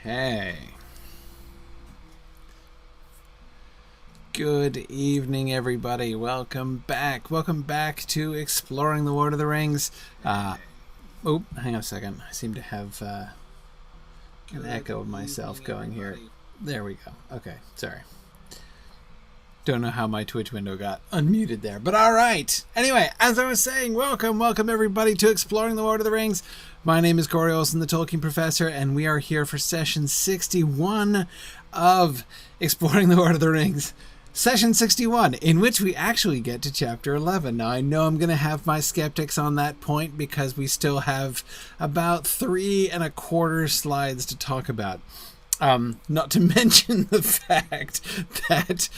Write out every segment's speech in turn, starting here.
Okay. Good evening, everybody. Welcome back. Welcome back to Exploring the Lord of the Rings. Hang on a second. I seem to have an echo of myself going here. There we go. Okay, sorry. Don't know how my Twitch window got unmuted there, but all right. Anyway, as I was saying, welcome everybody to Exploring the Lord of the Rings. My name is Corey Olsen, the Tolkien Professor, and we are here for session 61 of Exploring the Lord of the Rings. Session 61, in which we actually get to chapter 11. Now, I know I'm going to have my skeptics on that point because we still have about 3 1/4 slides to talk about. Not to mention the fact that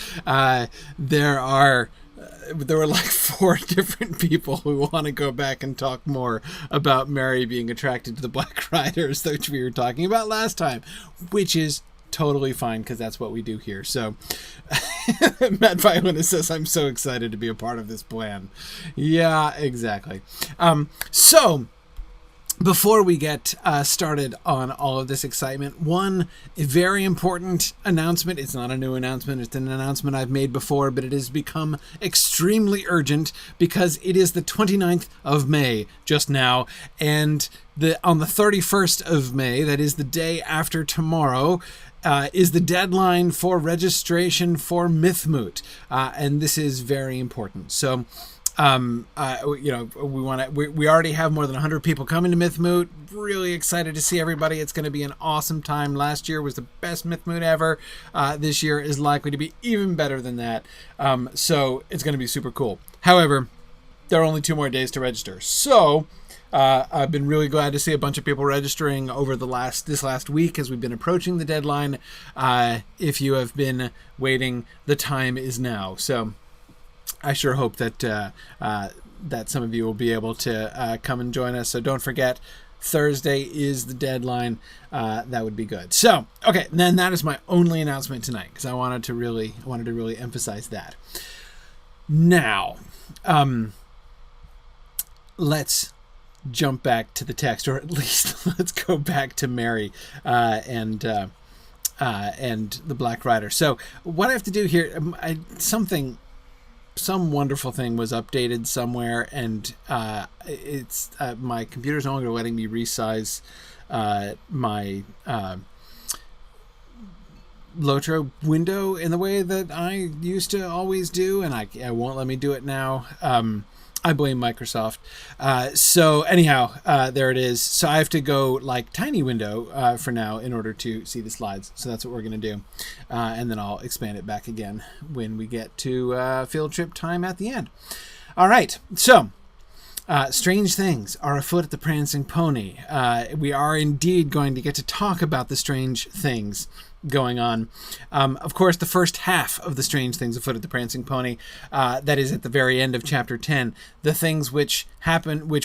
there were like 4 different people who want to go back and talk more about Merry being attracted to the Black Riders, which we were talking about last time, which is totally fine because that's what we do here. So Matt Violinist says, I'm so excited to be a part of this plan. Yeah, exactly. So before we get started on all of this excitement, one very important announcement. It's not a new announcement. It's an announcement I've made before, but it has become extremely urgent because it is the 29th of May just now. And on the 31st of May, that is the day after tomorrow, is the deadline for registration for Mythmoot. And this is very important. So we already have more than 100 people coming to Mythmoot. Really excited to see everybody. It's going to be an awesome time. Last year was the best Mythmoot ever. This year is likely to be even better than that. So it's going to be super cool. However, there are only 2 more days to register. So I've been really glad to see a bunch of people registering over this last week as we've been approaching the deadline. If you have been waiting, the time is now. So I sure hope that that some of you will be able to come and join us. So don't forget, Thursday is the deadline. That would be good. So, okay, then that is my only announcement tonight because I wanted to really emphasize that. Now, let's jump back to the text, or at least let's go back to Merry and the Black Rider. So what I have to do here, some wonderful thing was updated somewhere, and it's my computer's no longer letting me resize my Lotro window in the way that I used to always do, and it won't let me do it now. I blame Microsoft. So anyhow, there it is. So I have to go like tiny window for now in order to see the slides. So that's what we're going to do. And then I'll expand it back again when we get to field trip time at the end. All right. So strange things are afoot at the Prancing Pony. We are indeed going to get to talk about the strange things going on. Of course, the first half of the strange things afoot at the Prancing Pony, that is at the very end of chapter 10, the things which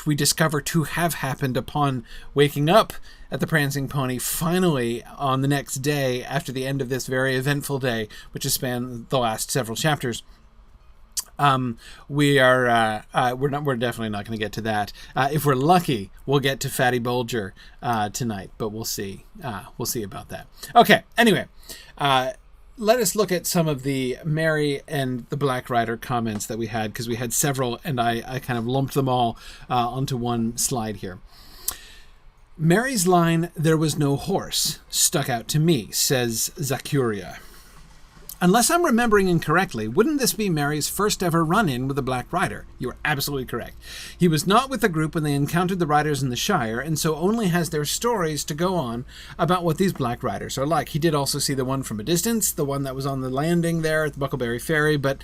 we discover to have happened upon waking up at the Prancing Pony, finally on the next day after the end of this very eventful day, which has spanned the last several chapters. We're definitely not going to get to that. If we're lucky, we'll get to Fatty Bulger tonight, but we'll see. We'll see about that. Okay. Anyway, let us look at some of the Merry and the Black Rider comments that we had, because we had several, and I kind of lumped them all onto one slide here. Merry's line, "There was no horse," stuck out to me, says Zakuria. Unless I'm remembering incorrectly, wouldn't this be Merry's first ever run-in with the Black Rider? You are absolutely correct. He was not with the group when they encountered the riders in the Shire, and so only has their stories to go on about what these Black Riders are like. He did also see the one from a distance, the one that was on the landing there at the Buckleberry Ferry, but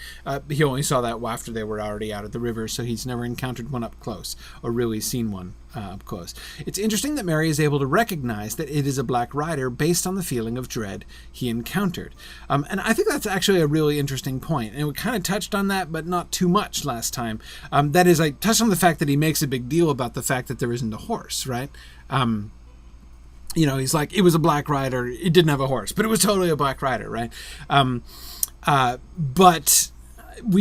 he only saw that after they were already out of the river, so he's never encountered one up close, or really seen one up close. It's interesting that Merry is able to recognize that it is a Black Rider based on the feeling of dread he encountered. And I think that's actually a really interesting point. And we kind of touched on that, but not too much last time. That is, I touched on the fact that he makes a big deal about the fact that there isn't a horse, right? He's like, it was a Black Rider. It didn't have a horse, but it was totally a Black Rider, right? But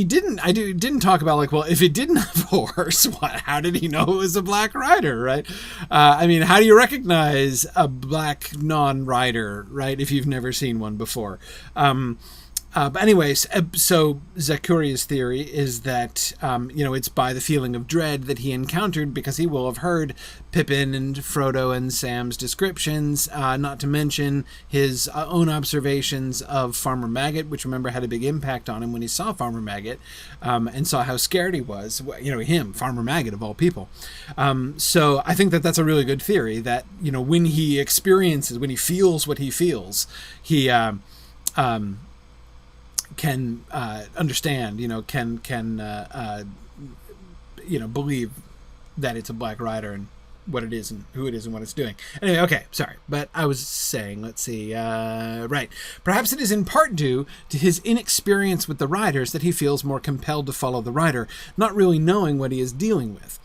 didn't talk about like, well, if it didn't have a horse, how did he know it was a black rider, right? I mean, how do you recognize a black non-rider, right, if you've never seen one before? But anyways, so Zakuria's theory is that, it's by the feeling of dread that he encountered, because he will have heard Pippin and Frodo and Sam's descriptions, not to mention his own observations of Farmer Maggot, which, remember, had a big impact on him when he saw Farmer Maggot, and saw how scared he was, him, Farmer Maggot, of all people. So I think that that's a really good theory, that, when he feels what he feels, he can understand, can believe that it's a black rider and what it is and who it is and what it's doing. Anyway, okay, sorry. But I was saying, let's see, right. Perhaps it is in part due to his inexperience with the riders that he feels more compelled to follow the rider, not really knowing what he is dealing with.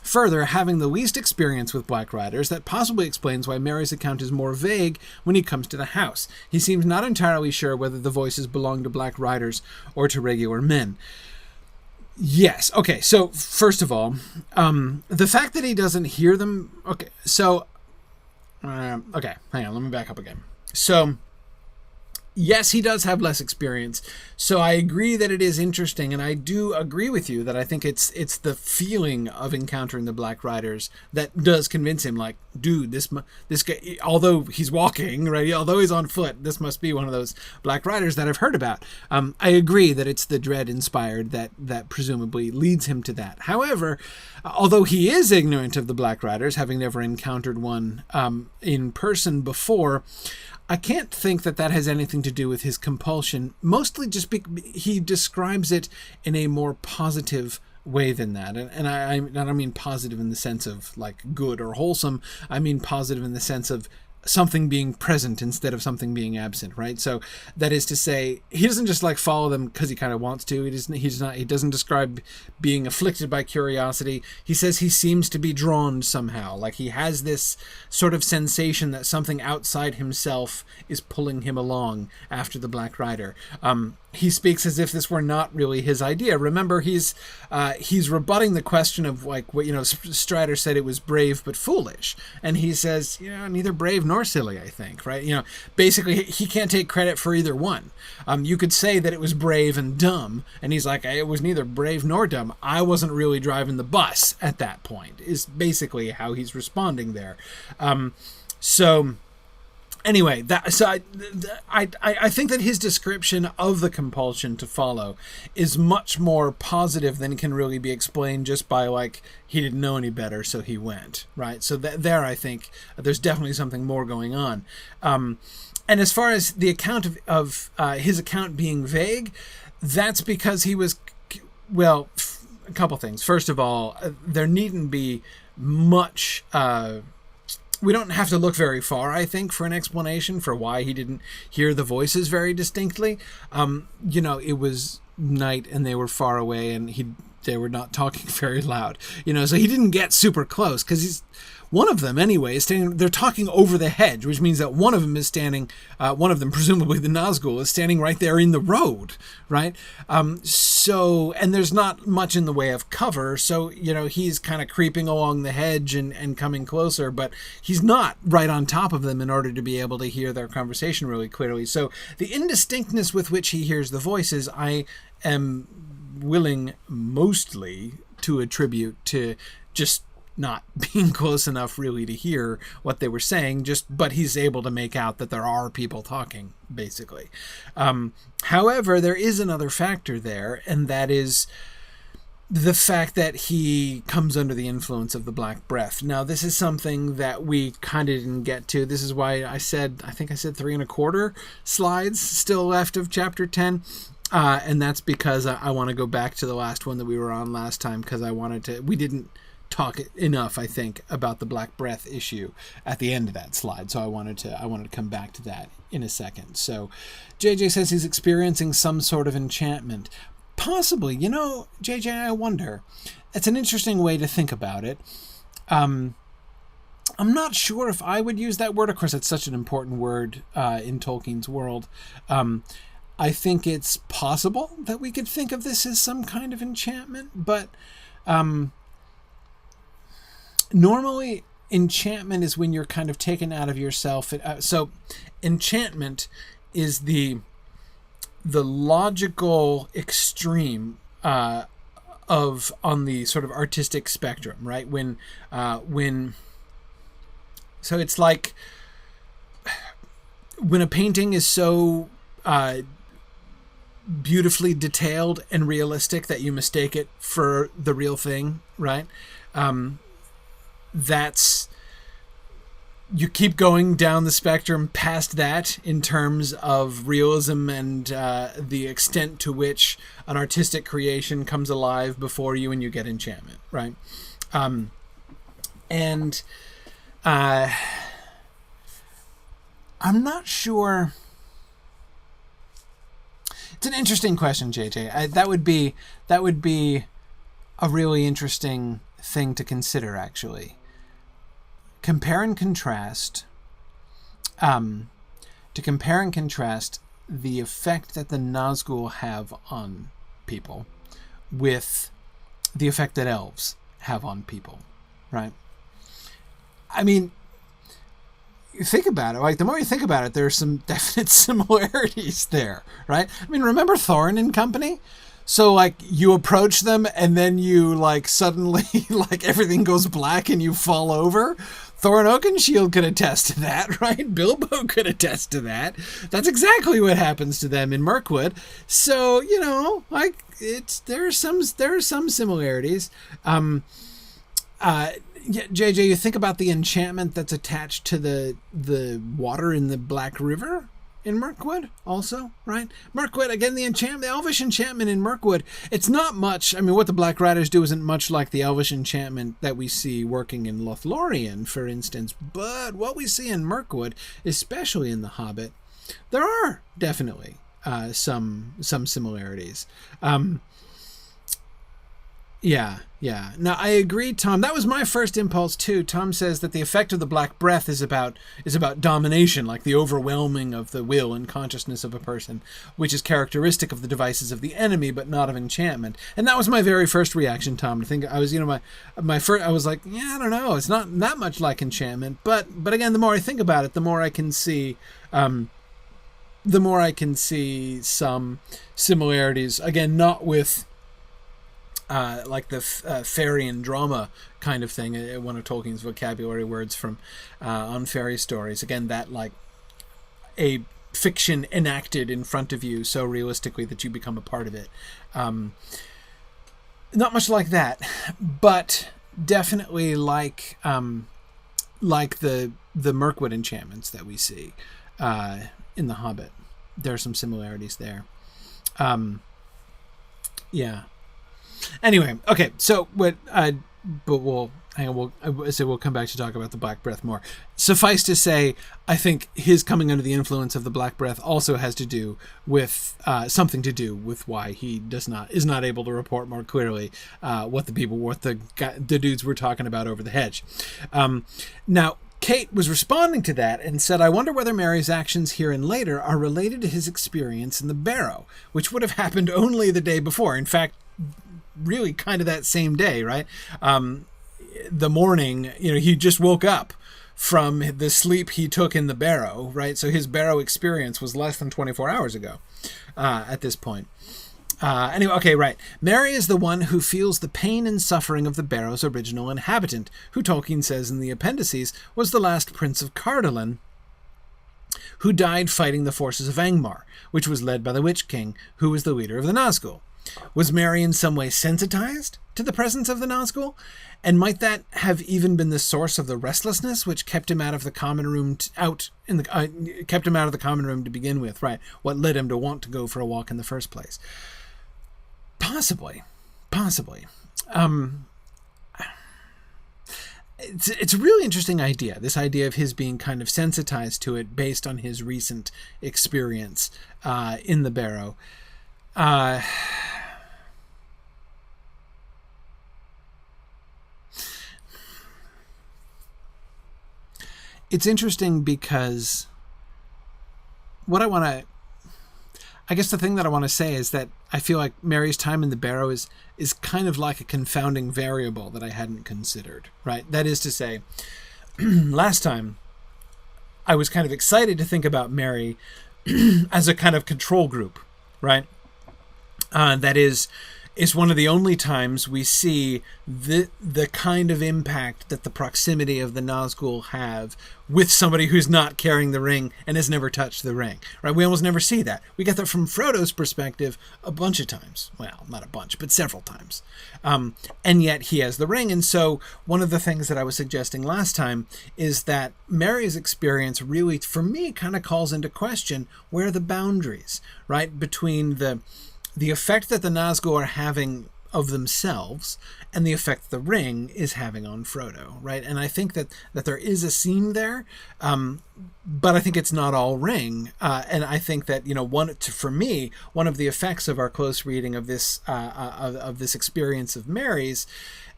Further, having the least experience with black riders, that possibly explains why Merry's account is more vague when he comes to the house. He seems not entirely sure whether the voices belong to black riders or to regular men. Yes. Okay. So first of all, the fact that he doesn't hear them. Okay. So, okay. Hang on. Let me back up again. So, yes, he does have less experience. So I agree that it is interesting, and I do agree with you that I think it's the feeling of encountering the black riders that does convince him, like, dude, this guy, although he's walking, right, although he's on foot, this must be one of those black riders that I've heard about. I agree that it's the dread inspired that presumably leads him to that. However, although he is ignorant of the black riders, having never encountered one in person before, I can't think that has anything to do with his compulsion, mostly just he describes it in a more positive way than that. And I don't mean positive in the sense of like good or wholesome. I mean positive in the sense of something being present instead of something being absent, right? So that is to say, he doesn't just like follow them because he kind of wants to. He doesn't describe being afflicted by curiosity. He says he seems to be drawn somehow, like he has this sort of sensation that something outside himself is pulling him along after the Black Rider. He speaks as if this were not really his idea. Remember, he's rebutting the question of like what Strider said it was brave but foolish, and he says neither brave nor silly. I think basically he can't take credit for either one. You could say that it was brave and dumb, and he's like it was neither brave nor dumb. I wasn't really driving the bus at that point. Is basically how he's responding there. So. Anyway, I think that his description of the compulsion to follow is much more positive than can really be explained just by like he didn't know any better, so he went, right? So there, I think there's definitely something more going on. And as far as the account of his account being vague, that's because he was, well, a couple things. First of all, there needn't be much. We don't have to look very far, I think, for an explanation for why he didn't hear the voices very distinctly. It was night and they were far away and they were not talking very loud. So he didn't get super close because one of them, anyway, is standing. They're talking over the hedge, which means that one of them is standing. One of them, presumably the Nazgul, is standing right there in the road, right? And there's not much in the way of cover. So he's kind of creeping along the hedge and coming closer, but he's not right on top of them in order to be able to hear their conversation really clearly. So the indistinctness with which he hears the voices, I am willing mostly to attribute to just not being close enough really to hear what they were saying, but he's able to make out that there are people talking, basically. However, there is another factor there, and that is the fact that he comes under the influence of the Black Breath. Now, this is something that we kind of didn't get to. This is why I think I said 3 1/4 slides still left of chapter 10. And that's because I want to go back to the last one that we were on last time, because we didn't talk enough, I think, about the Black Breath issue at the end of that slide. So I wanted to come back to that in a second. So JJ says he's experiencing some sort of enchantment. Possibly, JJ, I wonder. It's an interesting way to think about it. I'm not sure if I would use that word. Of course, it's such an important word in Tolkien's world. I think it's possible that we could think of this as some kind of enchantment, but normally enchantment is when you're kind of taken out of yourself. So enchantment is the logical extreme of on the sort of artistic spectrum, right? When so it's like when a painting is so beautifully detailed and realistic that you mistake it for the real thing, right? That's, you keep going down the spectrum past that in terms of realism and the extent to which an artistic creation comes alive before you and you get enchantment, right? And I'm not sure. It's an interesting question, JJ. That would be a really interesting thing to consider, actually. Compare and contrast. To compare and contrast the effect that the Nazgul have on people with the effect that elves have on people, right? I mean, you think about it, like, the more you think about it, there's some definite similarities there, right? I mean, remember Thorin and company? So, like, you approach them and then you, like, suddenly, like, everything goes black and you fall over. Thorin Oakenshield could attest to that, right? Bilbo could attest to that. That's exactly what happens to them in Mirkwood. So, you know, like, there are some similarities. Yeah, JJ, you think about the enchantment that's attached to the water in the Black River in Mirkwood also, right? Mirkwood, again, the elvish enchantment in Mirkwood, it's not much. I mean, what the Black Riders do isn't much like the elvish enchantment that we see working in Lothlorien, for instance. But what we see in Mirkwood, especially in The Hobbit, there are definitely some similarities. Yeah. Now, I agree, Tom. That was my first impulse, too. Tom says that the effect of the Black Breath is about domination, like the overwhelming of the will and consciousness of a person, which is characteristic of the devices of the enemy, but not of enchantment. And that was my very first reaction, Tom. To think, I was, my first, I was like, yeah, I don't know. It's not that much like enchantment. But again, the more I think about it, the more I can see some similarities. Again, not with like the fairy and drama kind of thing, one of Tolkien's vocabulary words from on fairy stories. Again, that like a fiction enacted in front of you so realistically that you become a part of it. Not much like that, but definitely like the Mirkwood enchantments that we see in The Hobbit. There are some similarities there. Yeah. Anyway, okay, so we'll come back to talk about the Black Breath more. Suffice to say, I think his coming under the influence of the Black Breath also has to do with something to do with why he is not able to report more clearly what the dudes were talking about over the hedge. Now, Kate was responding to that and said, I wonder whether Merry's actions here and later are related to his experience in the barrow, which would have happened only the day before. In fact, really kind of that same day, right? The morning, he just woke up from the sleep he took in the barrow, right? So his barrow experience was less than 24 hours ago at this point. Anyway, okay, right. Merry is the one who feels the pain and suffering of the barrow's original inhabitant, who Tolkien says in the appendices was the last prince of Cardolan, who died fighting the forces of Angmar, which was led by the Witch King, who was the leader of the Nazgul. Was Merry in some way sensitized to the presence of the Nazgul? And might that have even been the source of the restlessness which kept him out of the common room kept him out of the common room to begin with, right? What led him to want to go for a walk in the first place? Possibly. It's a really interesting idea, this idea of his being kind of sensitized to it based on his recent experience in the barrow. It's interesting because what I I guess the thing that I want to say is that I feel like Merry's time in the barrow is kind of like a confounding variable that I hadn't considered, right? That is to say, last time I was kind of excited to think about Merry as a kind of control group, right? That is one of the only times we see the kind of impact that the proximity of the Nazgul have with somebody who's not carrying the ring and has never touched the ring, right? We almost never see that. We get that from Frodo's perspective a bunch of times. Well, not a bunch, but several times. And yet he has the ring. And so one of the things that I was suggesting last time is that Merry's experience really, for me, kind of calls into question where are the boundaries, right? Between the effect that the Nazgul are having of themselves and the effect that the ring is having on Frodo, right? And I think that there is a seam there, but I think it's not all ring. And I think that, for me, one of the effects of our close reading of this of this experience of Merry's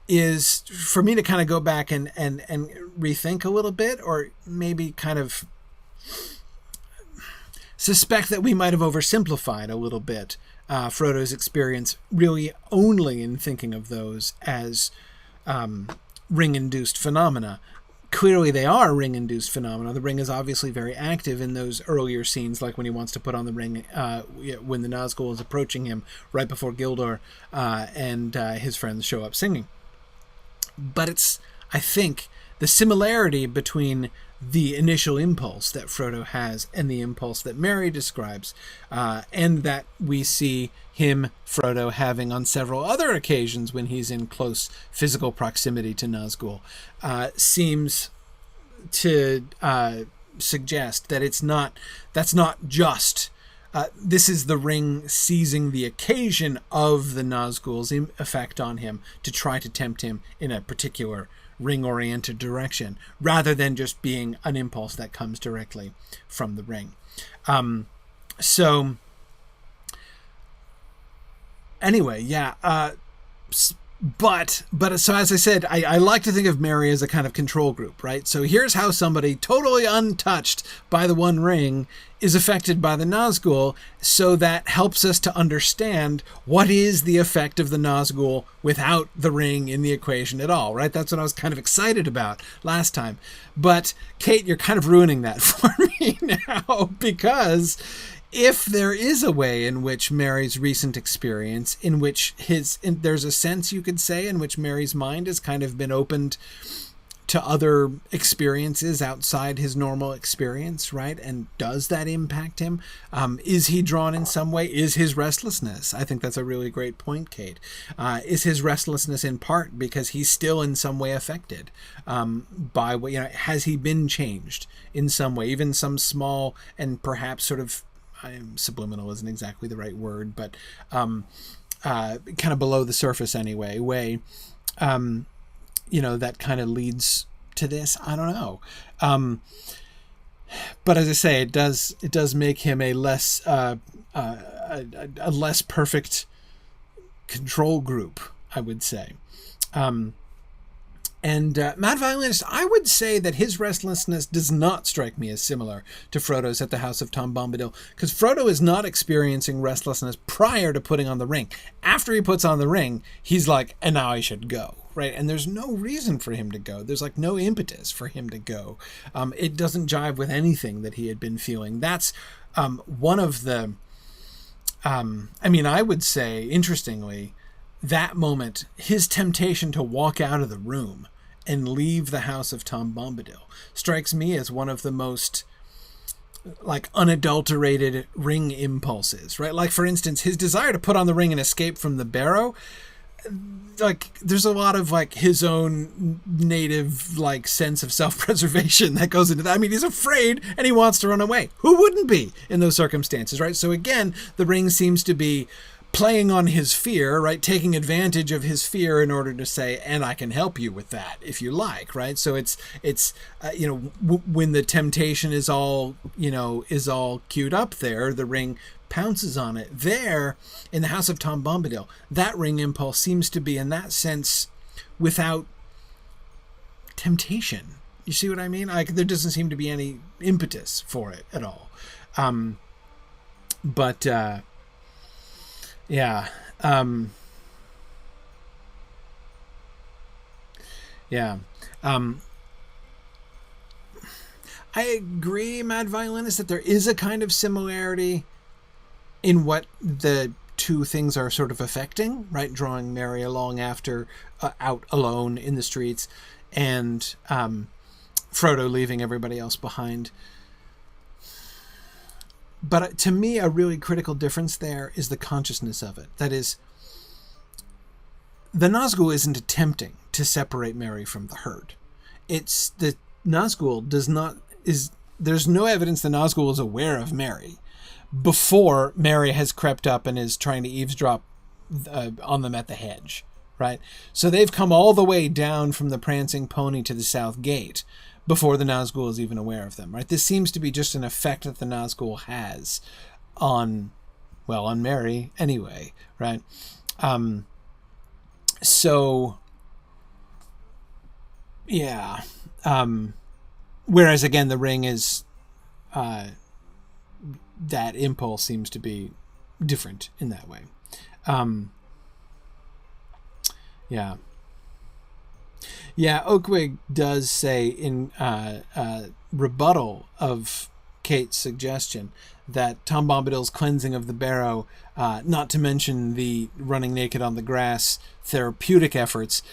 is for me to kind of go back and rethink a little bit, or maybe kind of suspect that we might have oversimplified a little bit Frodo's experience, really only in thinking of those as ring-induced phenomena. Clearly they are ring-induced phenomena. The ring is obviously very active in those earlier scenes, like when he wants to put on the ring when the Nazgul is approaching him right before Gildor and his friends show up singing. But it's, I think, the similarity between the initial impulse that Frodo has and the impulse that Merry describes, and that we see Frodo, having on several other occasions when he's in close physical proximity to Nazgul, seems to suggest that that's not just this is the ring seizing the occasion of the Nazgul's effect on him to try to tempt him in a particular ring-oriented direction, rather than just being an impulse that comes directly from the ring. So anyway, yeah. But so as I said, I like to think of Merry as a kind of control group, right? So here's how somebody totally untouched by the One Ring is affected by the Nazgul, so that helps us to understand what is the effect of the Nazgul without the ring in the equation at all, right? That's what I was kind of excited about last time. But Kate, you're kind of ruining that for me now, because if there is a way in which Merry's recent experience, in which there's a sense, you could say, in which Merry's mind has kind of been opened to other experiences outside his normal experience, right? And does that impact him? Is he drawn in some way? Is his restlessness? I think that's a really great point, Kate. Is his restlessness in part because he's still in some way affected by what, has he been changed in some way, even some small and perhaps sort of, subliminal isn't exactly the right word, but kind of below the surface anyway, way, that kind of leads to this. I don't know. But as I say, it does make him a less perfect control group, I would say. And Mad Violinist, I would say that his restlessness does not strike me as similar to Frodo's at the House of Tom Bombadil, because Frodo is not experiencing restlessness prior to putting on the ring. After he puts on the ring, he's like, and now I should go, right? And there's no reason for him to go. There's like no impetus for him to go. It doesn't jive with anything that he had been feeling. That's one of the, I would say, interestingly, that moment, his temptation to walk out of the room and leave the House of Tom Bombadil strikes me as one of the most unadulterated ring impulses, right? Like, for instance, his desire to put on the ring and escape from the barrow, there's a lot of his own native sense of self-preservation that goes into that. He's afraid and he wants to run away. Who wouldn't be in those circumstances, right? So again, the ring seems to be playing on his fear, right? Taking advantage of his fear in order to say, and I can help you with that if you like, right? So it's when the temptation is all queued up there, the ring pounces on it. There, in the House of Tom Bombadil, that ring impulse seems to be, in that sense, without temptation. You see what I mean? There doesn't seem to be any impetus for it at all. But yeah, yeah. I agree, Mad Violinist, that there is a kind of similarity in what the two things are sort of affecting, right? Drawing Mary along after out alone in the streets, and Frodo leaving everybody else behind. But to me, a really critical difference there is the consciousness of it. That is, the Nazgul isn't attempting to separate Mary from the herd. It's the Nazgul there's no evidence the Nazgul is aware of Mary before Mary has crept up and is trying to eavesdrop on them at the hedge, right? So they've come all the way down from the Prancing Pony to the South Gate before the Nazgul is even aware of them, right? This seems to be just an effect that the Nazgul has on Mary anyway, right? So, yeah. Whereas, again, the ring is... that impulse seems to be different in that way. Yeah. Yeah, Oakwig does say in rebuttal of Kate's suggestion that Tom Bombadil's cleansing of the barrow, not to mention the running naked on the grass therapeutic efforts,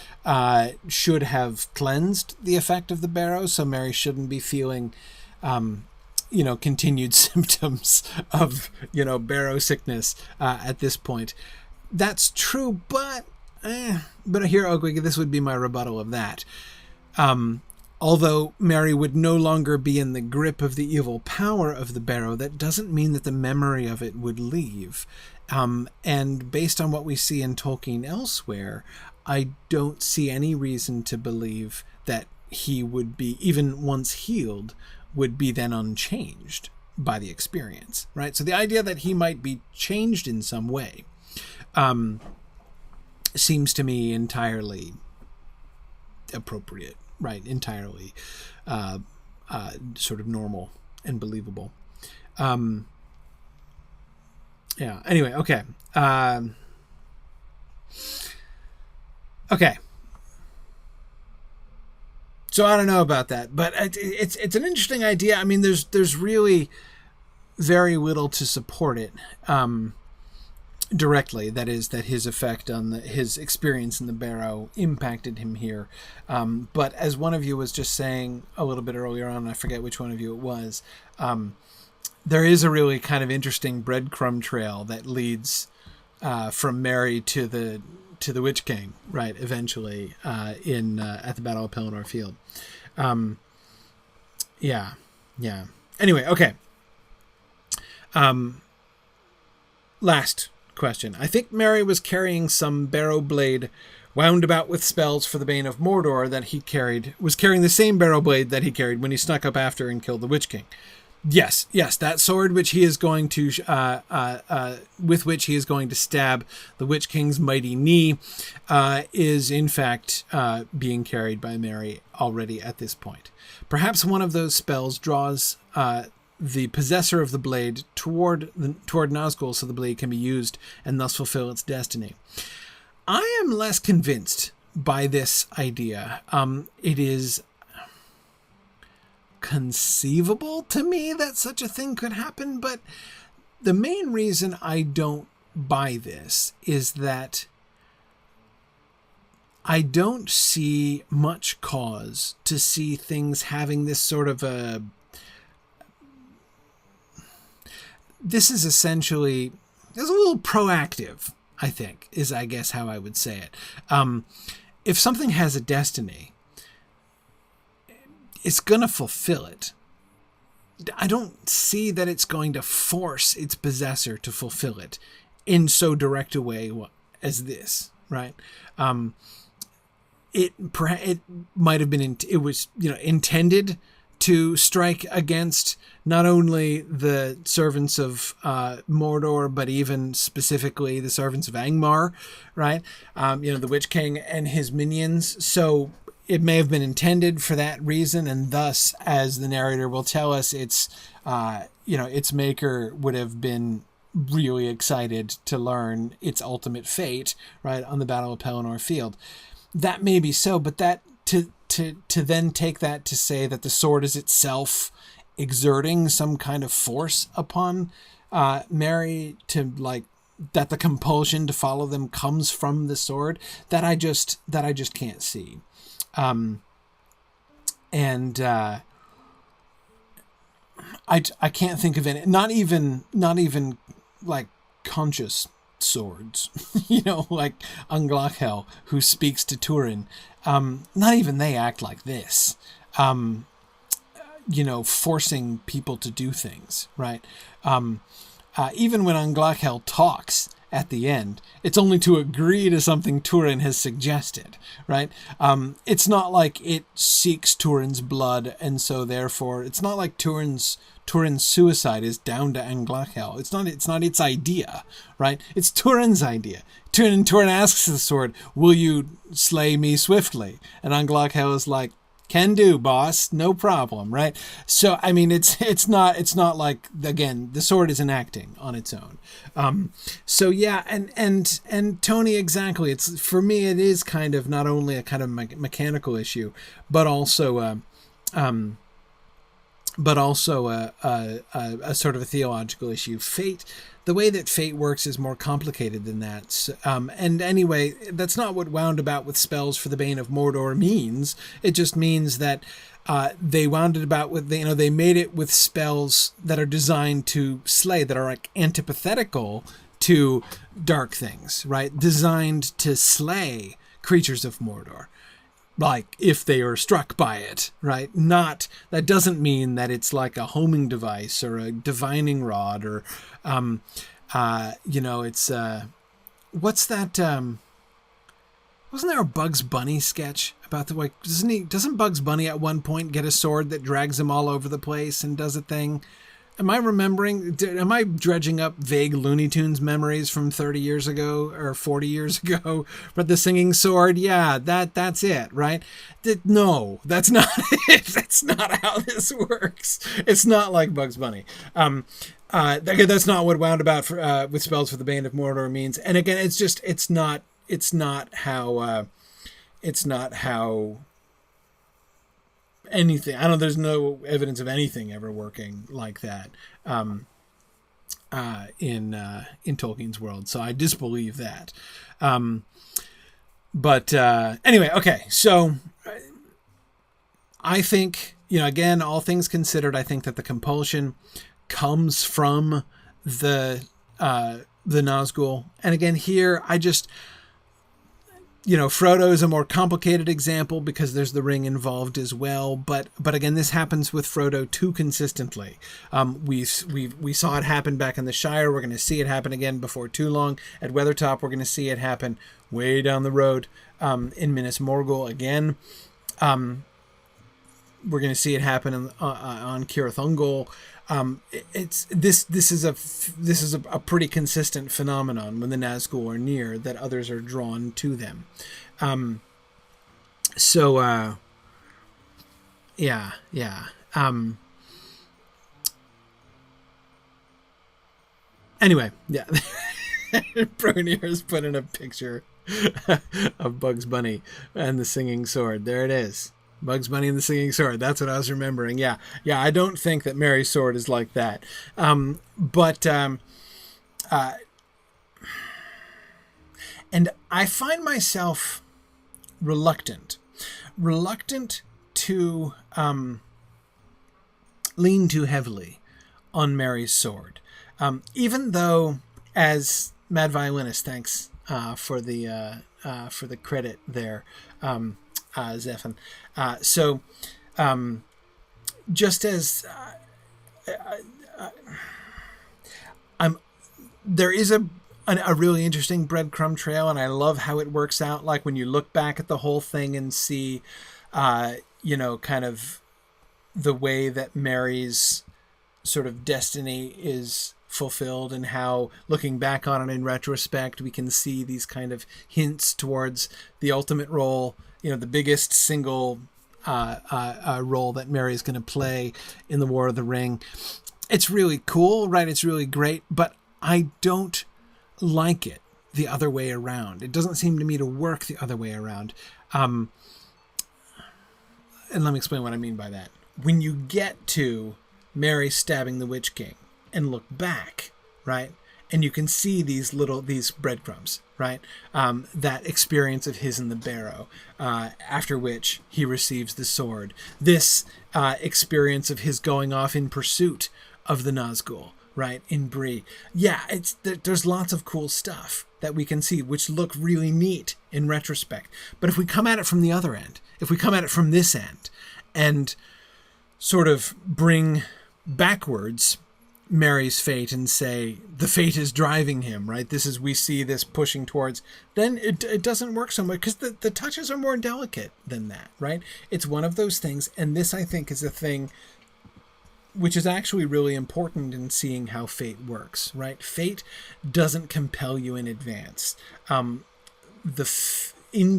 should have cleansed the effect of the barrow, so Mary shouldn't be feeling continued symptoms of barrow sickness at this point. That's true, but here, Oakwig, this would be my rebuttal of that. Although Mary would no longer be in the grip of the evil power of the barrow, that doesn't mean that the memory of it would leave. And based on what we see in Tolkien elsewhere, I don't see any reason to believe that he would be, even once healed, would be then unchanged by the experience, right? So the idea that he might be changed in some way seems to me entirely appropriate, right? Entirely sort of normal and believable. Yeah, anyway, okay. Okay. So I don't know about that, but it's an interesting idea. I mean, there's really very little to support it directly. That is, that his effect on his experience in the barrow impacted him here. But as one of you was just saying a little bit earlier on, I forget which one of you it was, there is a really kind of interesting breadcrumb trail that leads from Mary to the Witch King, right? Eventually, at the Battle of Pelennor Field. Yeah. Anyway, okay. Last question. I think Mary was carrying some barrow blade wound about with spells for the Bane of Mordor that he was carrying the same barrow blade that he carried when he snuck up after and killed the Witch King. Yes, that sword which he is going to, with which he is going to stab the Witch King's mighty knee, is in fact being carried by Mary already at this point. Perhaps one of those spells draws the possessor of the blade toward Nazgul, so the blade can be used and thus fulfill its destiny. I am less convinced by this idea. It is conceivable to me that such a thing could happen, but the main reason I don't buy this is that I don't see much cause to see things having this sort of this is essentially, it's a little proactive, I think, is I guess how I would say it. If something has a destiny, it's going to fulfill it. I don't see that it's going to force its possessor to fulfill it in so direct a way as this, right? It might have been, it was, intended to strike against not only the servants of Mordor, but even specifically the servants of Angmar, right? The Witch King and his minions. So it may have been intended for that reason, and thus, as the narrator will tell us, its maker would have been really excited to learn its ultimate fate, right, on the Battle of Pelennor Field. That may be so, but that to then take that to say that the sword is itself exerting some kind of force upon Merry, to like that the compulsion to follow them comes from the sword, that I just can't see. I can't think of any, not even like conscious swords, like Anglachel, who speaks to Turin. Not even they act like this, forcing people to do things, right? Even when Anglachel talks at the end, it's only to agree to something Turin has suggested, right? It's not like it seeks Turin's blood, and so therefore it's not like Turin's suicide is down to Anglachel. It's not its idea, right? It's Turin's idea. Turin asks the sword, "Will you slay me swiftly?" And Anglachel is like, "Can do, boss, no problem," right? So I mean, it's not like, again, the sword isn't acting on its own. So yeah, and Tony, exactly. It's, for me, it is kind of not only a kind of mechanical issue, but also a sort of a theological issue. Fate, the way that fate works is more complicated than that. So, and anyway, that's not what wound about with spells for the Bane of Mordor means. It just means that they wound it about with, they made it with spells that are designed to slay, that are like antithetical to dark things, right? Designed to slay creatures of Mordor, like if they are struck by it, right? Not, that doesn't mean that it's like a homing device or a divining rod or it's what's that, wasn't there a Bugs Bunny sketch about the way, doesn't Bugs Bunny at one point get a sword that drags him all over the place and does a thing? Am I dredging up vague Looney Tunes memories from 30 years ago or 40 years ago? But the singing sword, yeah, that's it, right? No, that's not it. That's not how this works. It's not like Bugs Bunny. That's not what wound about with spells for the Bane of Mordor means. And again, it's not how anything. There's no evidence of anything ever working like that in Tolkien's world. So I disbelieve that. But anyway, okay. So I think, again, all things considered, I think that the compulsion comes from the Nazgul. And again, here, Frodo is a more complicated example because there's the ring involved as well. But again, this happens with Frodo too consistently. We saw it happen back in the Shire. We're going to see it happen again before too long. At Weathertop, we're going to see it happen way down the road in Minas Morgul again. We're going to see it happen on Cirith Ungol. This is a pretty consistent phenomenon when the Nazgul are near, that others are drawn to them. Anyway, yeah. Brunier has put in a picture of Bugs Bunny and the singing sword. There it is. Bugs Bunny and the Singing Sword. That's what I was remembering. Yeah. I don't think that Merry's sword is like that. And I find myself reluctant to lean too heavily on Merry's sword, even though, as Mad Violinist, thanks for the credit there. Zephan. Just as there is a really interesting breadcrumb trail, and I love how it works out. Like when you look back at the whole thing and see, kind of the way that Merry's sort of destiny is fulfilled, and how, looking back on it in retrospect, we can see these kind of hints towards the ultimate role, the biggest single role that Merry is going to play in the War of the Ring. It's really cool, right? It's really great, but I don't like it the other way around. It doesn't seem to me to work the other way around. And let me explain what I mean by that. When you get to Merry stabbing the Witch King and look back, right? And you can see these breadcrumbs, right? That experience of his in the barrow, after which he receives the sword. This experience of his going off in pursuit of the Nazgul, right, in Bree. Yeah, there's lots of cool stuff that we can see, which look really neat in retrospect. But if we come at it from the other end, if we come at it from this end, and sort of bring backwards Merry's fate and say the fate is driving him, right? We see this pushing towards, then it doesn't work so much because the touches are more delicate than that, right? It's one of those things. And this, I think, is a thing which is actually really important in seeing how fate works, right? Fate doesn't compel you in advance. In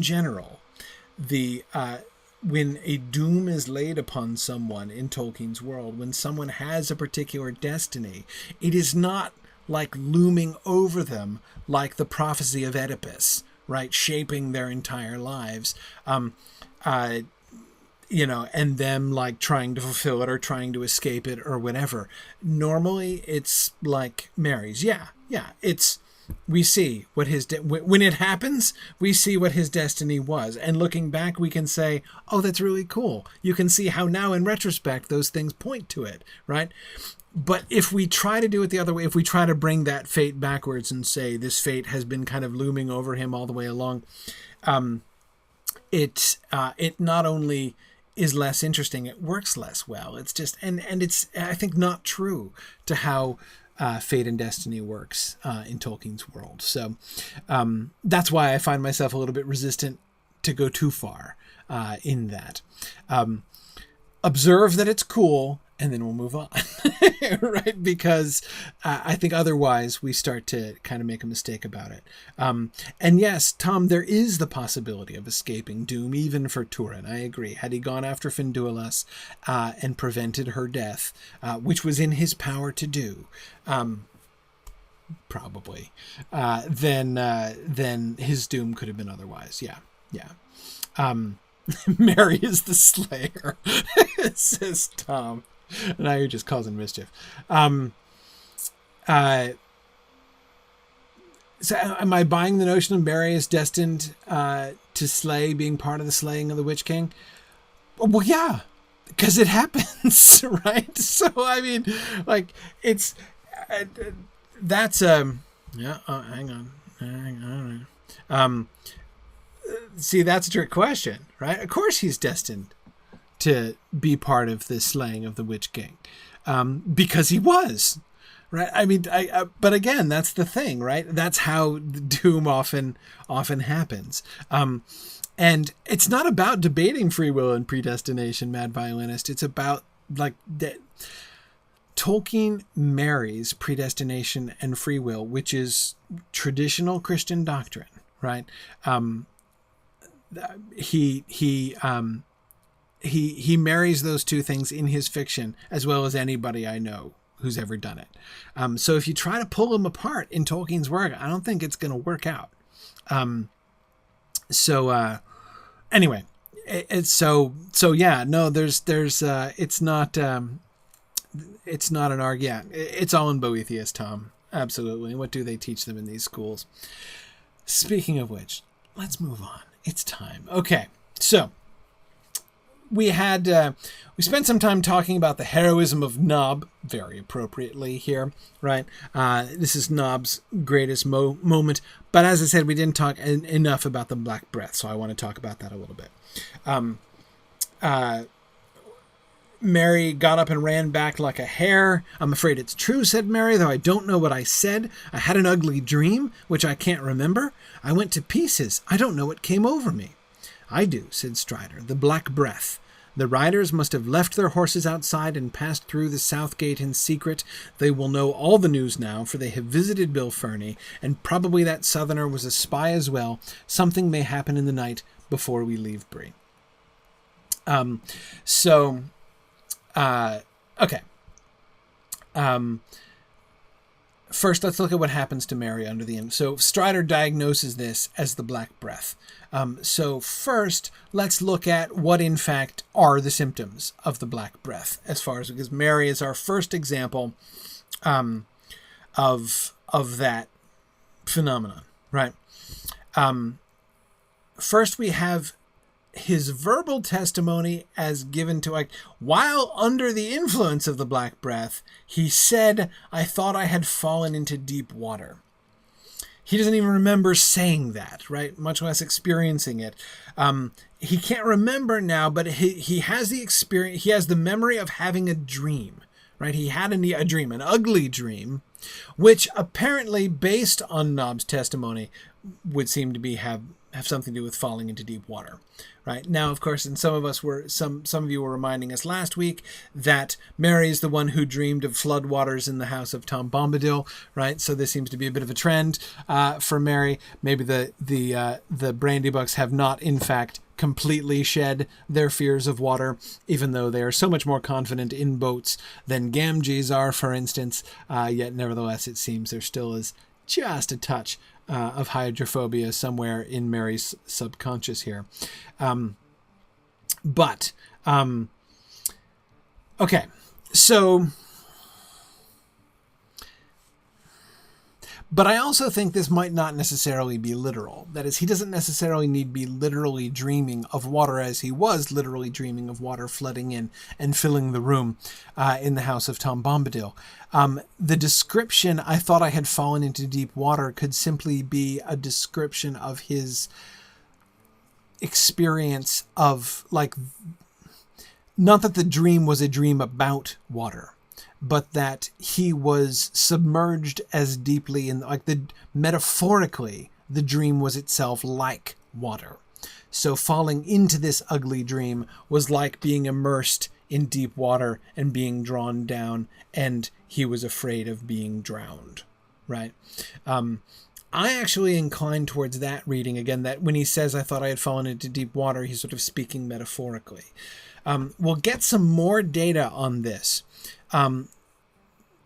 general, when a doom is laid upon someone in Tolkien's world, when someone has a particular destiny, it is not like looming over them like the prophecy of Oedipus, right? Shaping their entire lives, and them like trying to fulfill it or trying to escape it or whatever. Normally it's like Merry's. We see what when it happens, we see what his destiny was. And looking back, we can say, oh, that's really cool. You can see how now in retrospect, those things point to it, right? But if we try to do it the other way, if we try to bring that fate backwards and say this fate has been kind of looming over him all the way along, it not only is less interesting, it works less well. It's just, and it's, I think, not true to how fate and destiny works in Tolkien's world. So that's why I find myself a little bit resistant to go too far in that. Observe that it's cool, and then we'll move on, right? Because I think otherwise we start to kind of make a mistake about it. And yes, Tom, there is the possibility of escaping doom, even for Turin. I agree. Had he gone after Finduilas and prevented her death, which was in his power to do, probably, then his doom could have been otherwise. Yeah. Merry is the slayer, says Tom. Now you're just causing mischief. So am I buying the notion of Merry is destined to slay, being part of the slaying of the Witch King? Well, yeah, because it happens, right? So, I mean, like, it's... that's... yeah, hang on. See, that's a trick question, right? Of course he's destined to be part of this slaying of the Witch King, because he was, right? I mean, but again, that's the thing, right? That's how the doom often happens. And it's not about debating free will and predestination, Mad Violinist. It's about like Tolkien marries predestination and free will, which is traditional Christian doctrine, right? He marries those two things in his fiction as well as anybody I know who's ever done it. So if you try to pull them apart in Tolkien's work, I don't think it's going to work out. Anyway, yeah, no, there's it's not an argument. Yeah, it's all in Boethius, Tom. Absolutely. What do they teach them in these schools? Speaking of which, let's move on. It's time. Okay. So we spent some time talking about the heroism of Nob, very appropriately here, right? This is Nob's greatest moment. But as I said, we didn't talk enough about the Black Breath, so I want to talk about that a little bit. Merry got up and ran back like a hare. I'm afraid it's true, said Merry, though I don't know what I said. I had an ugly dream, which I can't remember. I went to pieces. I don't know what came over me. I do, said Strider, the Black Breath. The riders must have left their horses outside and passed through the south gate in secret. They will know all the news now, for they have visited Bill Ferny, and probably that southerner was a spy as well. Something may happen in the night before we leave Bree. Okay. First, let's look at what happens to Mary under the influence. So Strider diagnoses this as the Black Breath. So first, let's look at what in fact are the symptoms of the Black Breath, as far as, because Mary is our first example of that phenomenon, right? First, we have his verbal testimony as given to, like, while under the influence of the Black Breath, he said, "I thought I had fallen into deep water." He doesn't even remember saying that, right? Much less experiencing it. He can't remember now, but he has the experience. He has the memory of having a dream, right? He had a dream, an ugly dream, which apparently, based on Nobb's testimony, would seem to be have something to do with falling into deep water, right? Now, of course, and some of you were reminding us last week that Mary is the one who dreamed of floodwaters in the house of Tom Bombadil, right? So this seems to be a bit of a trend for Mary. Maybe the Brandy Bucks have not, in fact, completely shed their fears of water, even though they are so much more confident in boats than Gamgees are, for instance. Yet, nevertheless, it seems there still is just a touch of hydrophobia somewhere in Mary's subconscious here. Okay, so... But I also think this might not necessarily be literal. That is, he doesn't necessarily need to be literally dreaming of water as he was literally dreaming of water flooding in and filling the room in the house of Tom Bombadil. The description, "I thought I had fallen into deep water," could simply be a description of his experience of, like, not that the dream was a dream about water, but that he was submerged as deeply in, like, metaphorically, the dream was itself like water. So falling into this ugly dream was like being immersed in deep water and being drawn down, and he was afraid of being drowned, right? I actually incline towards that reading, again, that when he says, "I thought I had fallen into deep water," he's sort of speaking metaphorically. We'll get some more data on this.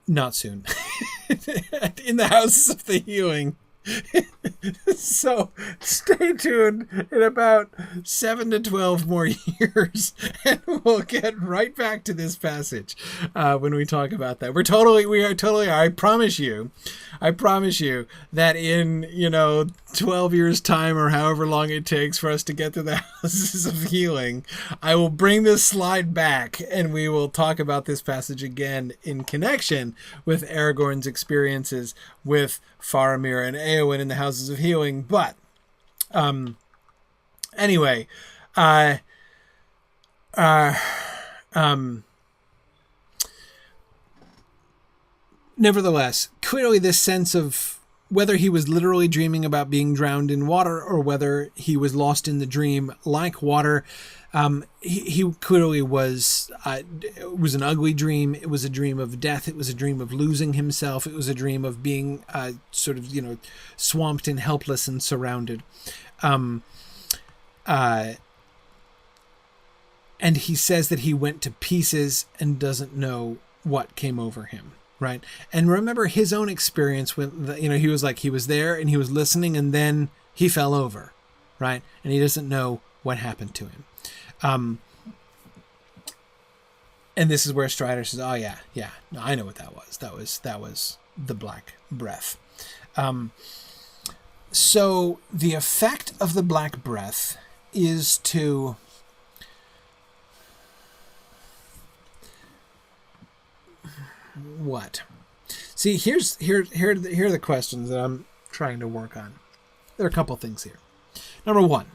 Not soon. In the houses of the healing. So stay tuned in about 7 to 12 more years, and we'll get right back to this passage when we talk about that. We are totally, I promise you that in, 12 years time, or however long it takes for us to get to the houses of healing, I will bring this slide back and we will talk about this passage again in connection with Aragorn's experiences with Faramir and Éowyn in the houses of healing. But anyway, nevertheless, clearly this sense of whether he was literally dreaming about being drowned in water or whether he was lost in the dream like water, he clearly was, it was an ugly dream. It was a dream of death. It was a dream of losing himself. It was a dream of being sort of, swamped and helpless and surrounded. And he says that he went to pieces and doesn't know what came over him. Right. And remember his own experience when, he was like, he was there and he was listening and then he fell over. Right. And he doesn't know what happened to him. And this is where Strider says, "Oh yeah. No, I know what that was. That was the Black Breath." So the effect of the Black Breath is to what? See, here are the questions that I'm trying to work on. There are a couple things here. Number one,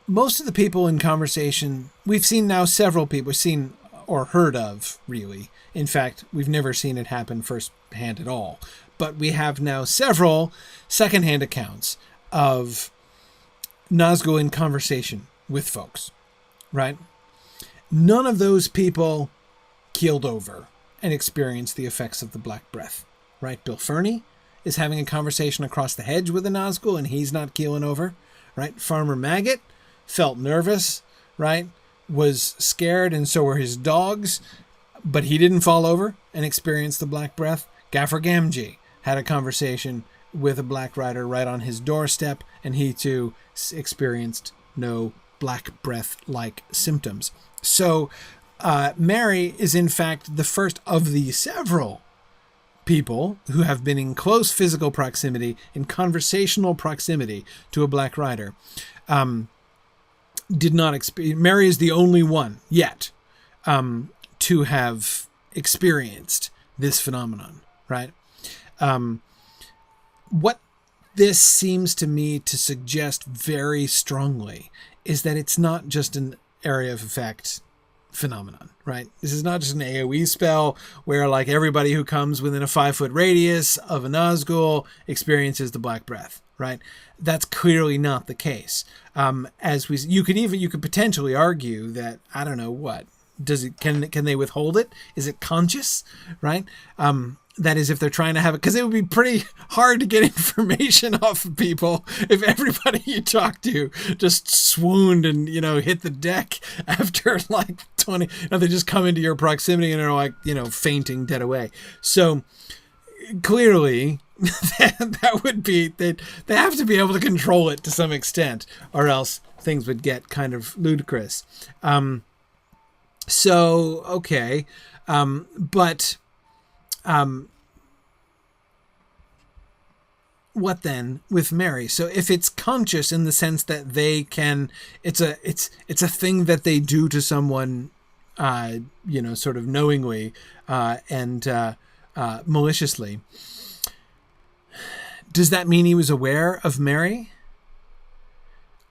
most of the people in conversation, we've seen now several people, seen or heard of, really. In fact, we've never seen it happen firsthand at all. But we have now several secondhand accounts of Nazgul in conversation with folks, right? None of those people keeled over and experienced the effects of the Black Breath, right? Bill Fernie is having a conversation across the hedge with a Nazgul and he's not keeling over, right? Farmer Maggot felt nervous, right? Was scared, and so were his dogs, But he didn't fall over and experience the Black Breath. Gaffer Gamgee had a conversation with a Black Rider right on his doorstep, and he too experienced no Black Breath-like symptoms. So Mary is in fact the first of the several people who have been in close physical proximity, in conversational proximity to a Black Rider. Did not experience. Mary is the only one yet to have experienced this phenomenon, right? What this seems to me to suggest very strongly is that it's not just an area of effect phenomenon, right? This is not just an AoE spell where like everybody who comes within a 5-foot radius of a Nazgul experiences the Black Breath, right? That's clearly not the case. You could potentially argue that, I don't know what, can they withhold it? Is it conscious, right? That is, if they're trying to have it, because it would be pretty hard to get information off of people if everybody you talk to just swooned and, hit the deck after like 20, they just come into your proximity and are like, fainting dead away. So clearly that would be, they have to be able to control it to some extent, or else things would get kind of ludicrous. Okay. What then with Mary? So if it's conscious in the sense that they can, it's a thing that they do to someone, sort of knowingly, and maliciously. Does that mean he was aware of Mary?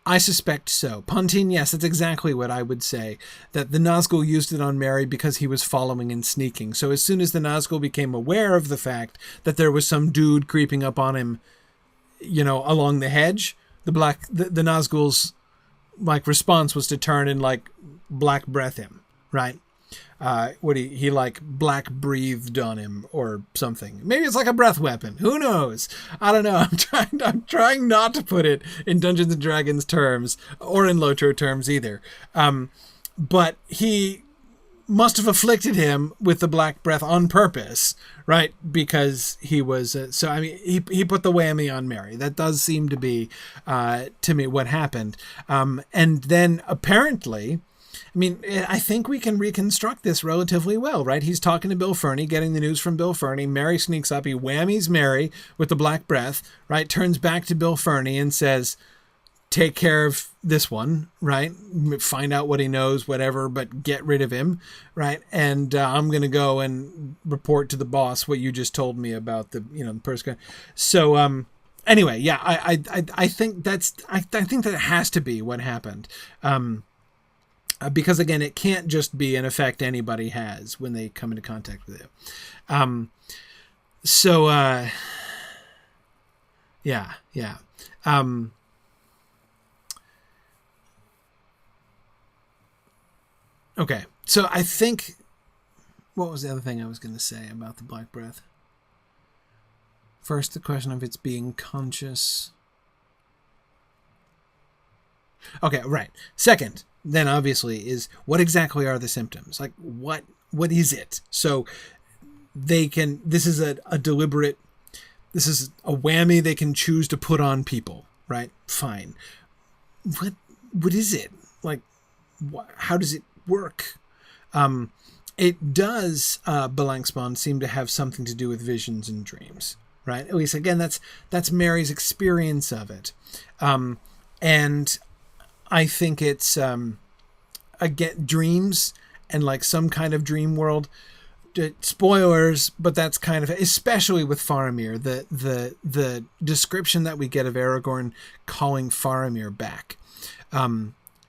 I suspect so. Pontine, yes, that's exactly what I would say. That the Nazgul used it on Mary because he was following and sneaking. So as soon as the Nazgul became aware of the fact that there was some dude creeping up on him, along the hedge, the Nazgul's response was to turn and Black Breath him, right? He black breathed on him or something. Maybe it's like a breath weapon. Who knows? I don't know. I'm trying not to put it in Dungeons and Dragons terms or in Lotro terms either. But he must have afflicted him with the Black Breath on purpose, right? Because he was, he put the whammy on Mary. That does seem to be, to me, what happened. And then apparently, I think we can reconstruct this relatively well, right? He's talking to Bill Ferny, getting the news from Bill Ferny. Mary sneaks up. He whammies Mary with the Black Breath, right? Turns back to Bill Ferny and says, take care of this one, right? Find out what he knows, whatever, but get rid of him, right? And I'm going to go and report to the boss what you just told me about the person. So anyway, yeah, I think I think that has to be what happened. Because again, it can't just be an effect anybody has when they come into contact with it. Yeah. Okay, so I think, what was the other thing I was going to say about the Black Breath? First, the question of its being conscious. Okay, right. Second, then obviously, is what exactly are the symptoms? What is it? So this is a deliberate, this is a whammy they can choose to put on people, right? Fine. What is it? How does it work? It does, Balangspawn, seem to have something to do with visions and dreams, right? At least, again, that's Mary's experience of it. And I think it's, again, dreams and some kind of dream world. Spoilers, but that's kind of, especially with Faramir, the description that we get of Aragorn calling Faramir back,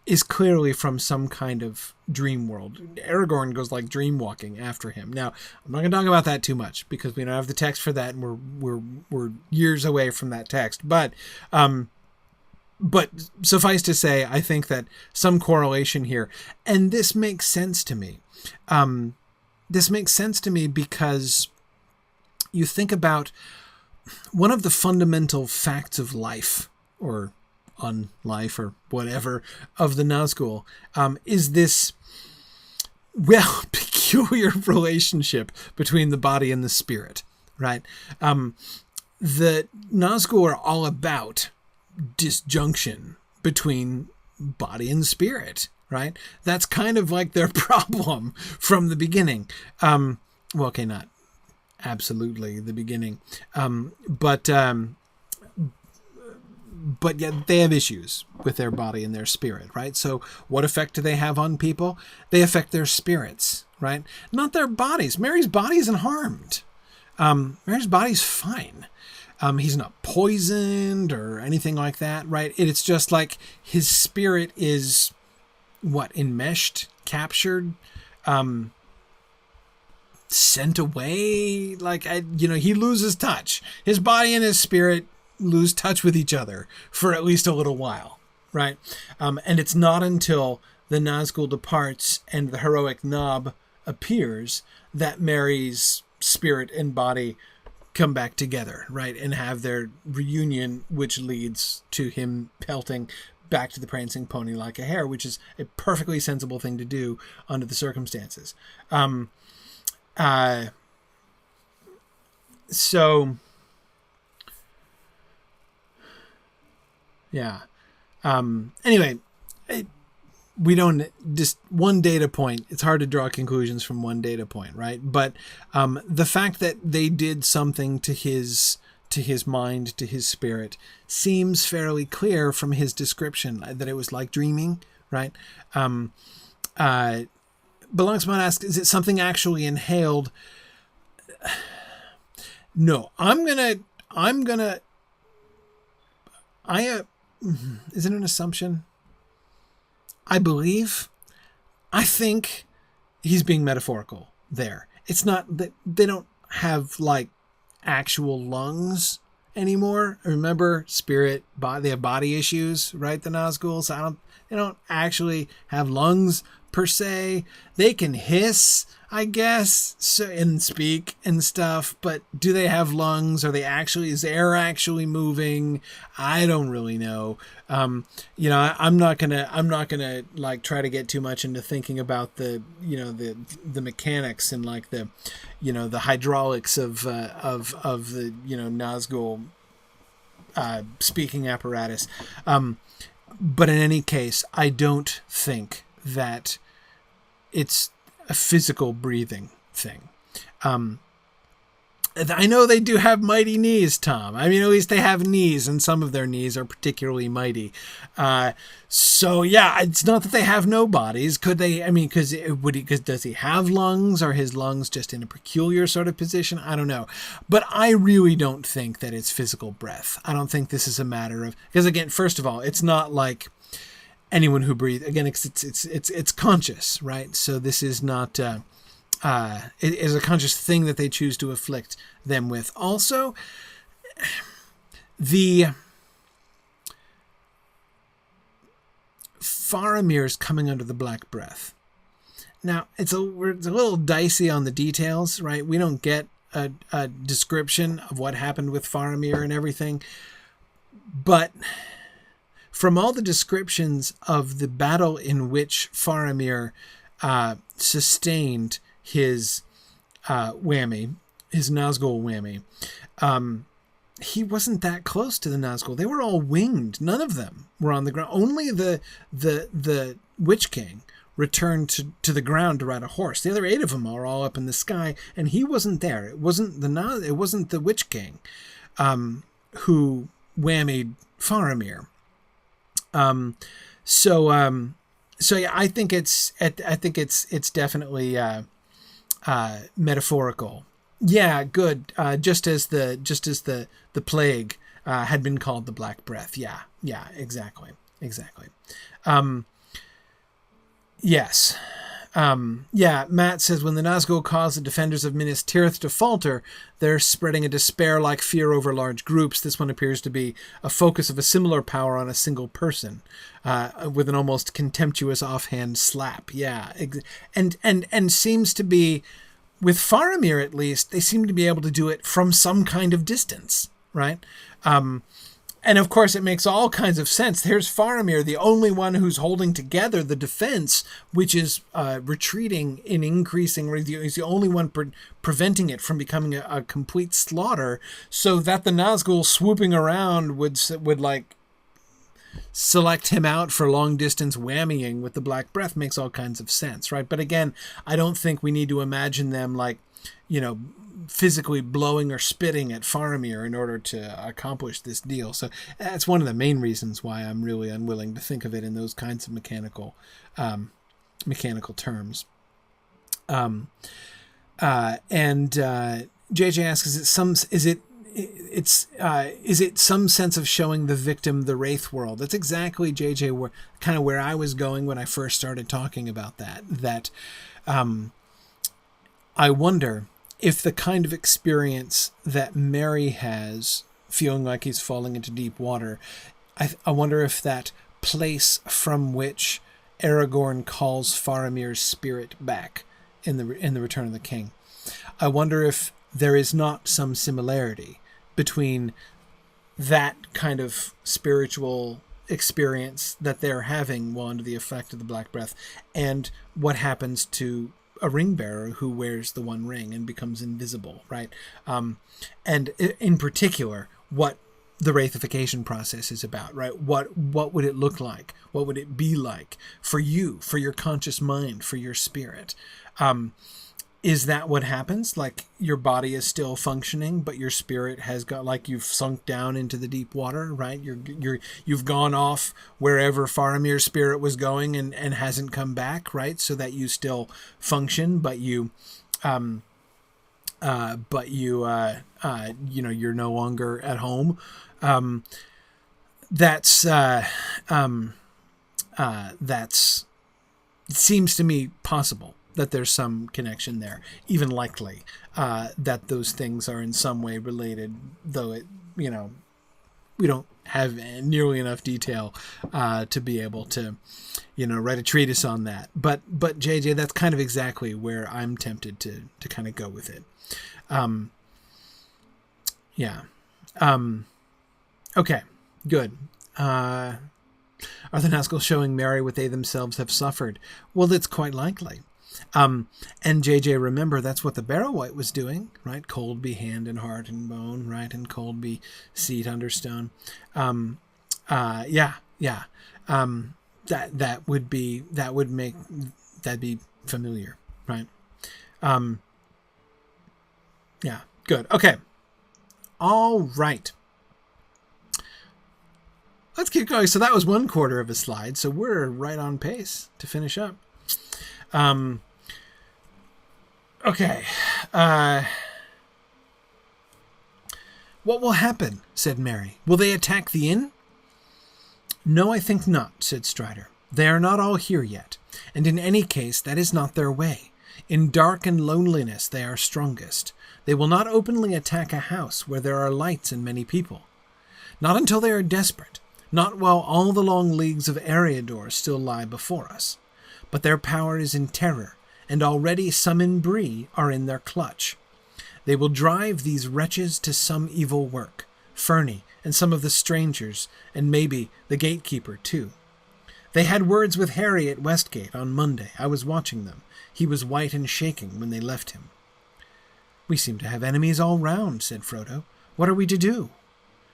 is clearly from some kind of dream world. Aragorn goes dream walking after him. Now, I'm not going to talk about that too much because we don't have the text for that, and we're years away from that text. But suffice to say, I think that some correlation here, and this makes sense to me. This makes sense to me because you think about one of the fundamental facts of life, or on life, or whatever, of the Nazgul, is this well, peculiar relationship between the body and the spirit, right? The Nazgul are all about disjunction between body and spirit, right? That's kind of like their problem from the beginning. Well, okay, not absolutely the beginning, but yet they have issues with their body and their spirit, right? So what effect do they have on people? They affect their spirits, right? Not their bodies. Merry's body isn't harmed. Merry's body's fine. He's not poisoned or anything like that, right? It's just like his spirit is, enmeshed, captured, sent away. He loses touch. His body and his spirit lose touch with each other for at least a little while, right? And it's not until the Nazgul departs and the heroic Nob appears that Merry's spirit and body come back together, right, and have their reunion, which leads to him pelting back to the prancing pony like a hare, which is a perfectly sensible thing to do under the circumstances. Anyway, we don't just one data point. It's hard to draw conclusions from one data point, right? But the fact that they did something to his mind, to his spirit, seems fairly clear from his description that it was like dreaming, right? Belongsmon asks, is it something actually inhaled? No, is it an assumption? I think he's being metaphorical there. It's not that they don't have actual lungs anymore. Remember, spirit, body, they have body issues, right? The Nazgul. So they don't actually have lungs per se. They can hiss, I guess, and speak and stuff, but do they have lungs? Is air actually moving? I don't really know. I'm not gonna try to get too much into thinking about the mechanics and the hydraulics of the Nazgul speaking apparatus. But in any case, I don't think that it's a physical breathing thing. I know they do have mighty knees, Tom. I mean, at least they have knees, and some of their knees are particularly mighty. So yeah, it's not that they have no bodies. Could they? I mean, because does he have lungs? Are his lungs just in a peculiar sort of position? I don't know. But I really don't think that it's physical breath. I don't think this is a matter of, because again, first of all, it's not like anyone who breathes. Again, it's conscious, right? So this is not. It is a conscious thing that they choose to afflict them with. Also, the Faramir's coming under the Black Breath. Now, it's a little dicey on the details, right? We don't get a description of what happened with Faramir and everything. But from all the descriptions of the battle in which Faramir sustained his whammy, his Nazgul whammy, he wasn't that close to the Nazgul. They were all winged. None of them were on the ground. Only the Witch King returned to the ground to ride a horse. The other 8 of them are all up in the sky, and he wasn't there. It wasn't the Witch King who whammied Faramir. So yeah, I think it's definitely metaphorical. Yeah, good. Just as the plague had been called the Black Breath. Yeah, exactly. Yes. Matt says, when the Nazgul cause the defenders of Minas Tirith to falter, they're spreading a despair-like fear over large groups. This one appears to be a focus of a similar power on a single person, with an almost contemptuous offhand slap. Yeah, and seems to be, with Faramir at least, they seem to be able to do it from some kind of distance, right? And And of course, it makes all kinds of sense. There's Faramir, the only one who's holding together the defense, which is retreating in increasing. He's the only one preventing it from becoming a complete slaughter, so that the Nazgul swooping around would like select him out for long distance whammying with the Black Breath makes all kinds of sense, right? But again, I don't think we need to imagine them like, physically blowing or spitting at Faramir in order to accomplish this deal. So that's one of the main reasons why I'm really unwilling to think of it in those kinds of mechanical terms. JJ asks, is it some sense of showing the victim the Wraith world? That's exactly, JJ, where I was going when I first started talking about that. I wonder if the kind of experience that Merry has, feeling like he's falling into deep water, I wonder if that place from which Aragorn calls Faramir's spirit back in the Return of the King, I wonder if there is not some similarity between that kind of spiritual experience that they're having while under the effect of the Black Breath and what happens to a ring bearer who wears the one ring and becomes invisible, right? And in particular, what the wraithification process is about, right? What would it look like? What would it be like for you, for your conscious mind, for your spirit? Is that what happens? Like your body is still functioning, but your spirit has got, like, you've sunk down into the deep water, right? You've gone off wherever Faramir's spirit was going and hasn't come back, right? So that you still function, but you're no longer at home. It seems to me possible that there's some connection there, even likely that those things are in some way related, though we don't have nearly enough detail to be able to, write a treatise on that. But JJ, that's kind of exactly where I'm tempted to kind of go with it. Okay, good. Are the Nazgul showing Merry what they themselves have suffered? Well, that's quite likely. And JJ, remember, that's what the Barrow Wight was doing, right? Cold be hand and heart and bone, right? And cold be seat under stone. That'd be familiar, right? Good. Okay. All right. Let's keep going. So that was 1/4 of a slide. So we're right on pace to finish up. Okay. What will happen? Said Merry. Will they attack the inn? No, I think not, said Strider. They are not all here yet, and in any case that is not their way. In dark and loneliness they are strongest. They will not openly attack a house where there are lights and many people. Not until they are desperate, not while all the long leagues of Eriador still lie before us. But their power is in terror, and already some in Bree are in their clutch. They will drive these wretches to some evil work, Fernie and some of the strangers, and maybe the gatekeeper too. They had words with Harry at Westgate on Monday. I was watching them. He was white and shaking when they left him. We seem to have enemies all round, said Frodo. What are we to do?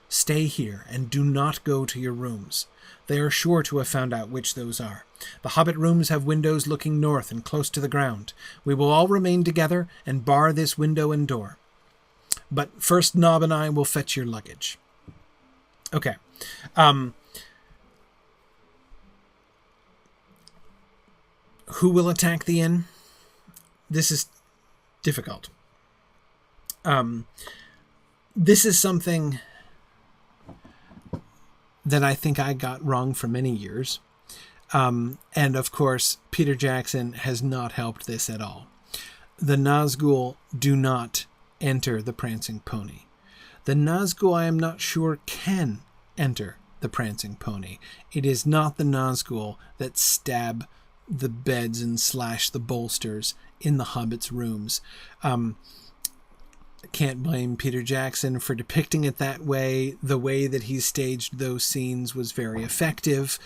Stay here, and do not go to your rooms. They are sure to have found out which those are. The hobbit rooms have windows looking north and close to the ground. We will all remain together and bar this window and door. But first Nob and I will fetch your luggage. Okay. Who will attack the inn? This is difficult. This is something that I think I got wrong for many years. And of course, Peter Jackson has not helped this at all. The Nazgul do not enter the Prancing Pony. The Nazgul, I am not sure, can enter the Prancing Pony. It is not the Nazgul that stab the beds and slash the bolsters in the hobbits' rooms. Can't blame Peter Jackson for depicting it that way. The way that he staged those scenes was very effective.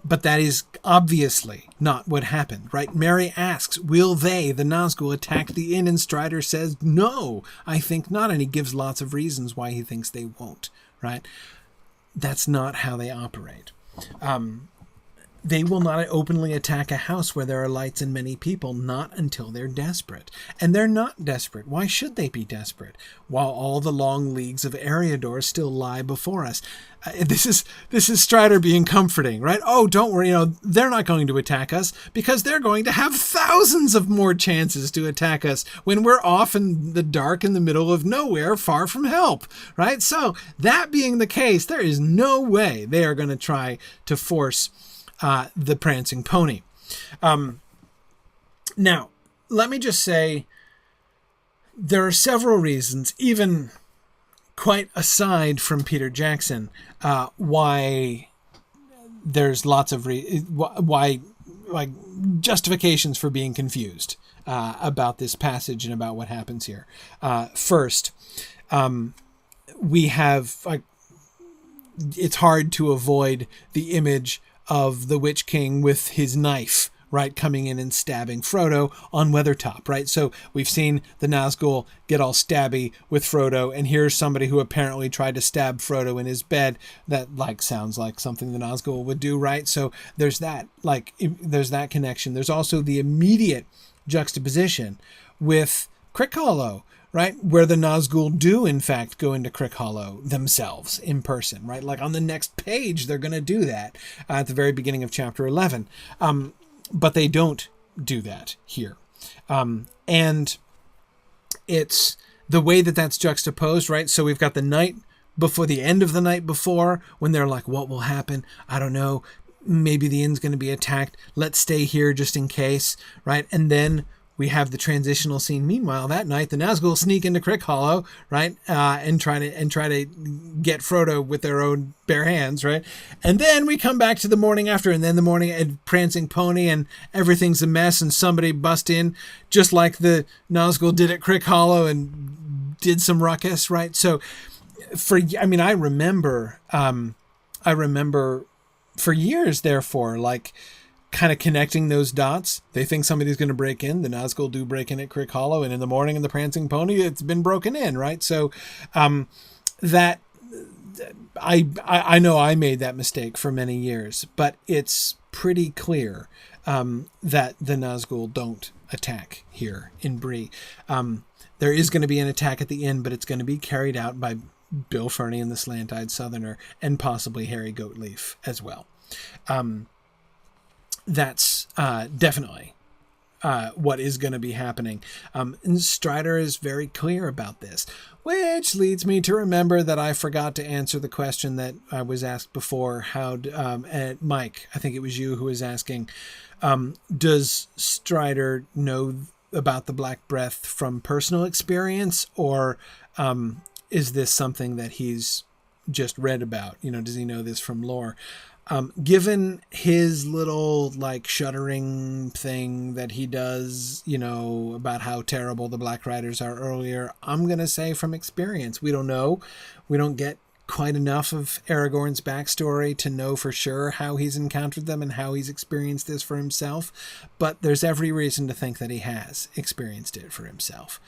But that is obviously not what happened, right? Merry asks, will they, the Nazgul, attack the inn? And Strider says, no, I think not. And he gives lots of reasons why he thinks they won't, right? That's not how they operate. They will not openly attack a house where there are lights and many people, not until they're desperate. And they're not desperate. Why should they be desperate? While all the long leagues of Eriador still lie before us. This is Strider being comforting, right? Oh, don't worry, they're not going to attack us because they're going to have thousands of more chances to attack us when we're off in the dark in the middle of nowhere, far from help, right? So that being the case, there is no way they are going to try to force the prancing pony. Now, let me just say, there are several reasons, even quite aside from Peter Jackson, why there's lots of why justifications for being confused about this passage and about what happens here. First, we have it's hard to avoid the image of the Witch King with his knife, right, coming in and stabbing Frodo on Weathertop, right? So we've seen the Nazgul get all stabby with Frodo, and here's somebody who apparently tried to stab Frodo in his bed. That sounds like something the Nazgul would do, right? So there's that connection. There's also the immediate juxtaposition with Crick Hollow, right? Where the Nazgul do, in fact, go into Crick Hollow themselves in person, right? Like on the next page, they're going to do that at the very beginning of chapter 11. But they don't do that here. And it's the way that that's juxtaposed, right? So we've got the night before, the end of the night before, when they're like, what will happen? I don't know. Maybe the inn's going to be attacked. Let's stay here just in case, right? And then we have the transitional scene. Meanwhile, that night, the Nazgul sneak into Crick Hollow, right, and try to get Frodo with their own bare hands, right. And then we come back to the morning after, and then the morning and prancing pony, and everything's a mess, and somebody bust in, just like the Nazgul did at Crick Hollow, and did some ruckus, right. So, I remember for years, therefore, like, kind of connecting those dots. They think somebody's going to break in. The Nazgul do break in at Crick Hollow, and in the morning in the Prancing Pony, it's been broken in, right? So that I know I made that mistake for many years, but it's pretty clear that the Nazgul don't attack here in Bree. There is going to be an attack at the inn, but it's going to be carried out by Bill Ferny and the Slant-Eyed Southerner, and possibly Harry Goatleaf as well. That's definitely what is going to be happening. And Strider is very clear about this, which leads me to remember that I forgot to answer the question that I was asked before. Mike, I think it was you who was asking, does Strider know about the Black Breath from personal experience, or is this something that he's just read about? Does he know this from lore? Given his little shuddering thing that he does, about how terrible the Black Riders are earlier, I'm going to say from experience. We don't know. We don't get quite enough of Aragorn's backstory to know for sure how he's encountered them and how he's experienced this for himself. But there's every reason to think that he has experienced it for himself.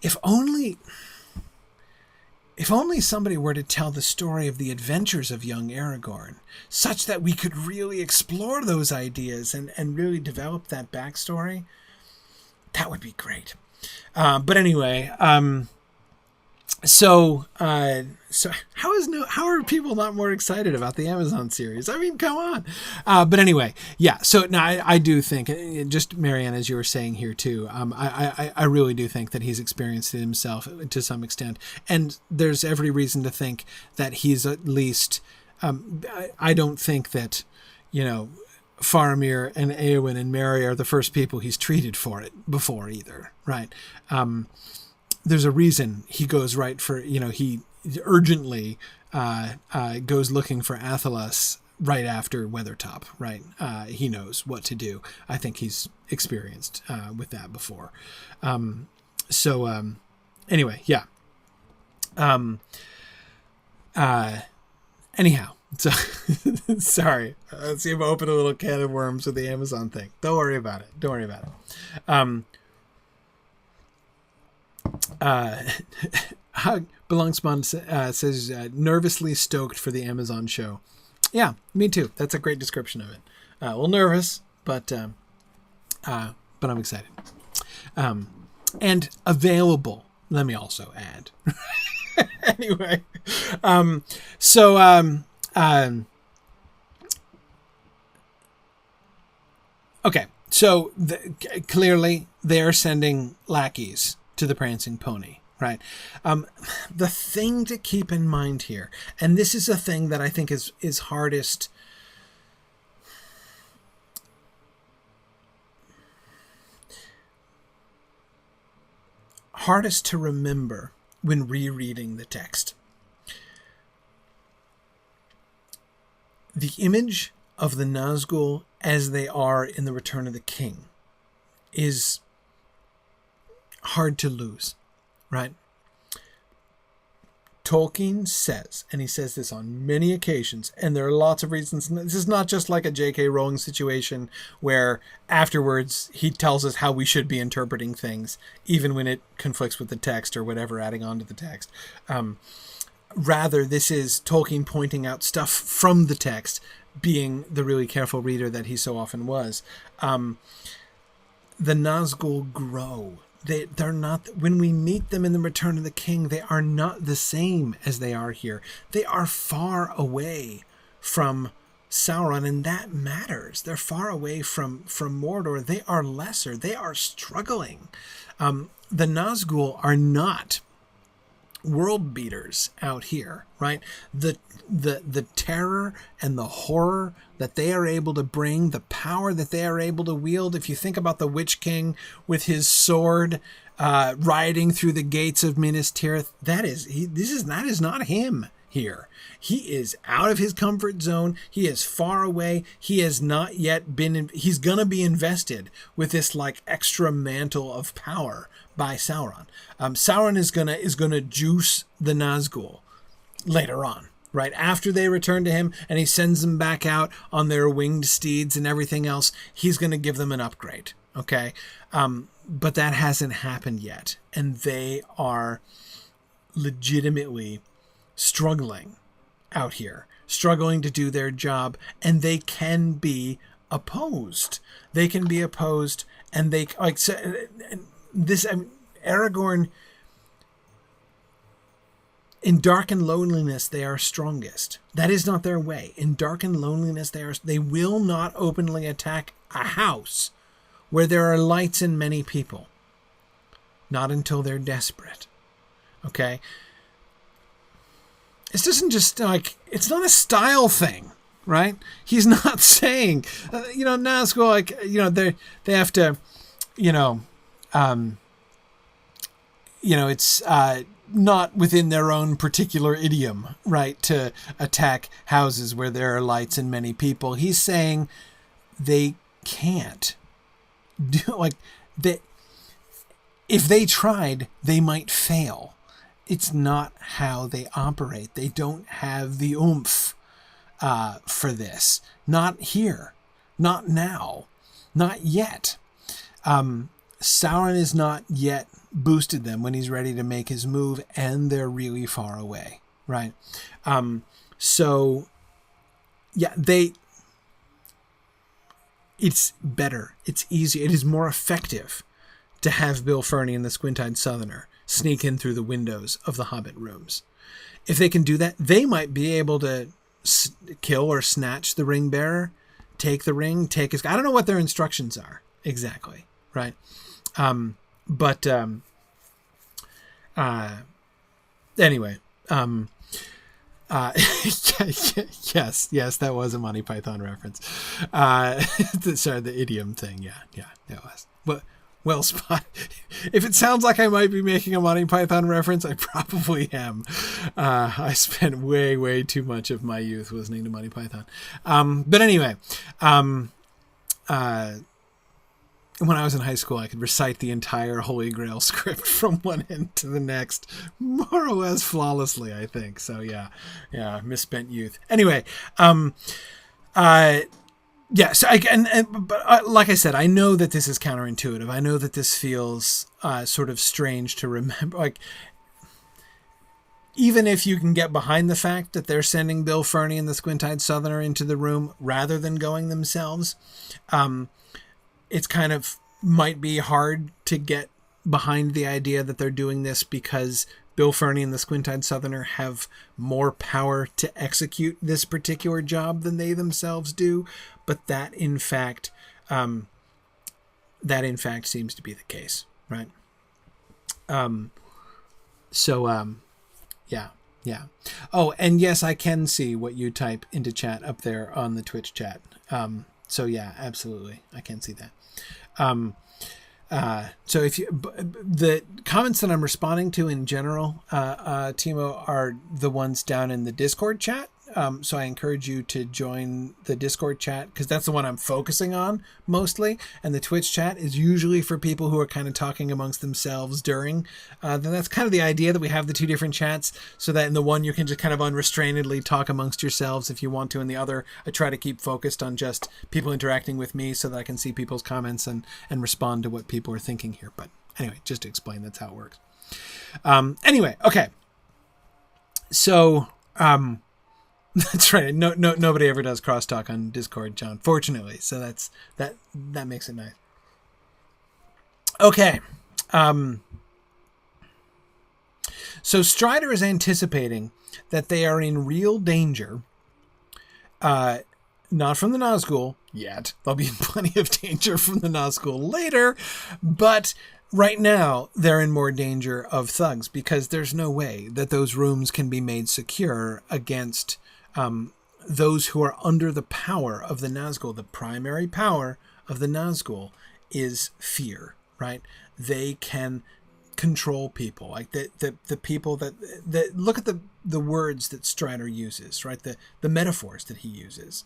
If only somebody were to tell the story of the adventures of young Aragorn, such that we could really explore those ideas and really develop that backstory, that would be great. But anyway, so how are people not more excited about the Amazon series? I mean, come on. But anyway, yeah. So now I do think, just Marianne, as you were saying here too, I really do think that he's experienced it himself to some extent, and there's every reason to think that he's at least. I don't think that, Faramir and Eowyn and Merry are the first people he's treated for it before either, right? There's a reason he goes right for, he urgently goes looking for Athelas right after Weathertop, right? He knows what to do. I think he's experienced with that before. Anyway, yeah. Anyhow, so sorry. Let's see if I open a little can of worms with the Amazon thing. Don't worry about it. Belongspon says nervously stoked for the Amazon show. Yeah, me too. That's a great description of it. Well, nervous, but I'm excited. And available. Let me also add. Anyway, okay. So clearly they're sending lackeys to the prancing pony, right? The thing to keep in mind here, and this is a hardest to remember when rereading the text. The image of the Nazgul as they are in the Return of the King is hard to lose, right? Tolkien says, and he says this on many occasions, and there are lots of reasons. This is not just like a J.K. Rowling situation where afterwards he tells us how we should be interpreting things, even when it conflicts with the text or whatever, adding on to the text. Rather, this is Tolkien pointing out stuff from the text, being the really careful reader that he so often was. The Nazgul grow. They're not, when we meet them in the Return of the King, they are not the same as they are here. They are far away from Sauron, and that matters. They're far away from Mordor. They are lesser. They are struggling. The Nazgul are not world beaters out here, right? The terror and the horror that they are able to bring, the power that they are able to wield. If you think about the Witch King with his sword riding through the gates of Minas Tirith, that is not him here. He is out of his comfort zone. He is far away. He has not yet been, he's going to be invested with this like extra mantle of power by Sauron. Sauron is gonna juice the Nazgul later on, right? After they return to him and he sends them back out on their winged steeds and everything else, he's going to give them an upgrade, okay? But that hasn't happened yet. And they are legitimately struggling out here, struggling to do their job, and they can be opposed. They can be opposed, and they, like, so, this, Aragorn, in dark and loneliness, they are strongest. That is not their way. In dark and loneliness, they will not openly attack a house where there are lights and many people. Not until they're desperate. Okay? This doesn't just, like, it's not a style thing, right? He's not saying, Nazgul, like, they have to, it's not within their own particular idiom, right, to attack houses where there are lights and many people. He's saying they can't do, like, if they tried, they might fail. It's not how they operate. They don't have the oomph for this. Not here. Not now. Not yet. Sauron is not yet boosted them when he's ready to make his move, and they're really far away, right? It's better, it's easier, it is more effective to have Bill Ferny and the Squint-Eyed Southerner sneak in through the windows of the Hobbit rooms. If they can do that, they might be able to kill or snatch the ring bearer, take the ring, take his... I don't know what their instructions are exactly, right? Anyway, yes, that was a Monty Python reference. Sorry, the idiom thing. Yeah, that was. Well spot. If it sounds like I might be making a Monty Python reference, I probably am. I spent way too much of my youth listening to Monty Python. But anyway, when I was in high school, I could recite the entire Holy Grail script from one end to the next, more or less flawlessly, I think. So yeah, misspent youth. Anyway, so but like I said, I know that this is counterintuitive. I know that this feels sort of strange to remember. Like, even if you can get behind the fact that they're sending Bill Ferny and the Squint-Eyed Southerner into the room rather than going themselves, it's kind of might be hard to get behind the idea that they're doing this because Bill Ferny and the Squint-Eyed Southerner have more power to execute this particular job than they themselves do. But that in fact seems to be the case, right? Yeah. Oh, and yes, I can see what you type into chat up there on the Twitch chat. So yeah, absolutely, I can see that. So if you, the comments that I'm responding to in general, Timo, are the ones down in the Discord chat. So I encourage you to join the Discord chat because that's the one I'm focusing on mostly. And the Twitch chat is usually for people who are kind of talking amongst themselves during. Then that's kind of the idea, that we have the two different chats so that in the one you can just kind of unrestrainedly talk amongst yourselves if you want to. In the other, I try to keep focused on just people interacting with me so that I can see people's comments and respond to what people are thinking here. But anyway, just to explain, that's how it works. Anyway, okay. So, that's right. Nobody ever does crosstalk on Discord, John, fortunately. So that makes it nice. Okay. So Strider is anticipating that they are in real danger. Not from the Nazgul yet. They'll be in plenty of danger from the Nazgul later, but right now they're in more danger of thugs because there's no way that those rooms can be made secure against those who are under the power of the Nazgul. The primary power of the Nazgul is fear, right? They can control people, like the people that look at the words that Strider uses, right? The metaphors that he uses.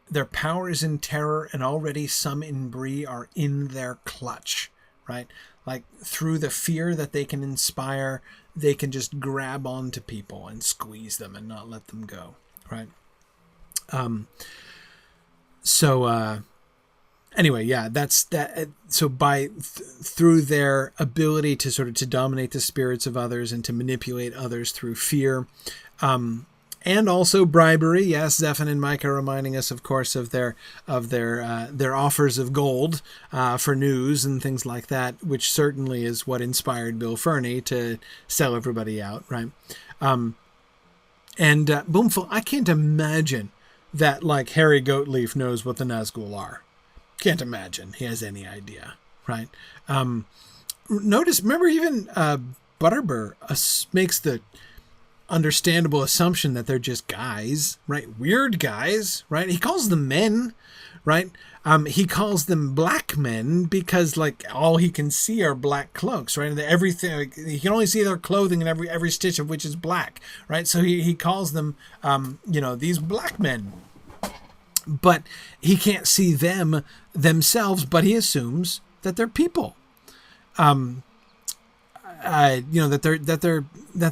Their power is in terror, and already some in Bree are in their clutch, right? Like, through the fear that they can inspire, they can just grab onto people and squeeze them and not let them go, right? Anyway, yeah, that's that. So through their ability to sort of to dominate the spirits of others and to manipulate others through fear, and also bribery. Yes, Zephan and Mike are reminding us, of course, of their offers of gold for news and things like that, which certainly is what inspired Bill Ferny to sell everybody out, right? Boomful, I can't imagine that, like, Harry Goatleaf knows what the Nazgul are. Can't imagine he has any idea, right? Remember even Butterbur makes the understandable assumption that they're just guys, right? Weird guys, right? He calls them men, right? He calls them black men because, like, all he can see are black cloaks, right? And everything, like, he can only see their clothing and every stitch of which is black, right? So he calls them, these black men. But he can't see them themselves, but he assumes that they're people. That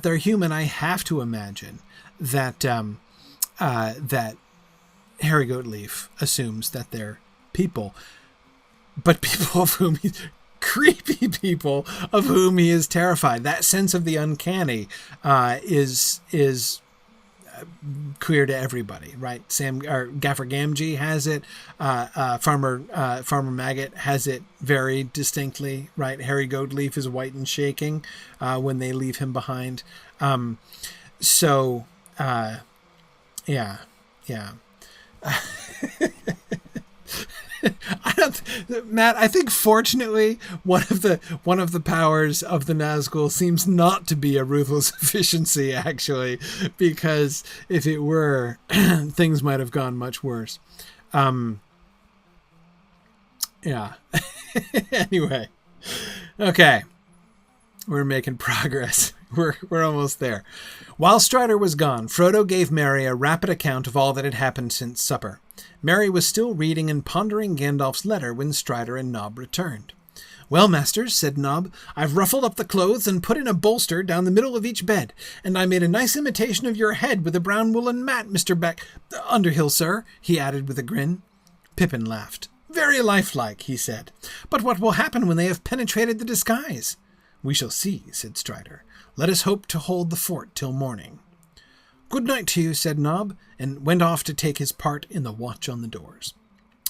they're human. I have to imagine that that Harry Goatleaf assumes that they're people, but people of whom creepy people of whom he is terrified. That sense of the uncanny is clear to everybody, right? Gaffer Gamgee has it. Farmer Maggot has it very distinctly, right? Harry Goatleaf is white and shaking when they leave him behind. Yeah. Matt, I think fortunately one of the powers of the Nazgul seems not to be a ruthless efficiency, actually, because if it were, things might have gone much worse. Yeah. Anyway, okay, we're making progress. We're almost there. While Strider was gone, Frodo gave Merry a rapid account of all that had happened since supper. Merry was still reading and pondering Gandalf's letter when Strider and Nob returned. "Well, masters," said Nob, "I've ruffled up the clothes and put in a bolster down the middle of each bed, and I made a nice imitation of your head with a brown woolen mat, Mr. Underhill, sir," he added with a grin. Pippin laughed. "Very lifelike," he said. "But what will happen when they have penetrated the disguise?" "We shall see," said Strider. "Let us hope to hold the fort till morning." "Good night to you," said Nob, and went off to take his part in the watch on the doors.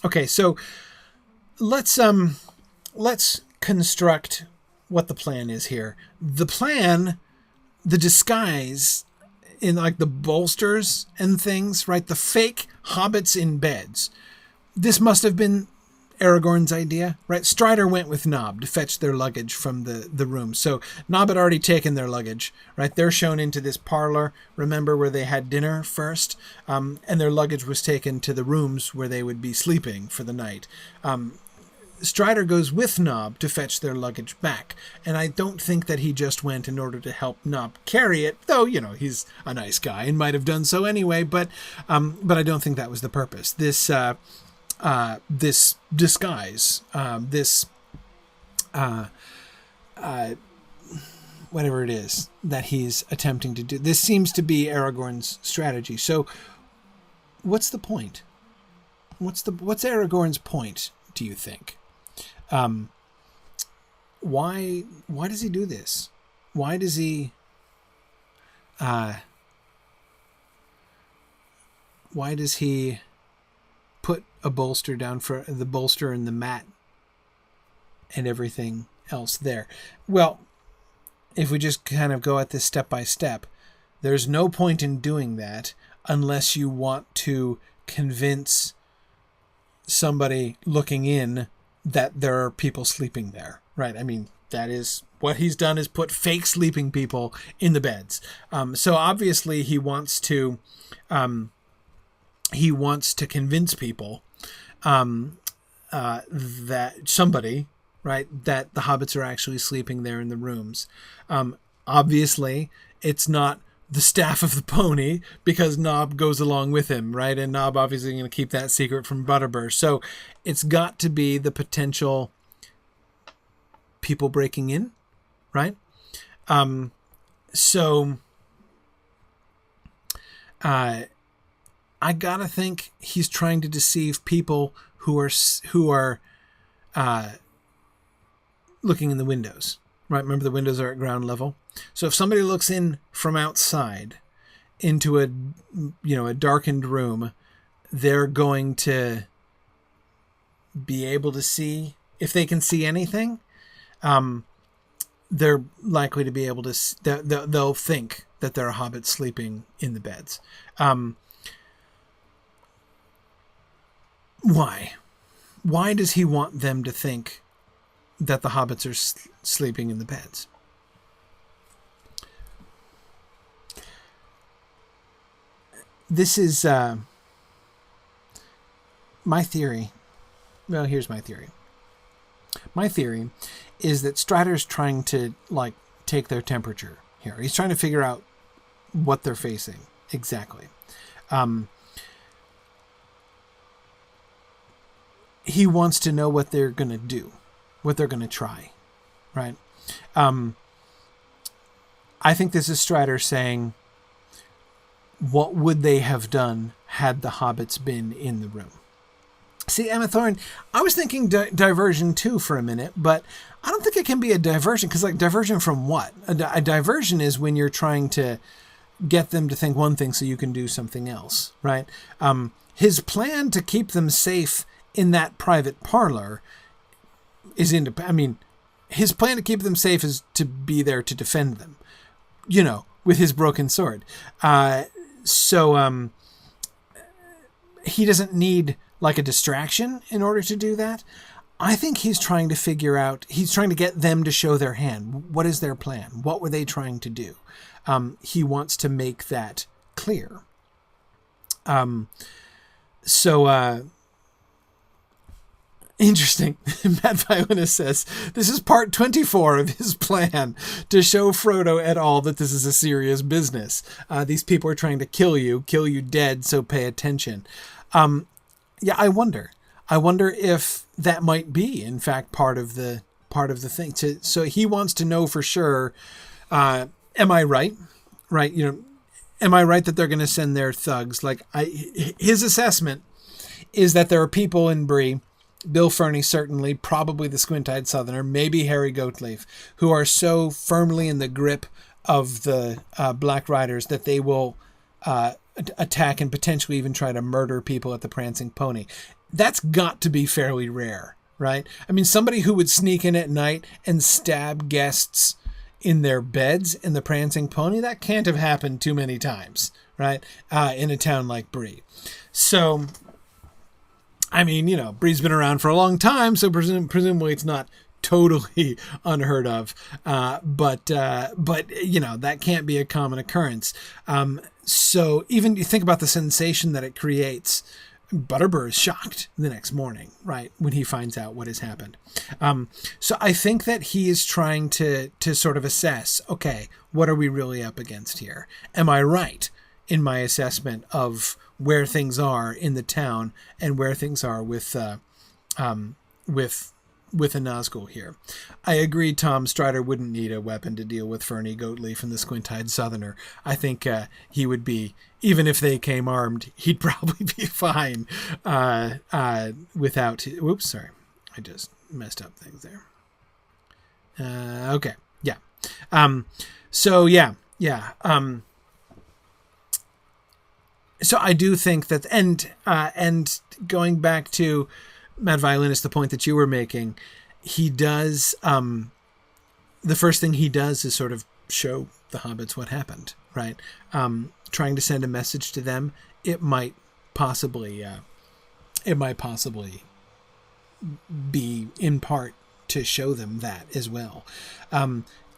Okay, so let's construct what the plan is here. The plan, the disguise in like the bolsters and things, right? The fake hobbits in beds. This must have been Aragorn's idea, right? Strider went with Nob to fetch their luggage from the room. So Nob had already taken their luggage, right? They're shown into this parlor, remember, where they had dinner first, and their luggage was taken to the rooms where they would be sleeping for the night. Strider goes with Nob to fetch their luggage back, and I don't think that he just went in order to help Nob carry it, though, you know, he's a nice guy and might have done so anyway, but I don't think that was the purpose. This disguise, whatever it is that he's attempting to do, this seems to be Aragorn's strategy. So what's the point? What's Aragorn's point, do you think? Why does he do this? Why does he put a bolster down for the bolster and the mat and everything else there? Well, if we just kind of go at this step by step, there's no point in doing that unless you want to convince somebody looking in that there are people sleeping there, right? I mean, that is what he's done, is put fake sleeping people in the beds. So obviously he wants to convince people that somebody, right, that the hobbits are actually sleeping there in the rooms. Obviously, it's not the staff of the pony, because Nob goes along with him, right? And Nob obviously going to keep that secret from Butterbur. So it's got to be the potential people breaking in, right? So I gotta think he's trying to deceive people who are looking in the windows, right? Remember, the windows are at ground level. So if somebody looks in from outside into a darkened room, they're going to be able to see, if they can see anything, they're likely to be able to, they'll think that there are hobbits sleeping in the beds. Why? Why does he want them to think that the hobbits are sleeping in the beds? This is my theory. Well, here's my theory. My theory is that Strider's trying to, like, take their temperature here. He's trying to figure out what they're facing exactly. He wants to know what they're going to do, what they're going to try, right? I think this is Strider saying, what would they have done had the hobbits been in the room? See, Emma Thorne, I was thinking diversion too for a minute, but I don't think it can be a diversion, because, like, diversion from what? A diversion is when you're trying to get them to think one thing so you can do something else, right? His plan to keep them safe in that private parlor is his plan to keep them safe is to be there to defend them, with his broken sword. So he doesn't need, like, a distraction in order to do that. I think he's trying to get them to show their hand. What is their plan? What were they trying to do? He wants to make that clear. Interesting. Matt Violinist says, this is part 24 of his plan to show Frodo et al. That this is a serious business. These people are trying to kill you dead, so pay attention. Yeah, I wonder if that might be, in fact, part of the thing. So he wants to know for sure, am I right? Right, am I right that they're going to send their thugs? His assessment is that there are people in Bree, Bill Ferny certainly, probably the Squint-Eyed Southerner, maybe Harry Goatleaf, who are so firmly in the grip of the Black Riders that they will attack and potentially even try to murder people at the Prancing Pony. That's got to be fairly rare, right? I mean, somebody who would sneak in at night and stab guests in their beds in the Prancing Pony, that can't have happened too many times, right? In a town like Bree. So, I mean, Bree's been around for a long time, so presumably it's not totally unheard of. But that can't be a common occurrence. So even you think about the sensation that it creates. Butterbur is shocked the next morning, right, when he finds out what has happened. So I think that he is trying to sort of assess, okay, what are we really up against here? Am I right in my assessment of where things are in the town and where things are with a Nazgul here? I agree, Tom. Strider wouldn't need a weapon to deal with Ferny, Goatleaf, and the Squint-Eyed Southerner. I think he would be, even if they came armed, he'd probably be fine without... Whoops, sorry. I just messed up things there. Okay, yeah. So I do think that, and going back to Matt Violinist, the point that you were making, he does, the first thing he does is sort of show the hobbits what happened, right? Trying to send a message to them. It might possibly be in part to show them that as well.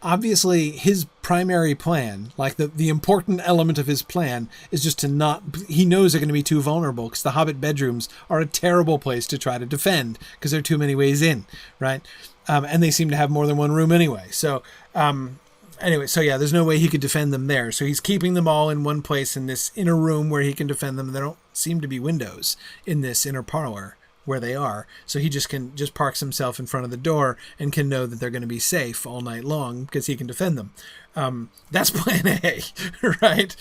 Obviously, his primary plan, like the important element of his plan, is just to not... He knows they're going to be too vulnerable because the Hobbit bedrooms are a terrible place to try to defend because there are too many ways in, right? And they seem to have more than one room anyway. So, there's no way he could defend them there. So he's keeping them all in one place in this inner room where he can defend them. There don't seem to be windows in this inner parlor where they are, so he just parks himself in front of the door and can know that they're going to be safe all night long because he can defend them. That's plan A, right?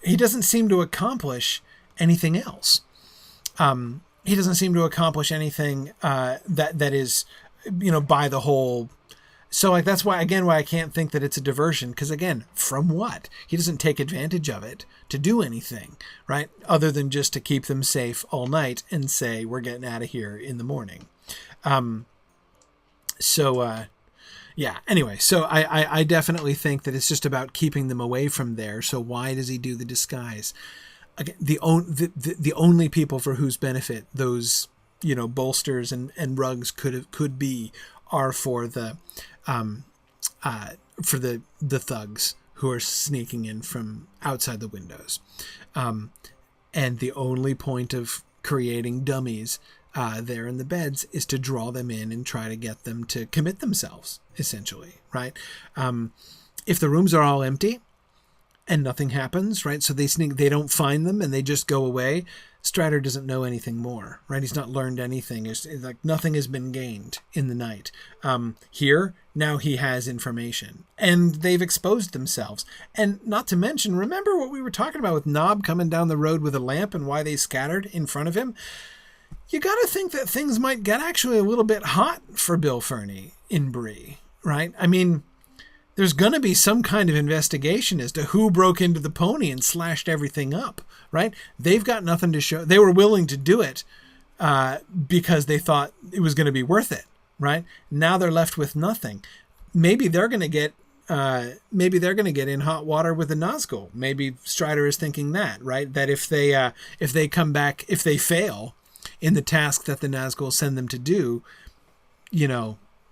He doesn't seem to accomplish anything else. He doesn't seem to accomplish anything that is, by the whole. So that's why I can't think that it's a diversion, because again, from what? He doesn't take advantage of it to do anything, right? Other than just to keep them safe all night and say, we're getting out of here in the morning. Anyway, so I definitely think that it's just about keeping them away from there. So why does he do the disguise? Again, the only people for whose benefit those, bolsters and rugs could be are for the thugs who are sneaking in from outside the windows. And the only point of creating dummies there in the beds is to draw them in and try to get them to commit themselves, essentially, right? If the rooms are all empty and nothing happens, right? So they don't find them and they just go away. Strider doesn't know anything more, right? He's not learned anything. It's like nothing has been gained in the night. Here, now he has information. And they've exposed themselves. And not to mention, remember what we were talking about with Nob coming down the road with a lamp and why they scattered in front of him? You got to think that things might get actually a little bit hot for Bill Ferny in Bree, right? I mean, there's going to be some kind of investigation as to who broke into the pony and slashed everything up, right? They've got nothing to show. They were willing to do it because they thought it was going to be worth it, right? Now they're left with nothing. Maybe they're going to get in hot water with the Nazgul. Maybe Strider is thinking that, right? That if they come back, if they fail in the task that the Nazgul send them to do,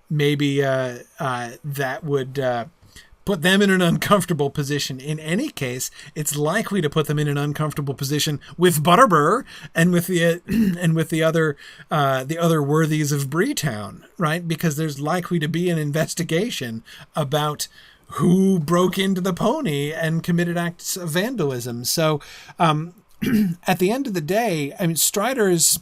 maybe that would put them in an uncomfortable position. In any case, it's likely to put them in an uncomfortable position with Butterbur and with the other worthies of Breetown, right? Because there's likely to be an investigation about who broke into the pony and committed acts of vandalism. So at the end of the day, I mean, Strider's,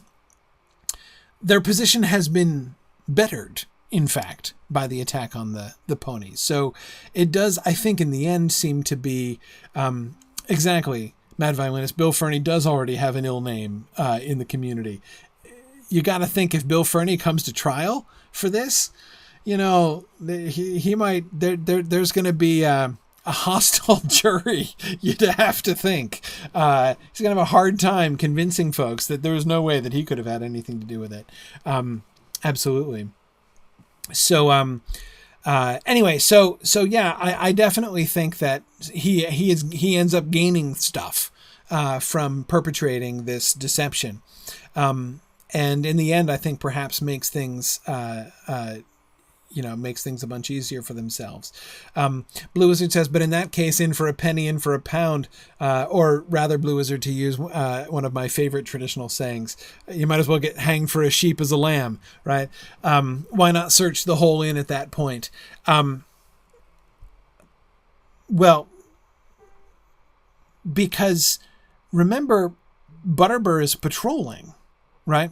their position has been bettered, in fact, by the attack on the ponies. So it does, I think, in the end seem to be exactly, Mad Violinist, Bill Ferny does already have an ill name in the community. You got to think if Bill Ferny comes to trial for this, you know, he might, there's going to be a hostile jury, you'd have to think. He's going to have a hard time convincing folks that there was no way that he could have had anything to do with it. Absolutely. So, anyway, so yeah, I definitely think that he ends up gaining stuff, from perpetrating this deception. And in the end, I think perhaps makes things a bunch easier for themselves. Blue Wizard says, but in that case, in for a penny, in for a pound, or rather, Blue Wizard, to use one of my favorite traditional sayings, you might as well get hanged for a sheep as a lamb, right? Why not search the whole inn at that point? Well, because remember, Butterbur is patrolling, right?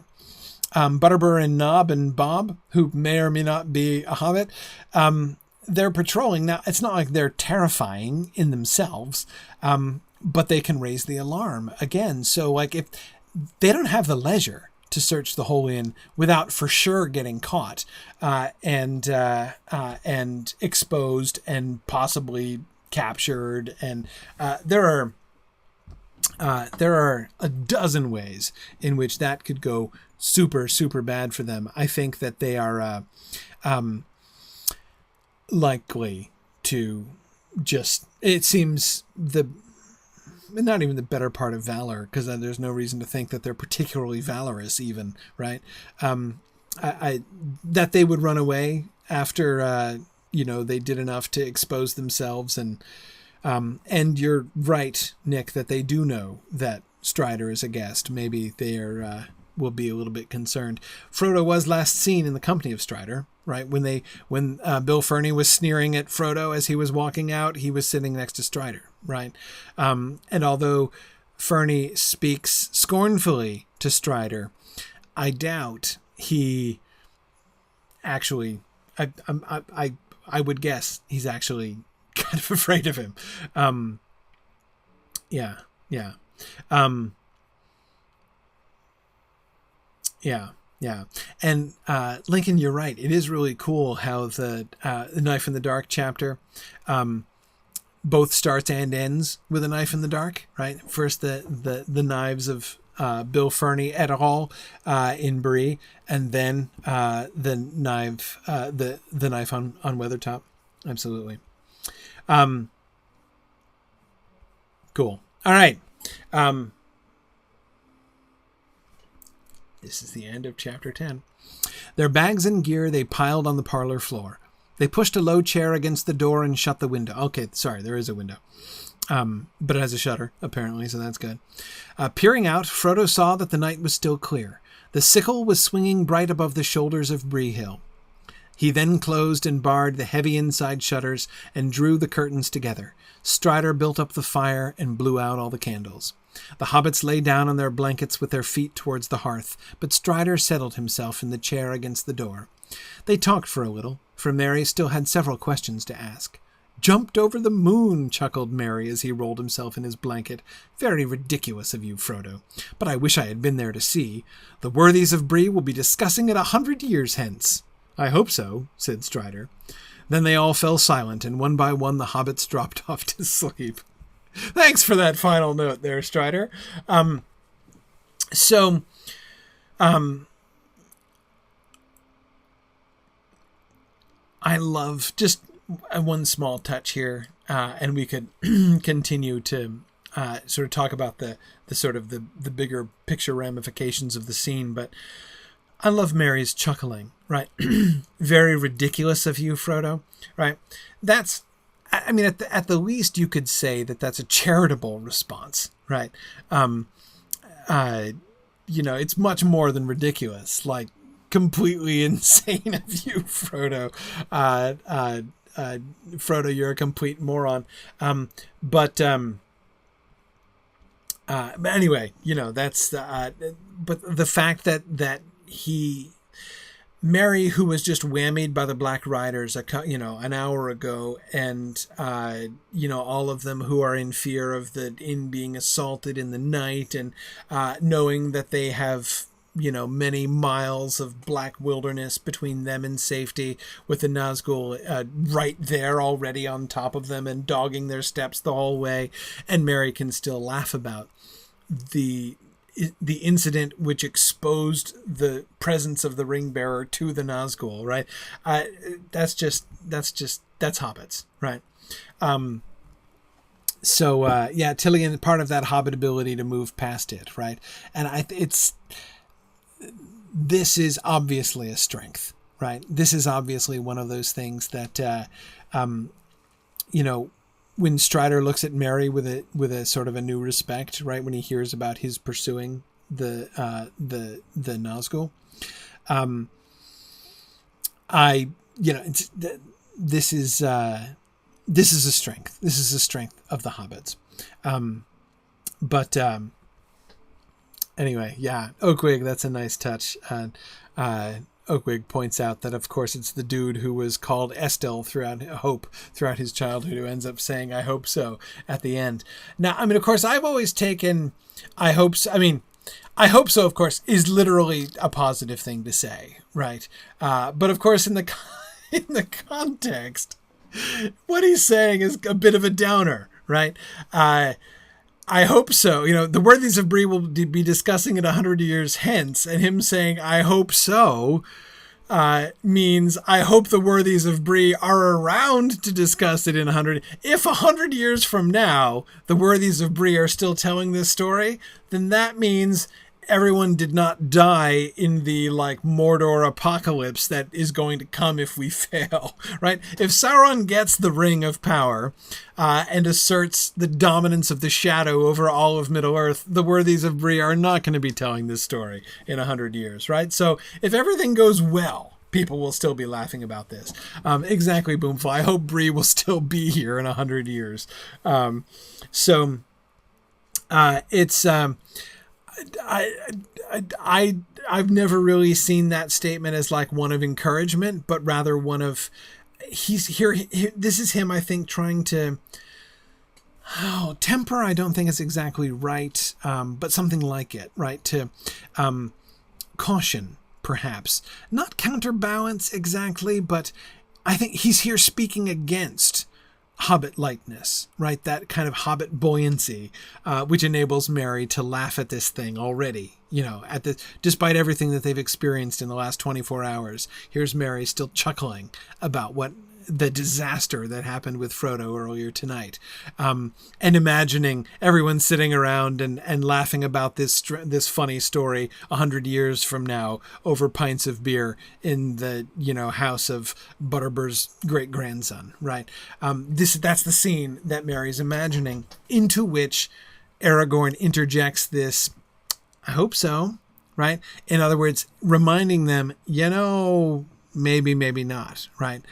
Butterbur and Knob and Bob, who may or may not be a hobbit, they're patrolling. Now, it's not like they're terrifying in themselves, but they can raise the alarm again. So, like, if they don't have the leisure to search the whole inn without for sure getting caught and exposed and possibly captured, and there are a dozen ways in which that could go super, super bad for them. I think that they are likely to just, it seems, not even the better part of valor, because there's no reason to think that they're particularly valorous even, right? That they would run away after, they did enough to expose themselves. And you're right, Nick, that they do know that Strider is a guest. Maybe they will be a little bit concerned. Frodo was last seen in the company of Strider, right? When Bill Ferny was sneering at Frodo as he was walking out, he was sitting next to Strider, right? And although Ferny speaks scornfully to Strider, I doubt he actually, I would guess he's actually kind of afraid of him. Yeah. And Lincoln, you're right. It is really cool how the Knife in the Dark chapter both starts and ends with a knife in the dark, right? First the knives of Bill Ferny et al. In Bree, and then the knife on Weathertop. Absolutely. Cool. All right. This is the end of chapter 10. Their bags and gear they piled on the parlor floor. They pushed a low chair against the door and shut the window. Okay, sorry, there is a window. But it has a shutter, apparently, so that's good. Peering out, Frodo saw that the night was still clear. The sickle was swinging bright above the shoulders of Bree Hill. He then closed and barred the heavy inside shutters and drew the curtains together. Strider built up the fire and blew out all the candles. The hobbits lay down on their blankets with their feet towards the hearth, but Strider settled himself in the chair against the door. They talked for a little, for Merry still had several questions to ask. "Jumped over the moon," chuckled Merry as he rolled himself in his blanket. "Very ridiculous of you, Frodo. But I wish I had been there to see. The worthies of Bree will be discussing it 100 years hence." "I hope so," said Strider. Then they all fell silent, and one by one the hobbits dropped off to sleep. Thanks for that final note there, Strider. I love just one small touch here, and we could continue to sort of talk about the bigger picture ramifications of the scene, but I love Merry's chuckling, right? Very ridiculous of you, Frodo, right? That's I mean, at the least, you could say that that's a charitable response, right? It's much more than ridiculous. Like, completely insane of you, Frodo. Frodo, you're a complete moron. But anyway, that's but the fact that Merry, who was just whammied by the Black Riders, an hour ago, and all of them who are in fear of the inn being assaulted in the night, and knowing that they have many miles of black wilderness between them and safety, with the Nazgul right there already on top of them and dogging their steps the whole way, and Merry can still laugh about the incident which exposed the presence of the ring bearer to the Nazgul, right? That's hobbits, right? Tilion, part of that hobbit ability to move past it, right? And this is obviously a strength, right? This is obviously one of those things that, when Strider looks at Merry with a sort of a new respect, right, when he hears about his pursuing the Nazgul, this is a strength. This is a strength of the hobbits. Anyway, yeah, Oakwig, that's a nice touch. Oakwig points out that, of course, it's the dude who was called Estel throughout his childhood who ends up saying, "I hope so," at the end. Now, I mean, of course, I've always taken, "I hope so." I mean, "I hope so," of course, is literally a positive thing to say, right? But of course, in the context, what he's saying is a bit of a downer, right? I hope so. The worthies of Bree will be discussing it 100 years hence, and him saying, "I hope so," means I hope the worthies of Bree are around to discuss it in 100. If 100 years from now, the worthies of Bree are still telling this story, then that means everyone did not die in the Mordor apocalypse that is going to come if we fail, right? If Sauron gets the Ring of Power and asserts the dominance of the Shadow over all of Middle-earth, the worthies of Bree are not going to be telling this story in 100 years, right? So if everything goes well, people will still be laughing about this. Exactly, Boomful. I hope Bree will still be here in 100 years. It's... I've never really seen that statement as one of encouragement, but rather one of he's here. This is him, I think, trying to temper. I don't think it's exactly right, but something like it, right? To caution, perhaps not counterbalance exactly, but I think he's here speaking against hobbit lightness, right? That kind of hobbit buoyancy, which enables Merry to laugh at this thing already, despite everything that they've experienced in the last 24 hours. Here's Merry still chuckling about what the disaster that happened with Frodo earlier tonight, and imagining everyone sitting around and laughing about this funny story 100 years from now over pints of beer in the house of Butterbur's great grandson, right? That's the scene that Merry's imagining, into which Aragorn interjects this, "I hope so," right? In other words, reminding them, maybe not, right?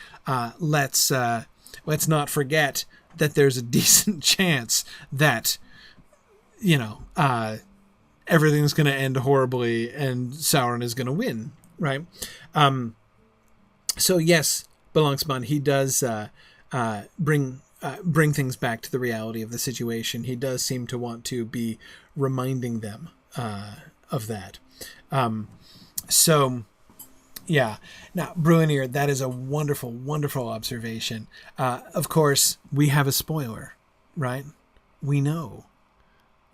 Let's not forget that there's a decent chance that everything's going to end horribly and Sauron is going to win, right? So yes, Balangsman, he does bring things back to the reality of the situation. He does seem to want to be reminding them of that. Yeah. Now, Bruinir, that is a wonderful, wonderful observation. Of course, we have a spoiler, right? We know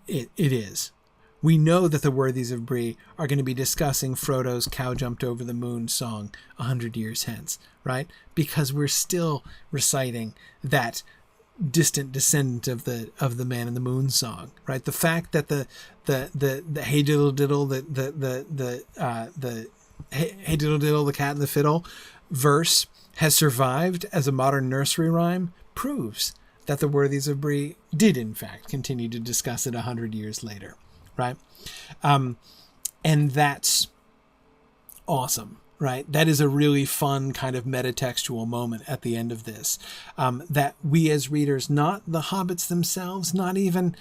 it is. We know that the worthies of Bree are going to be discussing Frodo's "Cow Jumped Over the Moon" song 100 years hence, right? Because we're still reciting that distant descendant of the Man in the Moon song, right? The fact that the hey diddle diddle, the Hey Diddle Diddle, the Cat and the Fiddle verse has survived as a modern nursery rhyme proves that the worthies of Bree did, in fact, continue to discuss it 100 years later, right? And that's awesome, right? That is a really fun kind of metatextual moment at the end of this, that we as readers, not the hobbits themselves, not even,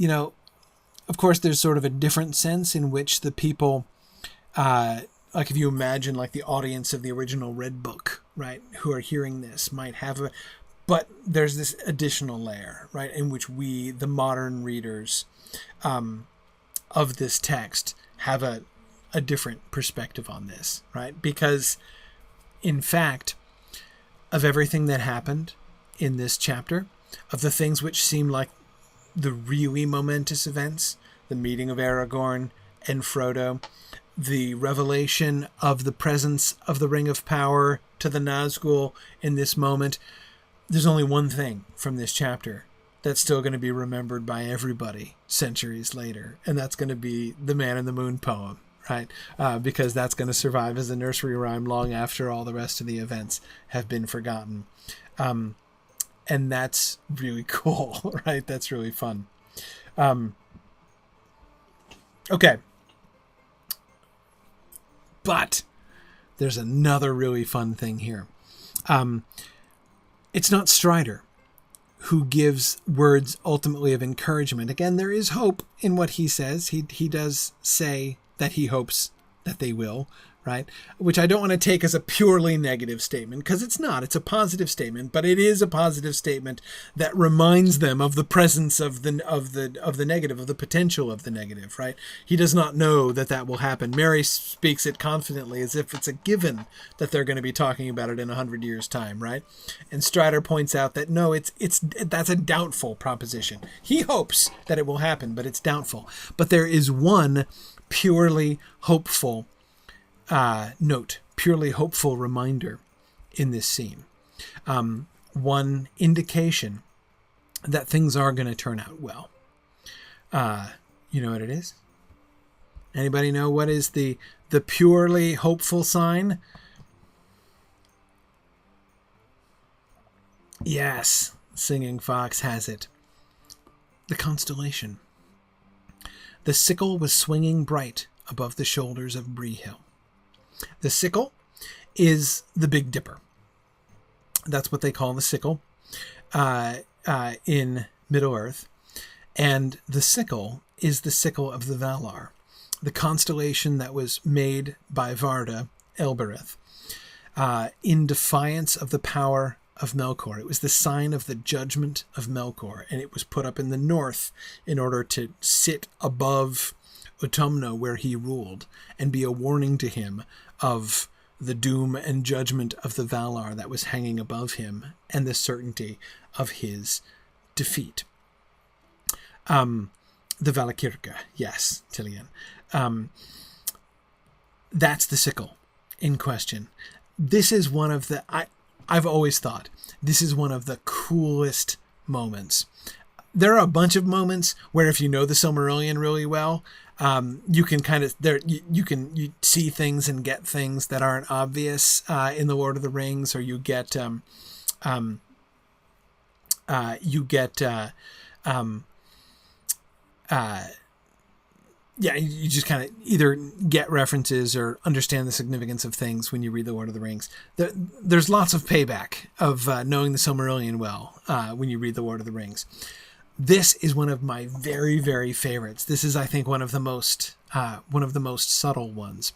of course, there's sort of a different sense in which the people, like if you imagine like the audience of the original Red Book, right, who are hearing this might have but there's this additional layer, right, in which we, the modern readers of this text, have a different perspective on this, right? Because, in fact, of everything that happened in this chapter, of the things which seem like the really momentous events, the meeting of Aragorn and Frodo, the revelation of the presence of the Ring of Power to the Nazgul in this moment, there's only one thing from this chapter that's still going to be remembered by everybody centuries later, and that's going to be the Man in the Moon poem, right? Because that's going to survive as a nursery rhyme long after all the rest of the events have been forgotten. And that's really cool, right? That's really fun. Okay. But there's another really fun thing here. It's not Strider who gives words ultimately of encouragement. Again, there is hope in what he says. He does say that he hopes that they will, right? Which I don't want to take as a purely negative statement, because it's not. It's a positive statement, but it is a positive statement that reminds them of the presence of the negative, of the potential of the negative, right? He does not know that will happen. Mary speaks it confidently as if it's a given that they're going to be talking about it in 100 years' time, right? And Strider points out that no, that's a doubtful proposition. He hopes that it will happen, but it's doubtful. But there is one purely hopeful note, purely hopeful reminder in this scene. One indication that things are going to turn out well. You know what it is? Anybody know what is the purely hopeful sign? Yes, Singing Fox has it. The constellation. The sickle was swinging bright above the shoulders of Bree Hill. The sickle is the Big Dipper. That's what they call the sickle in Middle-earth. And the sickle is the sickle of the Valar, the constellation that was made by Varda Elbereth in defiance of the power of Melkor. It was the sign of the judgment of Melkor, and it was put up in the north in order to sit above Utumno where he ruled and be a warning to him of the doom and judgment of the Valar that was hanging above him and the certainty of his defeat. The Valakirka, yes, Tilian. That's the sickle in question. This is one of the... I've always thought this is one of the coolest moments. There are a bunch of moments where if you know the Silmarillion really well, you can kind of you see things and get things that aren't obvious in the Lord of the Rings, or you just kind of either get references or understand the significance of things when you read the Lord of the Rings. There's lots of payback of knowing the Silmarillion well when you read the Lord of the Rings. This is one of my very, very favorites. This is, I think, one of the most subtle ones.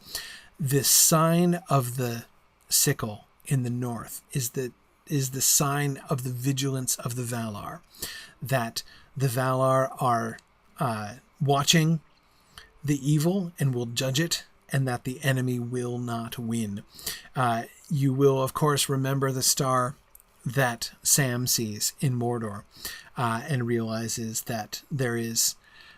The sign of the sickle in the north is the sign of the vigilance of the Valar, that the Valar are watching the evil and will judge it, and that the enemy will not win. You will, of course, remember the star that Sam sees in Mordor and realizes that there is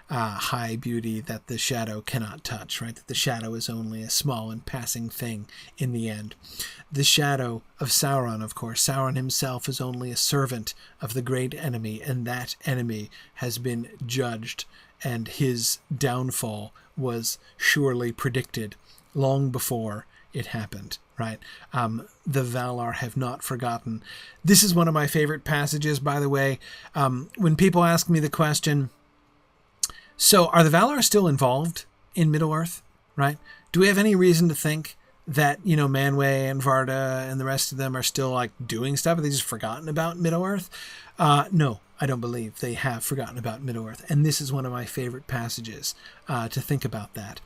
high beauty that the shadow cannot touch, right? That the shadow is only a small and passing thing in the end. The shadow of Sauron, of course. Sauron himself is only a servant of the great enemy, and that enemy has been judged, and his downfall was surely predicted long before it happened, right? The Valar have not forgotten. This is one of my favorite passages, by the way. When people ask me the question, so are the Valar still involved in Middle-earth, right? Do we have any reason to think that, Manwë and Varda and the rest of them are still like doing stuff? Have they just forgotten about Middle-earth? No, I don't believe they have forgotten about Middle-earth. And this is one of my favorite passages to think about that.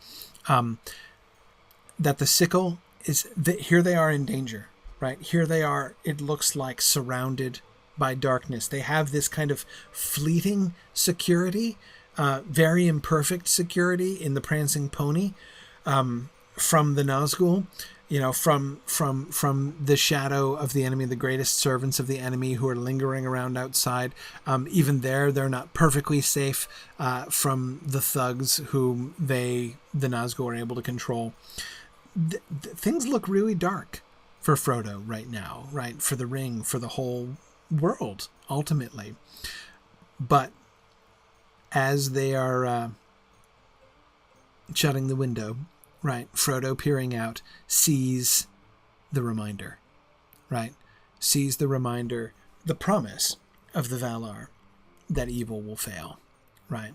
That the sickle is, here they are in danger, right? Here they are, it looks like surrounded by darkness. They have this kind of fleeting security, very imperfect security in the prancing pony, from the Nazgul, from the shadow of the enemy, the greatest servants of the enemy who are lingering around outside. Even there, they're not perfectly safe from the thugs whom the Nazgul are able to control. Things look really dark for Frodo right now, right? For the ring, for the whole world, ultimately. But as they are shutting the window, right, Frodo, peering out, sees the reminder, right? Sees the reminder, the promise of the Valar that evil will fail, right?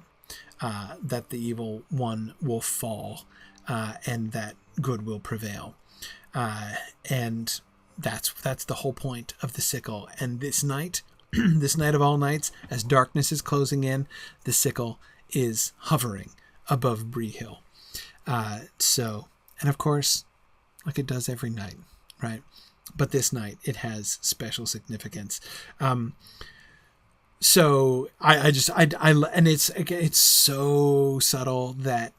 That the evil one will fall, and that good will prevail. And that's the whole point of the sickle. And this night, this night of all nights, as darkness is closing in, the sickle is hovering above Bree Hill. And of course, like it does every night, right? But this night, it has special significance. So and it's so subtle that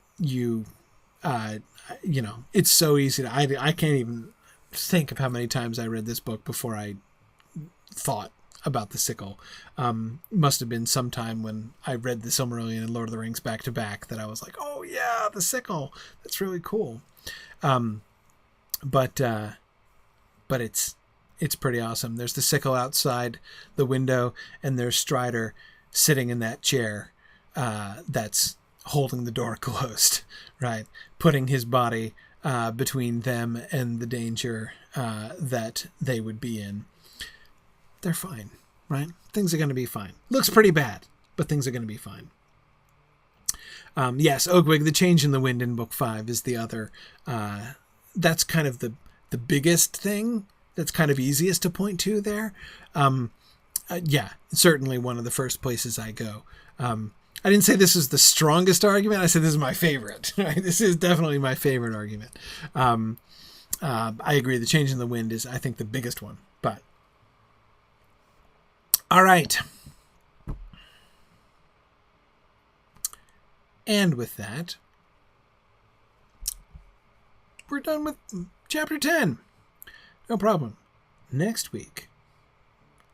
it's so easy to, I can't even think of how many times I read this book before I thought about the sickle. Must have been sometime when I read the Silmarillion and Lord of the Rings back to back that I was like, oh yeah, the sickle. That's really cool. But it's pretty awesome. There's the sickle outside the window, and there's Strider sitting in that chair that's holding the door closed, right? Putting his body between them and the danger that they would be in. They're fine, right? Things are going to be fine. Looks pretty bad, but things are going to be fine. Yes, Ogwig, the change in the wind in book 5 is the other. That's kind of the biggest thing. That's kind of easiest to point to there. Yeah, certainly one of the first places I go. I didn't say this is the strongest argument. I said this is my favorite. Right? This is definitely my favorite argument. I agree. The change in the wind is, I think, the biggest one. But all right. And with that, we're done with chapter 10. No problem. Next week,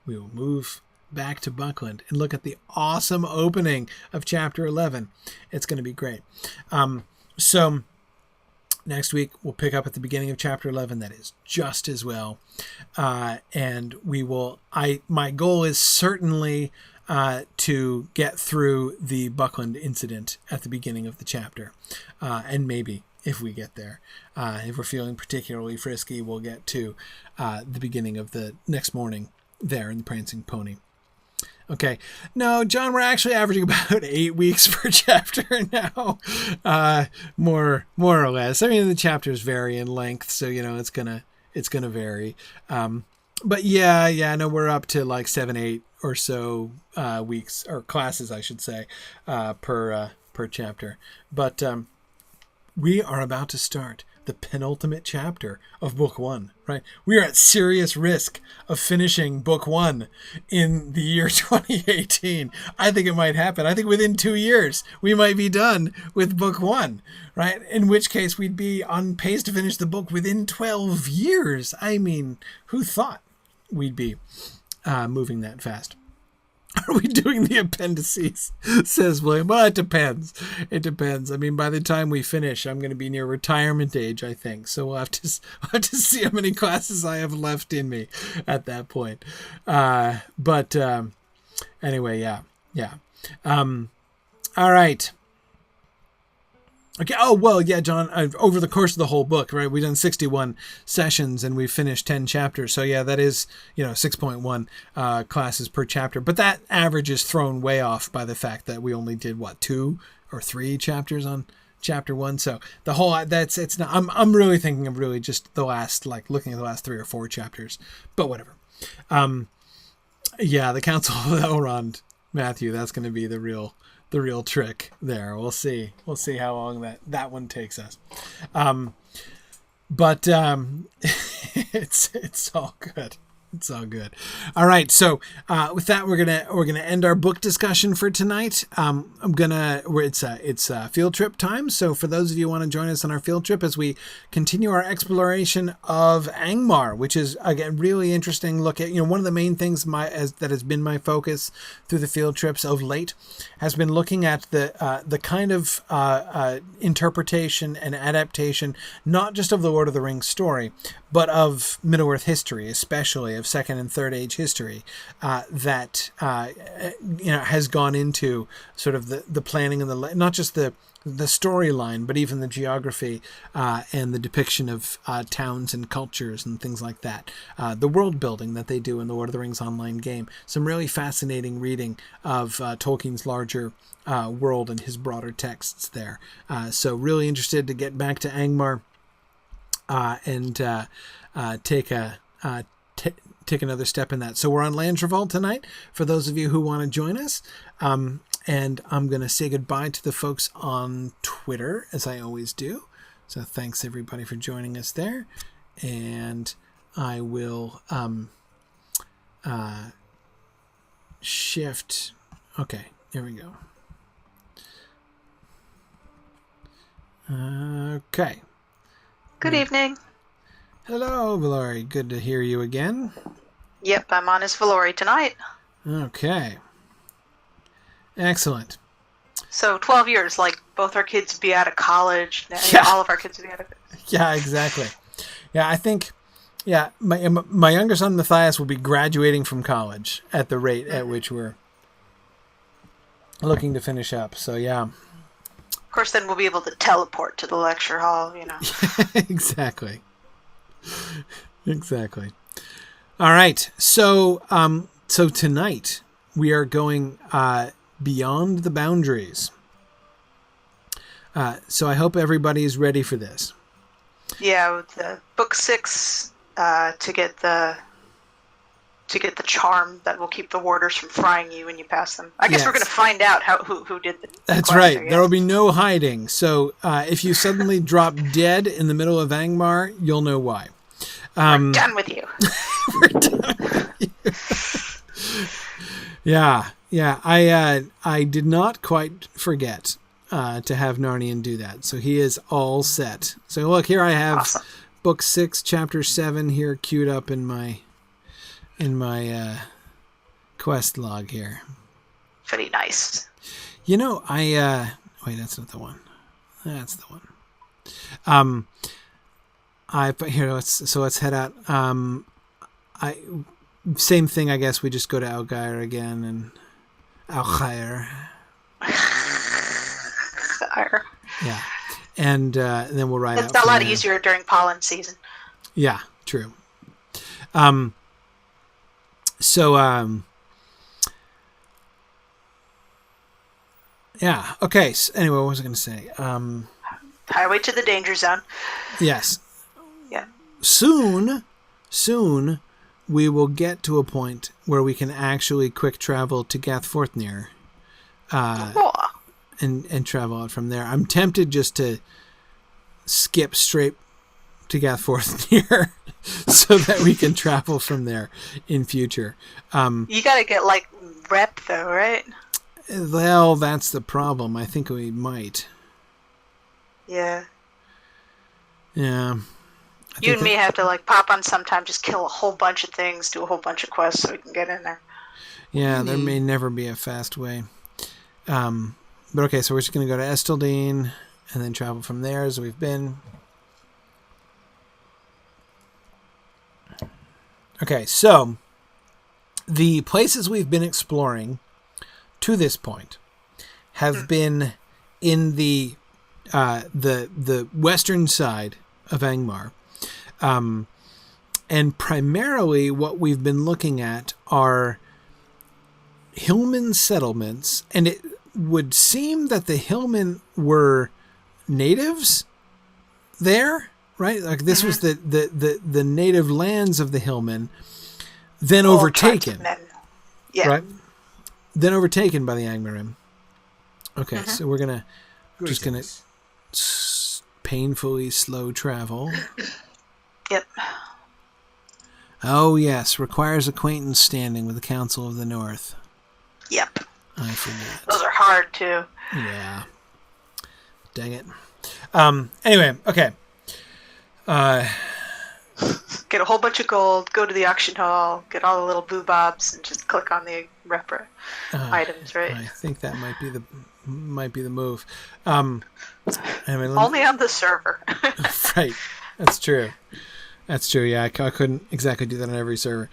we will move back to Buckland and look at the awesome opening of chapter 11. It's going to be great. So next week, we'll pick up at the beginning of chapter 11. That is just as well. And we will, my goal is certainly to get through the Buckland incident at the beginning of the chapter. And maybe if we get there, if we're feeling particularly frisky, we'll get to the beginning of the next morning there in the Prancing Pony. Okay. No, John, we're actually averaging about 8 weeks per chapter now. More or less. I mean, the chapters vary in length, so, it's gonna vary. But no, we're up to like 7, 8 or so weeks, or classes, I should say, per chapter. But we are about to start the penultimate chapter of book 1, right? We are at serious risk of finishing book 1 in the year 2018. I think it might happen. I think within 2 years, we might be done with book 1, right? In which case we'd be on pace to finish the book within 12 years. I mean, who thought we'd be moving that fast? Are we doing the appendices? Says William. Well, it depends. It depends. I mean, by the time we finish, I'm going to be near retirement age, I think. So we'll have to see how many classes I have left in me at that point. But anyway, yeah. All right. Okay. Oh, well, yeah, John, over the course of the whole book, right, we've done 61 sessions and we've finished 10 chapters. So, yeah, that is, 6.1 classes per chapter. But that average is thrown way off by the fact that we only did, 2 or 3 chapters on chapter 1. So the whole, it's not, I'm really thinking of really just the last, looking at the last 3 or 4 chapters. But whatever. Yeah, the Council of Elrond, Matthew, that's going to be the real trick there. We'll see how long that one takes us. But it's all good. It's all good. All right. So with that, we're gonna end our book discussion for tonight. It's field trip time. So for those of you who want to join us on our field trip as we continue our exploration of Angmar, which is again really interesting. Look at one of the main things that has been my focus through the field trips of late has been looking at the kind of interpretation and adaptation, not just of the Lord of the Rings story, but of Middle-earth history, especially of Second and Third Age history, that has gone into sort of the planning and not just the storyline, but even the geography and the depiction of towns and cultures and things like that. The world building that they do in the Lord of the Rings online game. Some really fascinating reading of Tolkien's larger world and his broader texts there. So really interested to get back to Angmar and take another step in that. So we're on Landreval tonight for those of you who want to join us. And I'm going to say goodbye to the folks on Twitter, as I always do. So thanks, everybody, for joining us there. And I will shift. Okay, there we go. Okay. Good evening. Hello, Valori. Good to hear you again. Yep, I'm on as Valori tonight. Okay. Excellent. So 12 years, both our kids be out of college. Yeah. All of our kids be out of college. Yeah, exactly. Yeah, I think, my younger son, Matthias, will be graduating from college at the rate at which we're looking to finish up. So, yeah. Of course, then we'll be able to teleport to the lecture hall, Exactly. Exactly. All right. So tonight we are going beyond the boundaries. So I hope everybody is ready for this. Yeah, with the book 6 to get the charm that will keep the warders from frying you when you pass them. I guess Yes. we're going to find out who did the That's quest, right. There will be no hiding. So if you suddenly drop dead in the middle of Angmar, you'll know why. We're done with you. We're done with you. Yeah. I did not quite forget to have Narnian do that. So he is all set. So look, here I have Awesome. book 6, chapter 7 here queued up in my quest log here. Pretty nice. Wait, that's not the one. That's the one. Let's head out. Same thing, I guess. We just go to Algair again and Algair. Yeah, and then we'll ride out. It's a lot easier during pollen season. Yeah, true. Yeah. Okay. So anyway, what was I going to say? Highway to the danger zone. Yes. Yeah. Soon, we will get to a point where we can actually quick travel to Gathfortnir, and travel out from there. I'm tempted just to skip straight to Gathfortnir so that we can travel from there in future. You got to get rep though, right? Well, that's the problem. I think we might. Yeah. Yeah. You and me have to pop on sometime, just kill a whole bunch of things, do a whole bunch of quests so we can get in there. Yeah, there may never be a fast way. But okay, so we're just going to go to Estildene and then travel from there as we've been. Okay, so the places we've been exploring to this point have been in the the western side of Angmar. And primarily what we've been looking at are hillman settlements, and it would seem that the hillmen were natives there, right? Like this was the native lands of the hillmen, then overtaken. Yeah. Right? Then overtaken by the Angmarim. Okay, so we're just gonna painfully slow travel. Yep. Oh yes, requires acquaintance standing with the Council of the North. Yep. I forget. Those are hard too. Yeah. Dang it. Anyway, okay. Get a whole bunch of gold, go to the auction hall, get all the little boobobs, and just click on the items, right? I think that might be the move. Anyway, only on the server. Right. That's true. That's true. Yeah, I couldn't exactly do that on every server.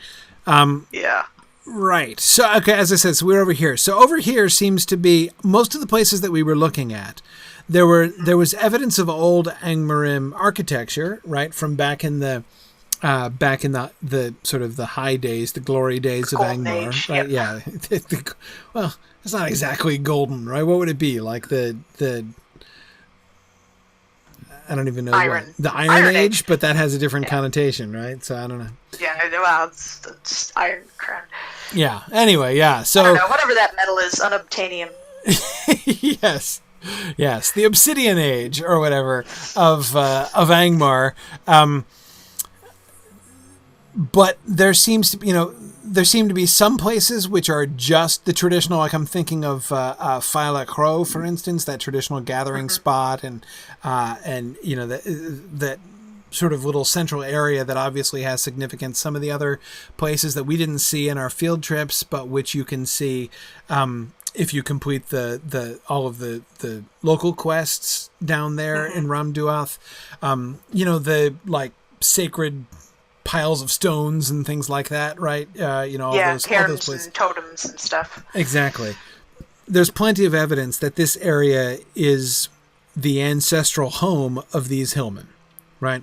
Yeah. Right. So, okay, as I said, so we're over here. So over here seems to be most of the places that we were looking at. There was evidence of old Angmarim architecture, right, from back in the sort of the high days, the glory days of Angmar, age, right? yep. Yeah. Well, it's not exactly golden, right? What would it be? Like the I don't even know the Iron Age, but that has a different connotation, right? So I don't know. Yeah, well, it's Iron Crown. Yeah. Anyway, yeah. So I don't know, whatever that metal is, unobtainium. Yes, the Obsidian Age or whatever of Angmar. But there seem to be some places which are just the traditional, like I'm thinking of Phyla Crow, for instance, that traditional gathering spot, and that sort of little central area that obviously has significance. Some of the other places that we didn't see in our field trips, but which you can see if you complete all of the local quests down there in Ramduath. The like sacred piles of stones and things like that, right? All those places. And totems and stuff. Exactly. There's plenty of evidence that this area is the ancestral home of these hillmen, right?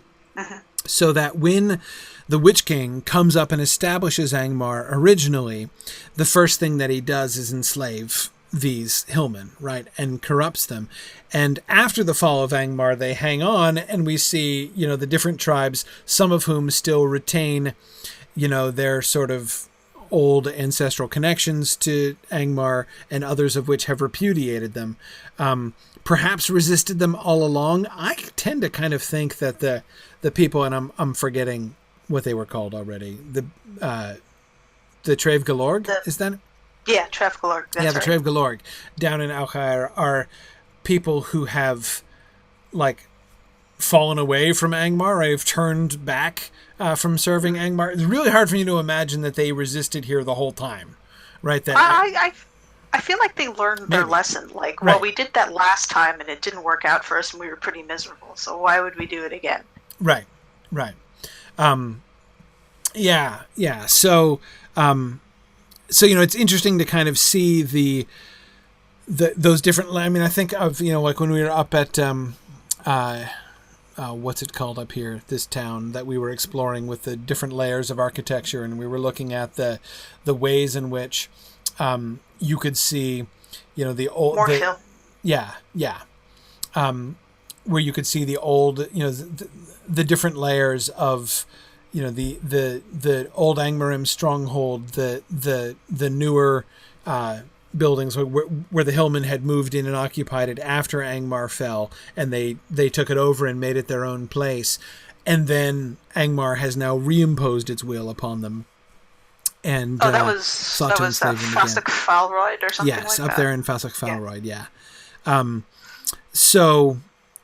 So that when the Witch King comes up and establishes Angmar originally, the first thing that he does is enslave these hillmen, right, and corrupts them. And after the fall of Angmar, they hang on, and we see, the different tribes, some of whom still retain, their sort of old ancestral connections to Angmar, and others of which have repudiated them, perhaps resisted them all along. I tend to kind of think that the people, and I'm forgetting what they were called already, the Trave Galorg, is that it? Yeah, Trave Galorg. Yeah, the Trave Galorg down in Alkhair are people who have, like, fallen away from Angmar, right? Have turned back from serving Angmar. It's really hard for me to imagine that they resisted here the whole time, right? That I feel like they learned their lesson. Like, well, we did that last time and it didn't work out for us and we were pretty miserable. So why would we do it again? Right. Yeah. So, it's interesting to kind of see those different. I mean, I think of like when we were up at what's it called up here? This town that we were exploring with the different layers of architecture, and we were looking at the ways in which you could see, the old. Moorhill. Yeah. Where you could see the old, the different layers of. The old Angmarim stronghold, the newer buildings where the hillmen had moved in and occupied it after Angmar fell, and they took it over and made it their own place, and then Angmar has now reimposed its will upon them. And that was Fasach Falroyd or something like that. Yes, up there in Fasach Falroyd, yeah. So.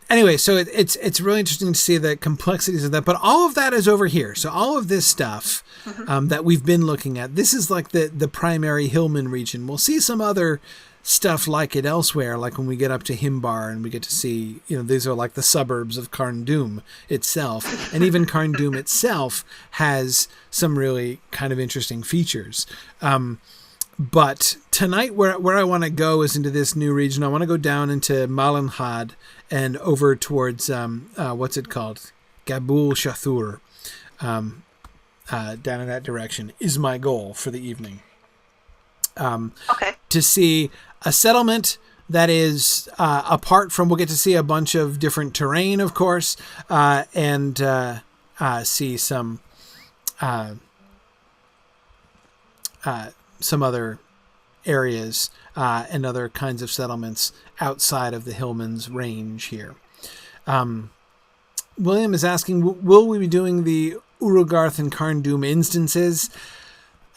Anyway, so it's really interesting to see the complexities of that, but all of that is over here. So all of this stuff that we've been looking at, this is like the primary Hillman region. We'll see some other stuff like it elsewhere, like when we get up to Himbar and we get to see, these are like the suburbs of Carndum itself. And even Carndum itself has some really kind of interesting features. But tonight, where I want to go is into this new region. I want to go down into Malanhad and over towards what's it called, Gabul Shathur, down in that direction is my goal for the evening. Okay. To see a settlement that is apart from. We'll get to see a bunch of different terrain, of course, and see some other areas and other kinds of settlements outside of the Hillman's range here. William is asking, will we be doing the Urugarth and Carndum instances?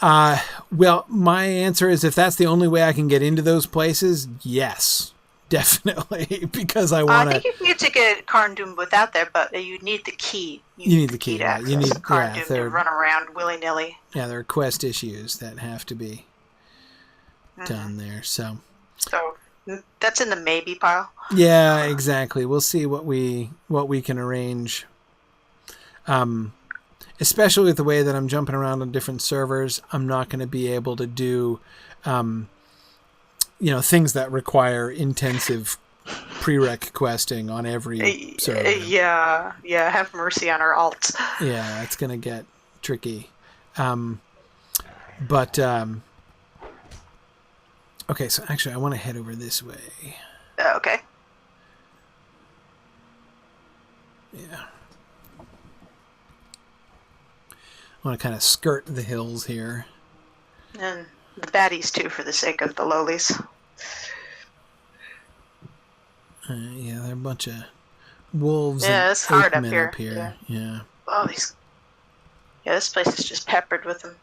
Well, my answer is, if that's the only way I can get into those places, yes, definitely, because I want to. I think you can get to get Carndum without there, but you need the key. You need the key. To Right? You need Carndum to run around willy nilly. Yeah, there are quest issues that have to be done there. So that's in the maybe pile. Yeah, exactly. We'll see what we can arrange. Especially with the way that I'm jumping around on different servers, I'm not going to be able to do, things that require intensive prereq questing on every server. Yeah. Have mercy on our alts. Yeah, it's going to get tricky. Okay, so actually I want to head over this way. Okay. Yeah. I want to kind of skirt the hills here. And the baddies, too, for the sake of the lowlies. Yeah, they're a bunch of wolves. Yeah, it's hard up here. here. Yeah. Oh, this place is just peppered with them.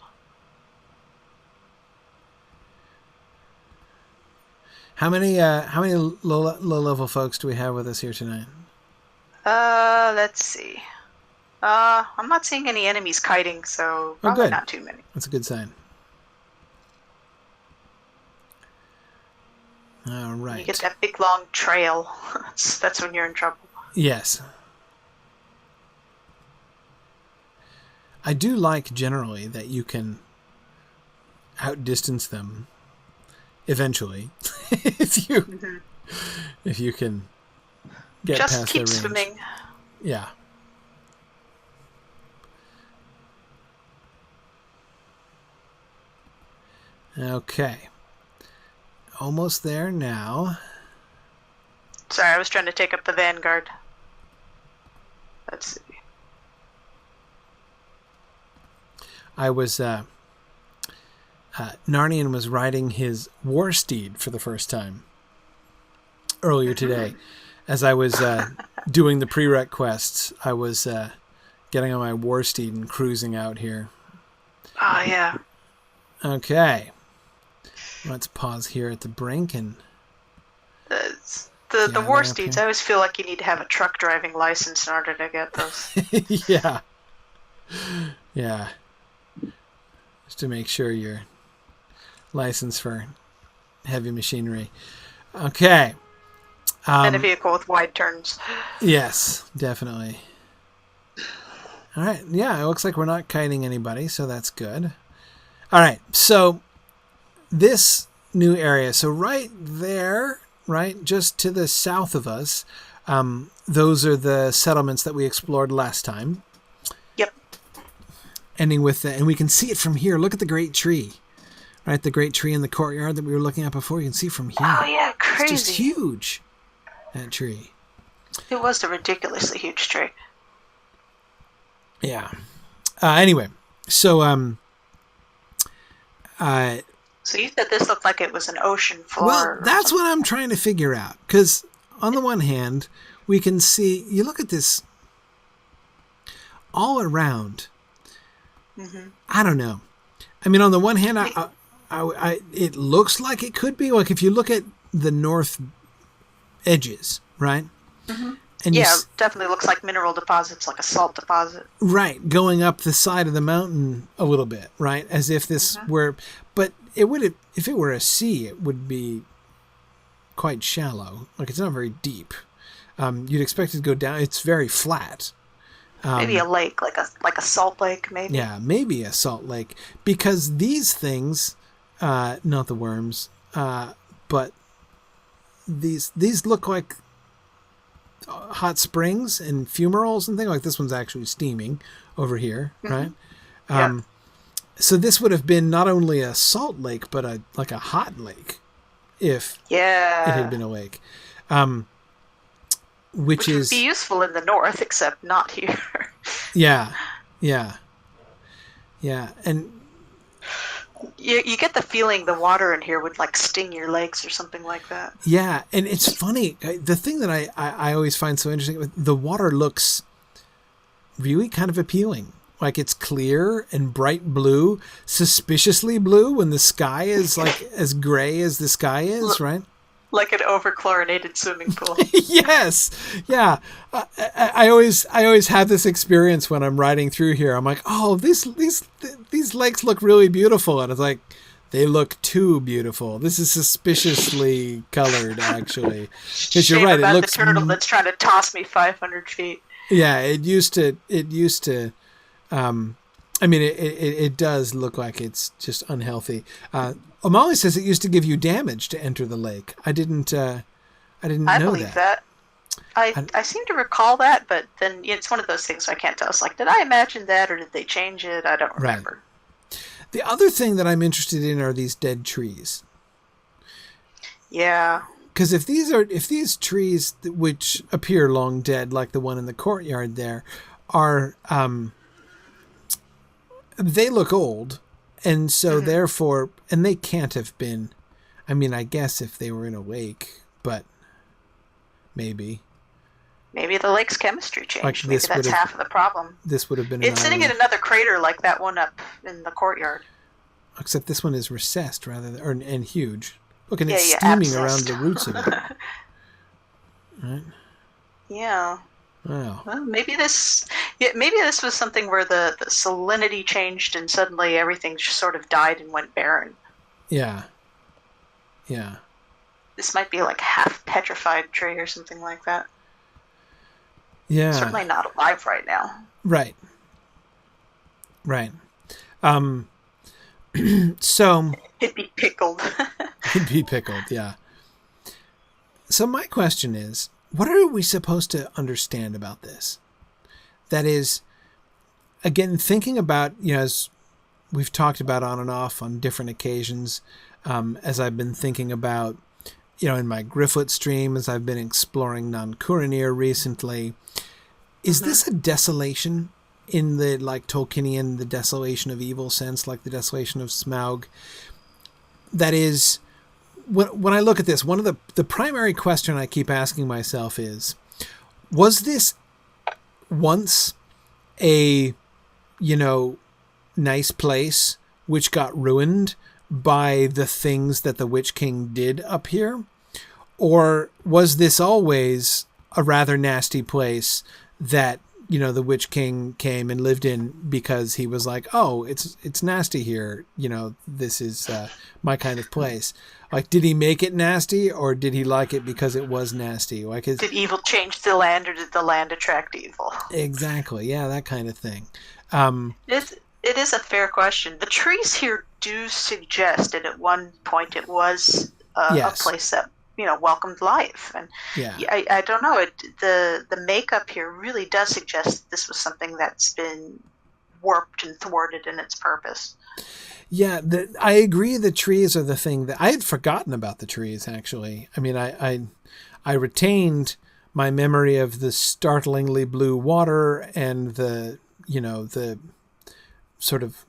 How many low level folks do we have with us here tonight? Let's see. I'm not seeing any enemies kiting, so probably not too many. That's a good sign. All right. You get that big long trail. That's when you're in trouble. Yes. I do like generally that you can outdistance them eventually if you can get just past keep their range. Swimming. Yeah. Okay. Almost there now. Sorry, I was trying to take up the vanguard. Let's see. I was Narnian was riding his war steed for the first time earlier today. As I was doing the prereq quests, I was getting on my war steed and cruising out here. Oh, yeah. Okay. Let's pause here at the brink and... The war steeds, I always feel like you need to have a truck driving license in order to get those. Yeah. Yeah. Just to make sure you're licensed for heavy machinery. Okay. And a vehicle with wide turns. Yes, definitely. All right. Yeah, it looks like we're not kiting anybody, so that's good. All right. So this new area, so right there, right, just to the south of us, those are the settlements that we explored last time. Yep. Ending with and we can see it from here. Look at the great tree. Right, the great tree in the courtyard that we were looking at before. You can see from here. Oh, yeah, crazy. It's just huge, that tree. It was a ridiculously huge tree. Yeah. Anyway, so so you said this looked like it was an ocean floor. Well, that's what I'm trying to figure out. Because on the one hand, we can see, you look at this all around. Mm-hmm. I don't know. I mean, on the one hand, it looks like it could be. Like if you look at the north edges, right? Mm-hmm. And yeah, it definitely looks like mineral deposits, like a salt deposit. Right, going up the side of the mountain a little bit, right? As if this were... But it would, if it were a sea, it would be quite shallow. Like it's not very deep. You'd expect it to go down. It's very flat. Maybe a lake, like a salt lake, maybe. Yeah, maybe a salt lake, because these things not the worms, but these look like hot springs and fumaroles and things. Like this one's actually steaming over here, right? Yeah. So this would have been not only a salt lake, but a hot lake, if it had been a lake. Which would is be useful in the north, except not here. Yeah, and you get the feeling the water in here would like sting your legs or something like that. Yeah, and it's funny. The thing that I always find so interesting, the water looks really kind of appealing. Like it's clear and bright blue, suspiciously blue when the sky is like as gray as the sky is, right? Like an over-chlorinated swimming pool. Yes, yeah. I always have this experience when I'm riding through here. I'm like, oh, these lakes look really beautiful, and it's like, they look too beautiful. This is suspiciously colored, actually. Because you're right, about it looks the turtle that's trying to toss me 500 feet. Yeah, it used to. I mean, it does look like it's just unhealthy. O'Malley says it used to give you damage to enter the lake. I didn't know that. I believe that. I seem to recall that, but then it's one of those things I can't tell. It's like, did I imagine that or did they change it? I don't remember. Right. The other thing that I'm interested in are these dead trees. Yeah. Because if these trees which appear long dead, like the one in the courtyard there, are they look old, and so therefore, and they can't have been. I mean, I guess if they were in a lake, but maybe the lake's chemistry changed. Like maybe that's half of the problem. This would have been. It's sitting in another crater like that one up in the courtyard. Except this one is recessed rather than, and huge. Look, and it's steaming abscessed around the roots of it. Right? Yeah. Wow. Well, maybe this was something where the salinity changed and suddenly everything just sort of died and went barren. Yeah. Yeah. This might be like half petrified tree or something like that. Yeah. Certainly not alive right now. Right. Right. So it'd be pickled. It'd be pickled, yeah. So my question is, what are we supposed to understand about this? That is, again, thinking about, as we've talked about on and off on different occasions, as I've been thinking about, in my Grifoot stream, as I've been exploring Non-Kuranir recently, is this a desolation in the, like, Tolkienian, the desolation of evil sense, like the desolation of Smaug? That is, when I look at this, one of the primary question I keep asking myself is, was this once a, nice place which got ruined by the things that the Witch King did up here? Or was this always a rather nasty place that, the Witch King came and lived in because he was like, oh, it's nasty here. This is my kind of place. Like, did he make it nasty, or did he like it because it was nasty? Like, did evil change the land, or did the land attract evil? Exactly. Yeah, that kind of thing. It is a fair question. The trees here do suggest that at one point it was a place that welcomed life, and I don't know. The makeup here really does suggest that this was something that's been warped and thwarted in its purpose. Yeah, I agree. The trees are the thing that I had forgotten about. The trees, actually. I mean, I retained my memory of the startlingly blue water and the sort of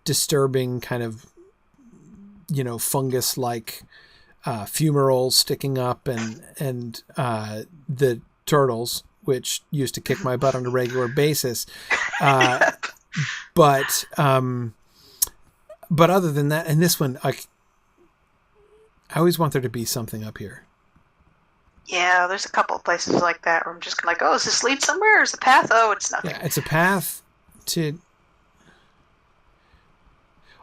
disturbing kind of fungus-like fumaroles sticking up, and the turtles, which used to kick my butt on a regular basis. But other than that, and this one, I always want there to be something up here. Yeah, there's a couple of places like that where I'm just like, oh, does this lead somewhere? Is a path? Oh, it's nothing. Yeah, it's a path to...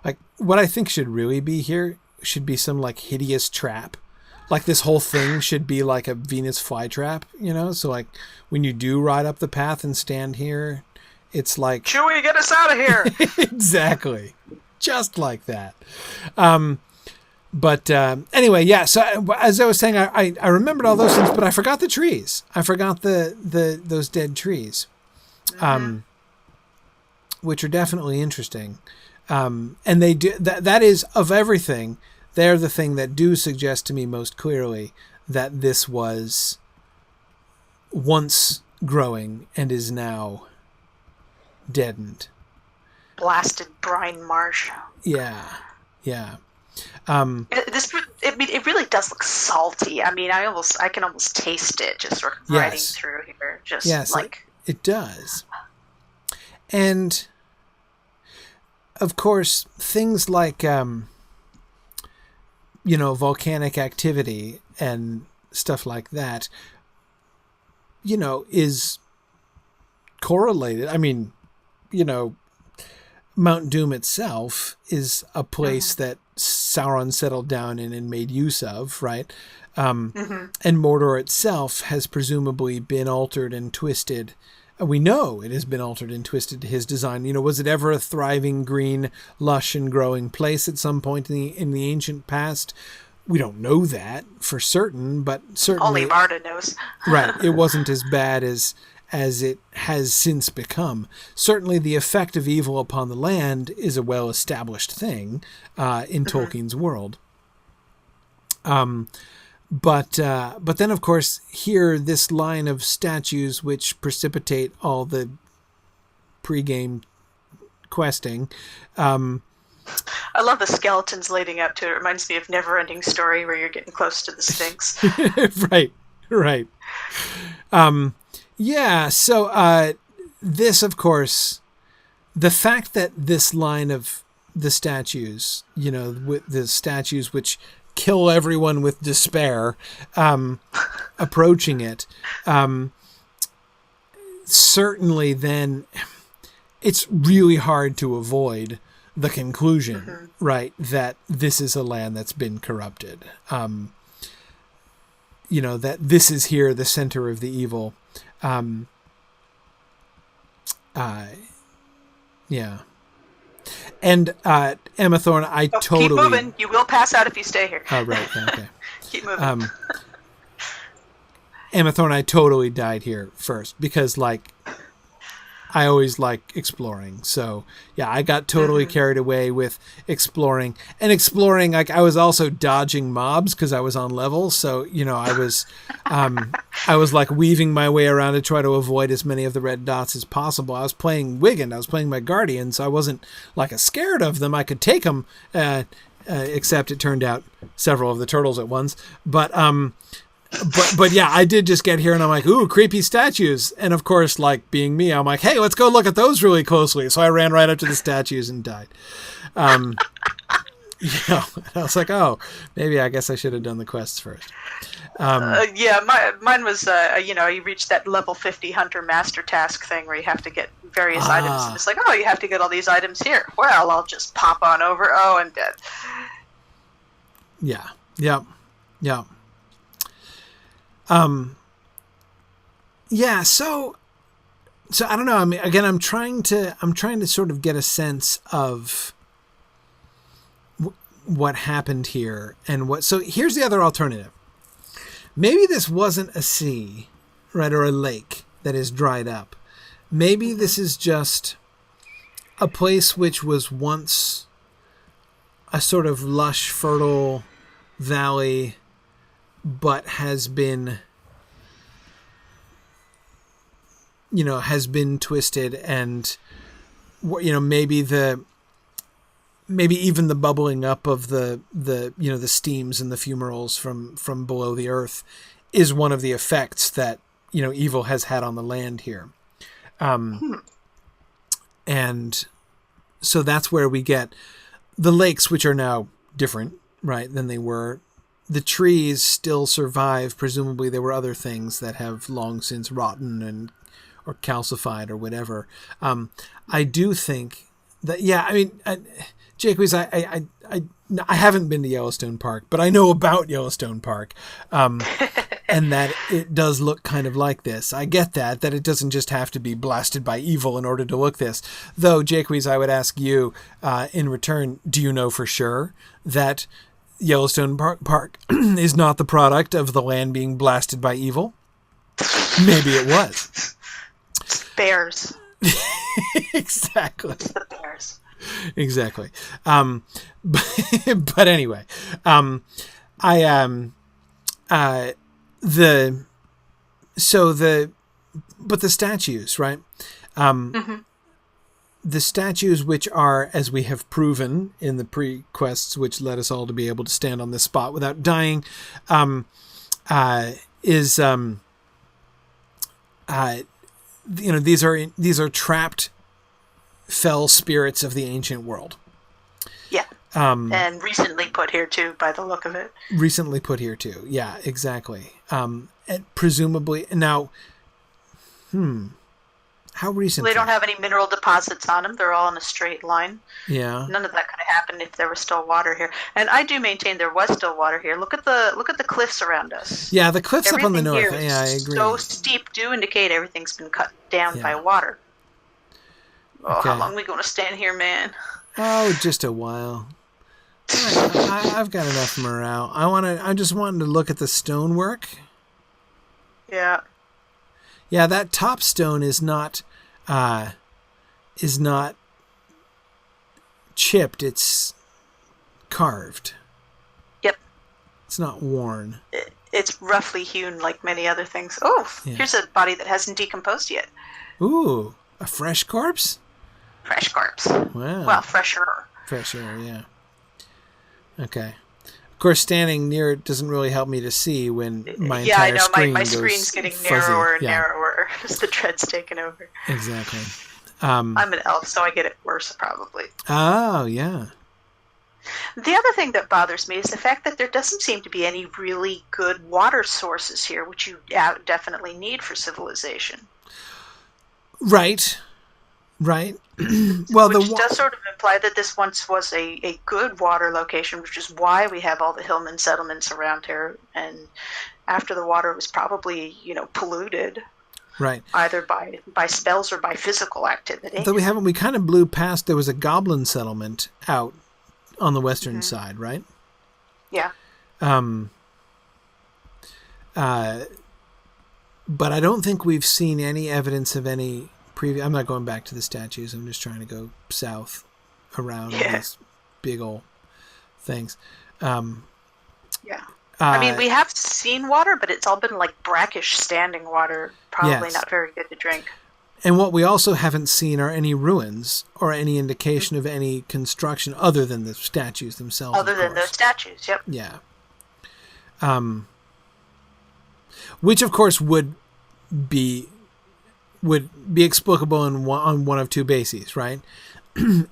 Like, what I think should really be here should be some, like, hideous trap. Like, this whole thing should be like a Venus flytrap, So, like, when you do ride up the path and stand here, it's like... Chewie, get us out of here! Exactly. Just like that. But anyway, yeah. So as I was saying, I remembered all those things, but I forgot the trees. I forgot those dead trees, which are definitely interesting. And they do that is of everything. They're the thing that do suggest to me most clearly that this was once growing and is now deadened. Blasted brine marsh. Yeah. It really does look salty. I mean, I can almost taste it just sort of riding through here. Just like it does. And of course, things like volcanic activity and stuff like that, is correlated. I mean, Mount Doom itself is a place that Sauron settled down in and made use of, right? And Mordor itself has presumably been altered and twisted. We know it has been altered and twisted to his design. Was it ever a thriving, green, lush, and growing place at some point in the ancient past? We don't know that for certain, but certainly only Marta knows. Right, it wasn't as bad as it has since become. Certainly, the effect of evil upon the land is a well-established thing in Tolkien's world. But then, of course, here, this line of statues which precipitate all the pre-game questing. I love the skeletons leading up to it. It reminds me of Never-Ending Story, where you're getting close to the Sphinx. Right. Yeah, so this, of course, the fact that this line of the statues, with the statues which kill everyone with despair, approaching it, certainly then it's really hard to avoid the conclusion, right, that this is a land that's been corrupted. That this is here the center of the evil. Yeah. And Emma Thorne, totally... Keep moving. You will pass out if you stay here. Oh, right. Okay. Keep moving. Emma Thorne, I totally died here first because, I always like exploring. So, yeah, I got totally carried away with exploring. And exploring, I was also dodging mobs because I was on level. So, I was weaving my way around to try to avoid as many of the red dots as possible. I was playing Wiggin. I was playing my Guardian, so I wasn't scared of them. I could take them, except it turned out several of the turtles at once. But yeah, I did just get here and I'm like, ooh, creepy statues. And of course, being me, I'm like, hey, let's go look at those really closely. So I ran right up to the statues and died. And I was like, oh, maybe I guess I should have done the quests first. Mine was, you reach that level 50 hunter master task thing where you have to get various items. And it's like, oh, you have to get all these items here. Well, I'll just pop on over. Oh, I'm dead. Yeah. Yep. So I don't know. I mean, again, I'm trying to sort of get a sense of what happened here and so here's the other alternative. Maybe this wasn't a sea, right? Or a lake that is dried up. Maybe this is just a place which was once a sort of lush, fertile valley, but has been twisted and, maybe even the bubbling up of the steams and the fumaroles from below the earth is one of the effects that, evil has had on the land here. And so that's where we get the lakes, which are now different, right, than they were. The trees still survive. Presumably there were other things that have long since rotten or calcified or whatever. I do think that, Jake, I haven't been to Yellowstone Park, but I know about Yellowstone Park. And that it does look kind of like this. I get that it doesn't just have to be blasted by evil in order to look this. Though, Jaques, I would ask you, in return, do you know for sure that Yellowstone Park is not the product of the land being blasted by evil? Maybe it was. Bears. Exactly. It's the bears. Exactly. But anyway, the statues, right? The statues, which are, as we have proven in the pre-quests, which led us all to be able to stand on this spot without dying, these are trapped fell spirits of the ancient world. Yeah. And recently put here too, by the look of it. Recently put here too. Yeah, exactly. And presumably now, how recently? They don't have any mineral deposits on them. They're all in a straight line. Yeah. None of that could have happened if there was still water here. And I do maintain there was still water here. Look at the cliffs around us. Yeah, the cliffs everything up on the north. Here Yeah, I agree. So steep do indicate everything's been cut down by water. Oh, okay. How long are we going to stand here, man? Oh, just a while. I've got enough morale. I just wanted to look at the stonework. Yeah. Yeah, that top stone is not chipped. It's carved. Yep. It's not worn. It's roughly hewn like many other things. Oh, yeah. Here's a body that hasn't decomposed yet. Ooh, a fresh corpse? Fresh corpse. Wow. Well, fresher. Fresher, yeah. Okay. Of course, standing near it doesn't really help me to see when my entire screen my goes screen's getting fuzzy. narrower and narrower as the tread's taken over. Exactly. I'm an elf, so I get it worse, probably. Oh, yeah. The other thing that bothers me is the fact that there doesn't seem to be any really good water sources here, which you definitely need for civilization. Right. Well, which does sort of imply that this once was a good water location, which is why we have all the hillman settlements around here. And after the water was probably, polluted, right, either by spells or by physical activity. Though we kind of blew past. There was a goblin settlement out on the western side, right? Yeah. But I don't think we've seen any evidence of any. I'm not going back to the statues. I'm just trying to go south around these big old things. Yeah. We have seen water, but it's all been like brackish standing water. Probably not very good to drink. And what we also haven't seen are any ruins or any indication of any construction other than the statues themselves. Other than those statues, yep. Yeah. Which, of course, would be explicable on one of two bases, right?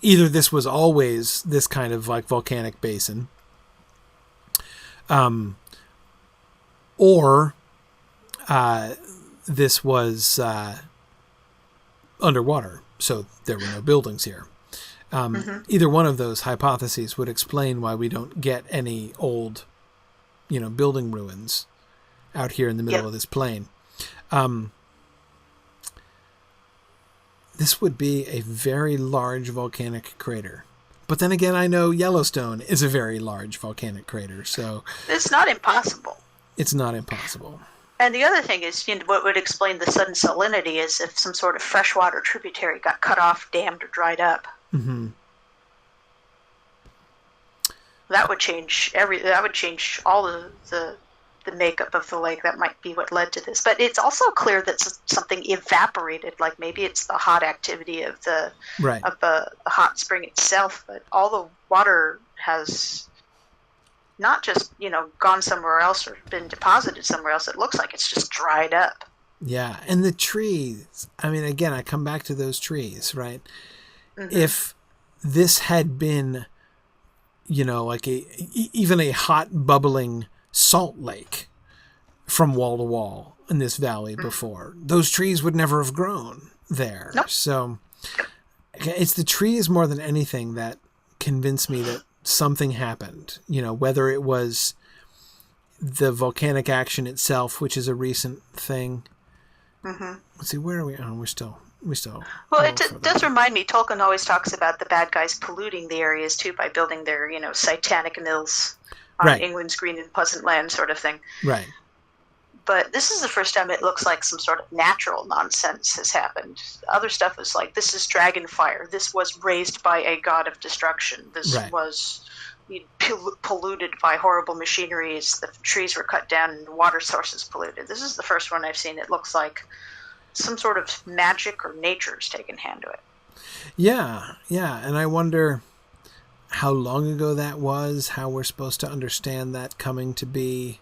Either this was always this kind of like volcanic basin, or this was underwater, so there were no buildings here. Either one of those hypotheses would explain why we don't get any old, building ruins out here in the middle of this plain. This would be a very large volcanic crater. But then again, I know Yellowstone is a very large volcanic crater, so... It's not impossible. It's not impossible. And the other thing is, what would explain the sudden salinity is if some sort of freshwater tributary got cut off, dammed, or dried up. Mm-hmm. That would change all the makeup of the lake. That might be what led to this. But it's also clear that something evaporated, like maybe it's the hot activity of the hot spring itself, but all the water has not just, gone somewhere else or been deposited somewhere else. It looks like it's just dried up. Yeah, and the trees, again, I come back to those trees, right? Mm-hmm. If this had been, like even a hot bubbling salt lake from wall to wall in this valley before, those trees would never have grown there. Nope. So it's the trees more than anything that convince me that something happened, whether it was the volcanic action itself, which is a recent thing. Mm-hmm. Let's see, where are we? Oh, we're still. Well, it does remind me. Tolkien always talks about the bad guys polluting the areas too by building their, satanic mills on England's green and pleasant land, sort of thing. Right. But this is the first time it looks like some sort of natural nonsense has happened. Other stuff is like, this is dragon fire. This was raised by a god of destruction. This was polluted by horrible machineries. The trees were cut down and water sources polluted. This is the first one I've seen. It looks like some sort of magic or nature's taken hand to it. Yeah. And I wonder how long ago that was, how we're supposed to understand that coming to be.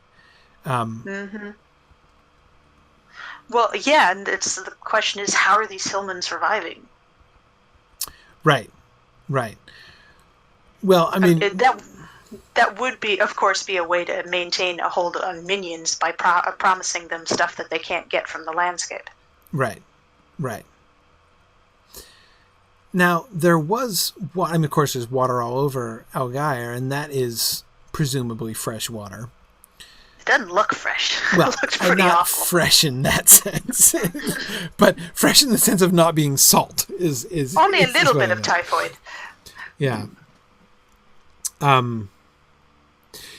Well, yeah, and the question is, how are these hillmen surviving? Right. Well, I mean... That would be, of course, be a way to maintain a hold on minions by promising them stuff that they can't get from the landscape. Right. Now, there was... Well, I mean, of course, there's water all over Algair, and that is presumably fresh water. Doesn't look fresh. Well, it looks pretty not awful. Fresh in that sense, but fresh in the sense of not being salt is only a little bit of typhoid. Yeah.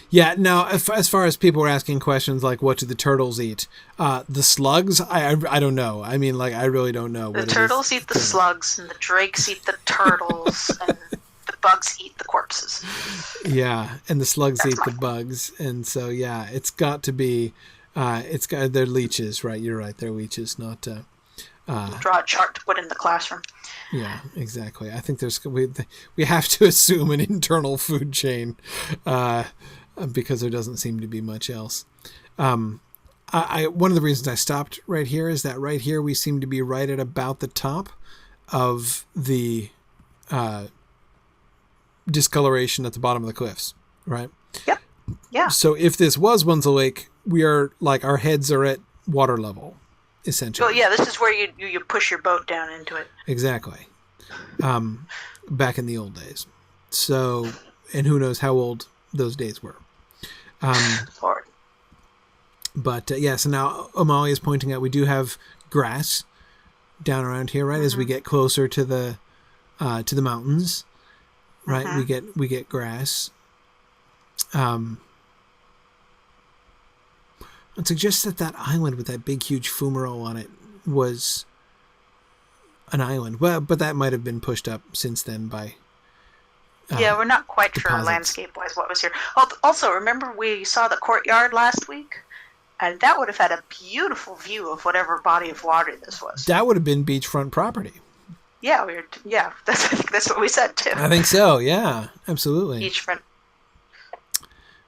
Yeah. Now, as far as people were asking questions like, "What do the turtles eat?" The slugs, I don't know. I mean, like, I really don't know. The turtles eat the slugs, and the drakes eat the turtles, and the bugs eat the corpses. Yeah, and the slugs eat the bugs, and so it's got to be, they're leeches, right? You're right, they're leeches, not. Draw a chart to put in the classroom. Yeah, exactly. I think we have to assume an internal food chain, because there doesn't seem to be much else. One of the reasons I stopped right here is that right here we seem to be right at about the top of the. Discoloration at the bottom of the cliffs, right? Yep. Yeah. So if this was once a lake, we are like, our heads are at water level, essentially. Well, yeah, this is where you push your boat down into it. Exactly. Back in the old days. So, and who knows how old those days were. Lord. But so now Amalia is pointing out we do have grass down around here, right? As we get closer to the mountains. Right, we get grass. It suggests that island with that big, huge fumarole on it was an island. Well, but that might have been pushed up since then by. We're not quite deposits. Sure landscape-wise what was here. Also, remember we saw the courtyard last week, and that would have had a beautiful view of whatever body of water this was. That would have been beachfront property. Yeah, that's what we said too. I think so. Yeah, absolutely. Beachfront.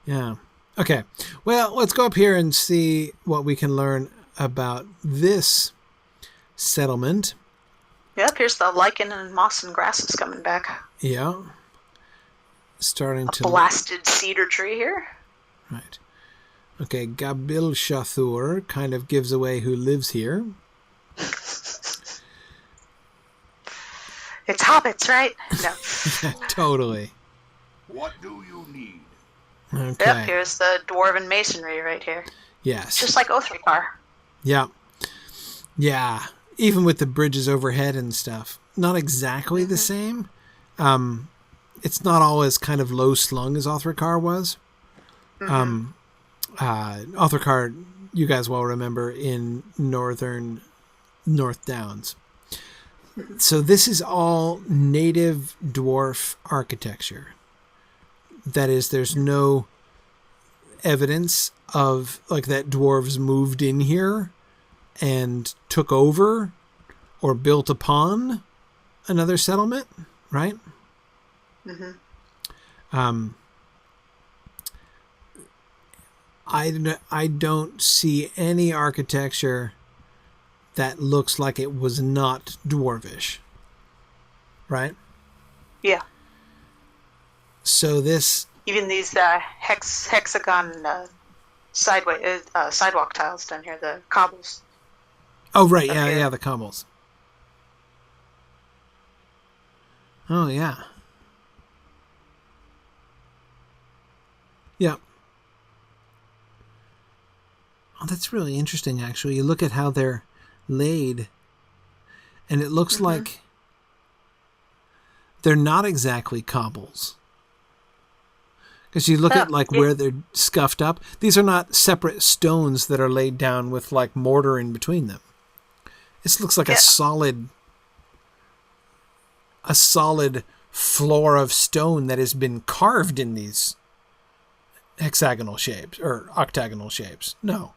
Yeah. Okay. Well, let's go up here and see what we can learn about this settlement. Yep. Here's the lichen and moss and grasses coming back. Yeah. Starting to blasted cedar tree here. Right. Okay. Gabil Shathur kind of gives away who lives here. It's hobbits, right? No. Yeah, totally. What do you need? Okay. Yep, here's the dwarven masonry right here. Yes. Just like Othrakar. Yeah. Yeah. Even with the bridges overhead and stuff. Not exactly the same. It's not all as kind of low slung as Othrakar was. Othrakar, you guys well remember, in North Downs. So this is all native dwarf architecture. That is, there's no evidence of like that dwarves moved in here and took over or built upon another settlement, right? I don't see any architecture that looks like it was not dwarvish, right? Yeah. So this... Even these hexagon sidewalk tiles down here, the cobbles. Oh, right. Yeah, the cobbles. Oh, yeah. Yeah. Oh, that's really interesting, actually. You look at how they're laid, and it looks like they're not exactly cobbles. Because you look at where they're scuffed up. These are not separate stones that are laid down with like mortar in between them. This looks like a solid floor of stone that has been carved in these hexagonal shapes or octagonal shapes. No.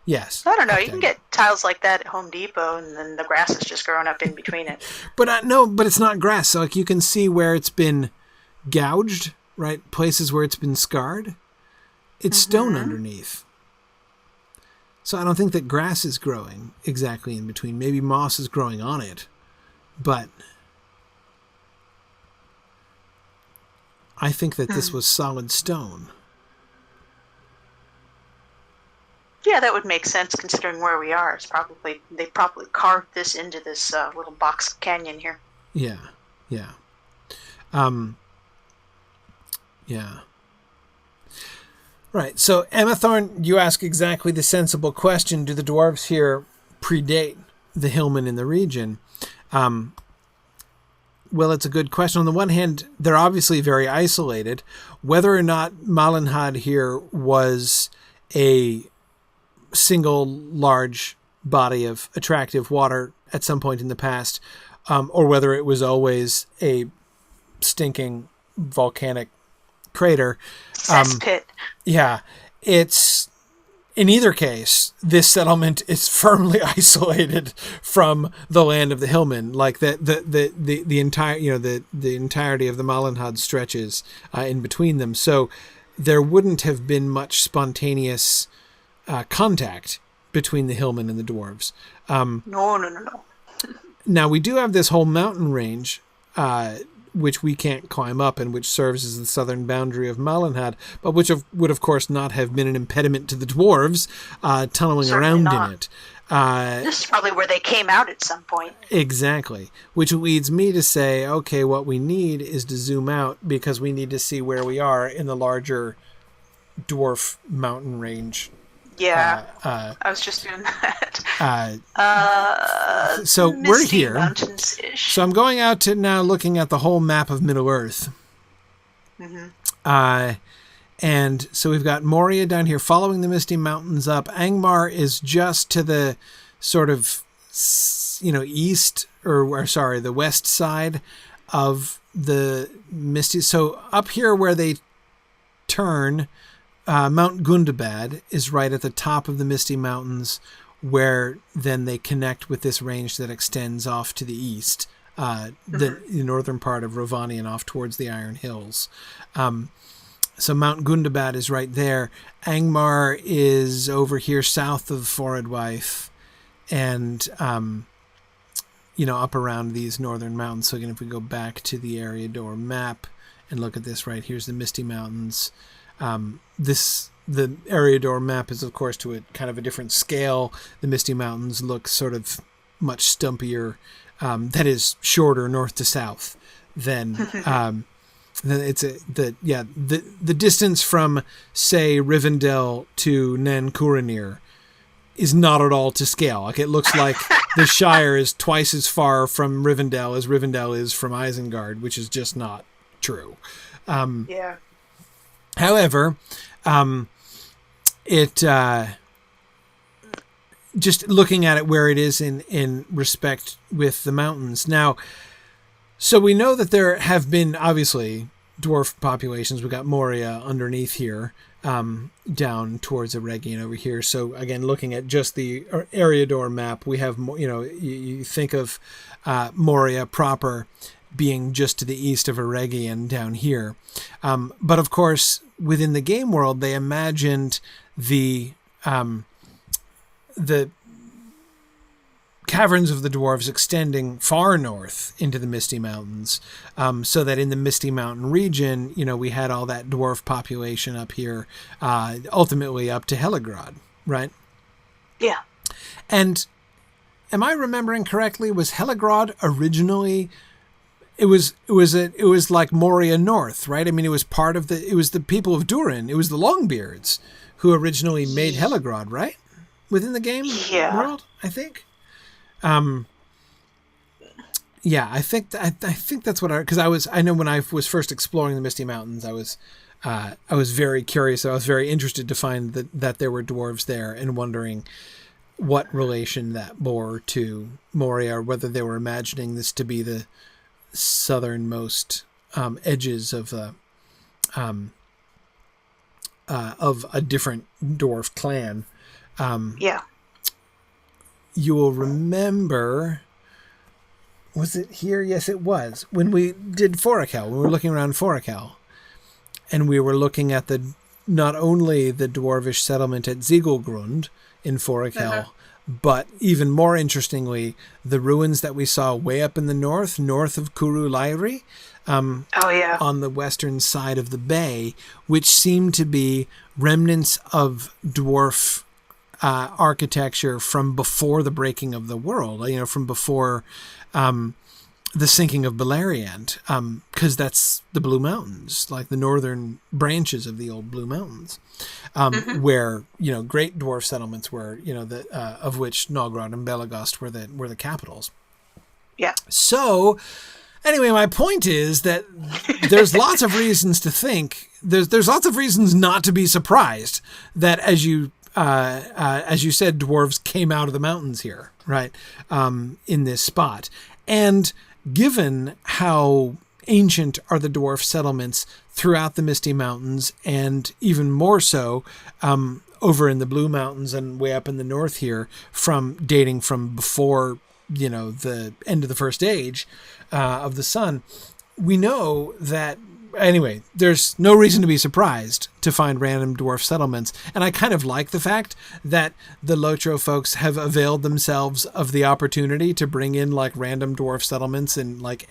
Yes. I don't know. You can get tiles like that at Home Depot, and then the grass is just growing up in between it. But no, but it's not grass. So like you can see where it's been gouged. Right, places where it's been scarred, it's stone underneath. So I don't think that grass is growing exactly in between. Maybe moss is growing on it, but I think that this was solid stone. Yeah, that would make sense considering where we are. They probably carved this into this little box canyon here. Yeah. Yeah. Right. So, Emma Thorne, you ask exactly the sensible question. Do the dwarves here predate the hillmen in the region? Well, it's a good question. On the one hand, they're obviously very isolated. Whether or not Malinhad here was a single large body of attractive water at some point in the past, or whether it was always a stinking volcanic crater. Cesspit. Yeah. It's, in either case, this settlement is firmly isolated from the land of the hillmen. Like the entire, the entirety of the Malinhad stretches in between them. So there wouldn't have been much spontaneous contact between the hillmen and the dwarves. No. Now we do have this whole mountain range, which we can't climb up and which serves as the southern boundary of Malinhad, but which would, of course, not have been an impediment to the dwarves tunneling around in it. This is probably where they came out at some point. Exactly. Which leads me to say, okay, what we need is to zoom out because we need to see where we are in the larger dwarf mountain range. Yeah, I was just doing that. So we're here. Mountains-ish. So I'm going out to now looking at the whole map of Middle-earth. And so we've got Moria down here following the Misty Mountains up. Angmar is just to the sort of, east the west side of the Misty. So up here where they turn, Mount Gundabad is right at the top of the Misty Mountains, where then they connect with this range that extends off to the east, the northern part of Rovanian off towards the Iron Hills. So Mount Gundabad is right there. Angmar is over here south of Forodwaith and, up around these northern mountains. So again, if we go back to the Eriador map and look at this right, here's the Misty Mountains. The Eriador map is, of course, to a kind of a different scale. The Misty Mountains look sort of much stumpier. That is shorter north to south than the distance from, say, Rivendell to Nankuranir is not at all to scale. Like, it looks like the Shire is twice as far from Rivendell as Rivendell is from Isengard, which is just not true. Yeah. However, just looking at it where it is in respect with the mountains. Now, so we know that there have been, obviously, dwarf populations. We got Moria underneath here, down towards Eregion over here. So again, looking at just the Eriador map, we have, you think of Moria proper being just to the east of Eregion down here. But of course, within the game world, they imagined the caverns of the dwarves extending far north into the Misty Mountains, so that in the Misty Mountain region, we had all that dwarf population up here, ultimately up to Heligrod, right? Yeah. And am I remembering correctly? Was Heligrod originally? It was like Moria North, right? I mean, it was the people of Durin. It was the Longbeards who originally made Heligrod, right? within the game world, I think. Yeah, I think that's what because I know when I was first exploring the Misty Mountains, I was very curious. I was very interested to find that there were dwarves there, and wondering what relation that bore to Moria, or whether they were imagining this to be the southernmost edges of a different dwarf clan. You will remember, was it here? Yes, it was. When we did Forakel, we were looking around Forakel, and we were looking at not only the dwarvish settlement at Ziegelgrund in Forakel, but even more interestingly, the ruins that we saw way up in the north of Kuru Lairi, on the western side of the bay, which seemed to be remnants of dwarf architecture from before the breaking of the world, from before the sinking of Beleriand, because that's the Blue Mountains, like the northern branches of the old Blue Mountains, where great dwarf settlements were, of which Nogrod and Belagost were the capitals. Yeah. So, anyway, my point is that there's lots of reasons to think there's lots of reasons not to be surprised that, as you said, dwarves came out of the mountains here, right, in this spot. And given how ancient are the dwarf settlements throughout the Misty Mountains, and even more so over in the Blue Mountains and way up in the north here, dating from before, the end of the First Age of the Sun, we know that, anyway, there's no reason to be surprised to find random dwarf settlements. And I kind of like the fact that the Lotro folks have availed themselves of the opportunity to bring in like random dwarf settlements, and like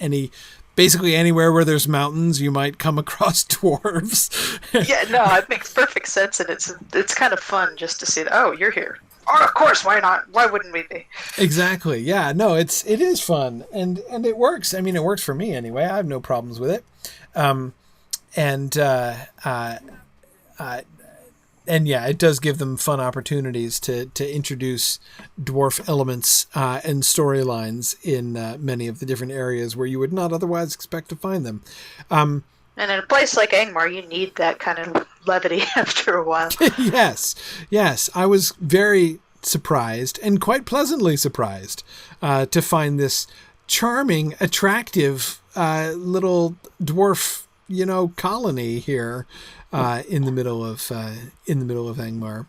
basically anywhere where there's mountains, you might come across dwarves. Yeah, no, it makes perfect sense. And it's kind of fun just to see that, oh, you're here. Oh, of course, why not? Why wouldn't we be? Exactly. Yeah, no, it is fun, and it works. I mean, it works for me anyway. I have no problems with it. And yeah, it does give them fun opportunities to introduce dwarf elements and storylines in many of the different areas where you would not otherwise expect to find them. And in a place like Angmar, you need that kind of levity after a while. Yes. I was very surprised, and quite pleasantly surprised, to find this charming, attractive little dwarf, colony here in the middle of Angmar.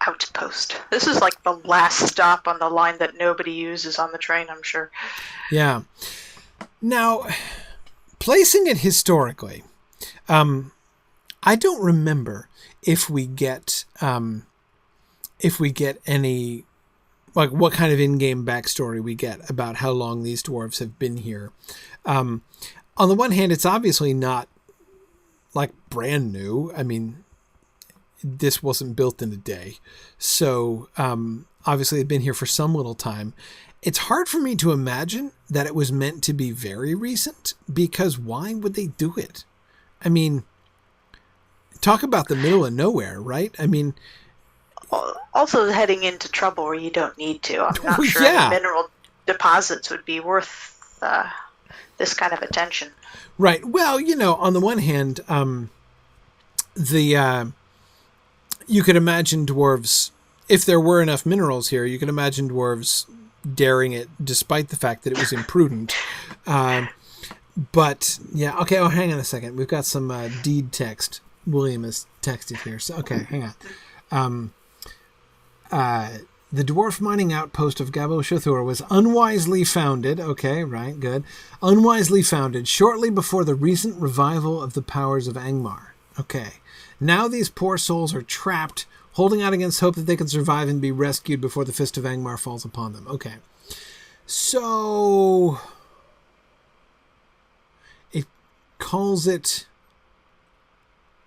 Outpost. This is like the last stop on the line that nobody uses on the train, I'm sure. Yeah. Now, placing it historically, I don't remember if we get any, like, what kind of in-game backstory we get about how long these dwarves have been here. On the one hand, it's obviously not like brand new. I mean, this wasn't built in a day. So obviously they've been here for some little time. It's hard for me to imagine that it was meant to be very recent, because why would they do it? I mean, talk about the middle of nowhere, right? I mean, also heading into trouble where you don't need to. I'm not sure any mineral deposits would be worth this kind of attention. Right. Well, on the one hand, you could imagine dwarves, if there were enough minerals here, you could imagine dwarves daring it despite the fact that it was imprudent. But yeah, okay. Oh, hang on a second. We've got some deed text. William has texted here. So, okay, hang on. The dwarf mining outpost of Gabo Shathur was unwisely founded. Okay, right, good. Unwisely founded shortly before the recent revival of the powers of Angmar. Okay. Now these poor souls are trapped, holding out against hope that they can survive and be rescued before the fist of Angmar falls upon them. Okay. So it calls it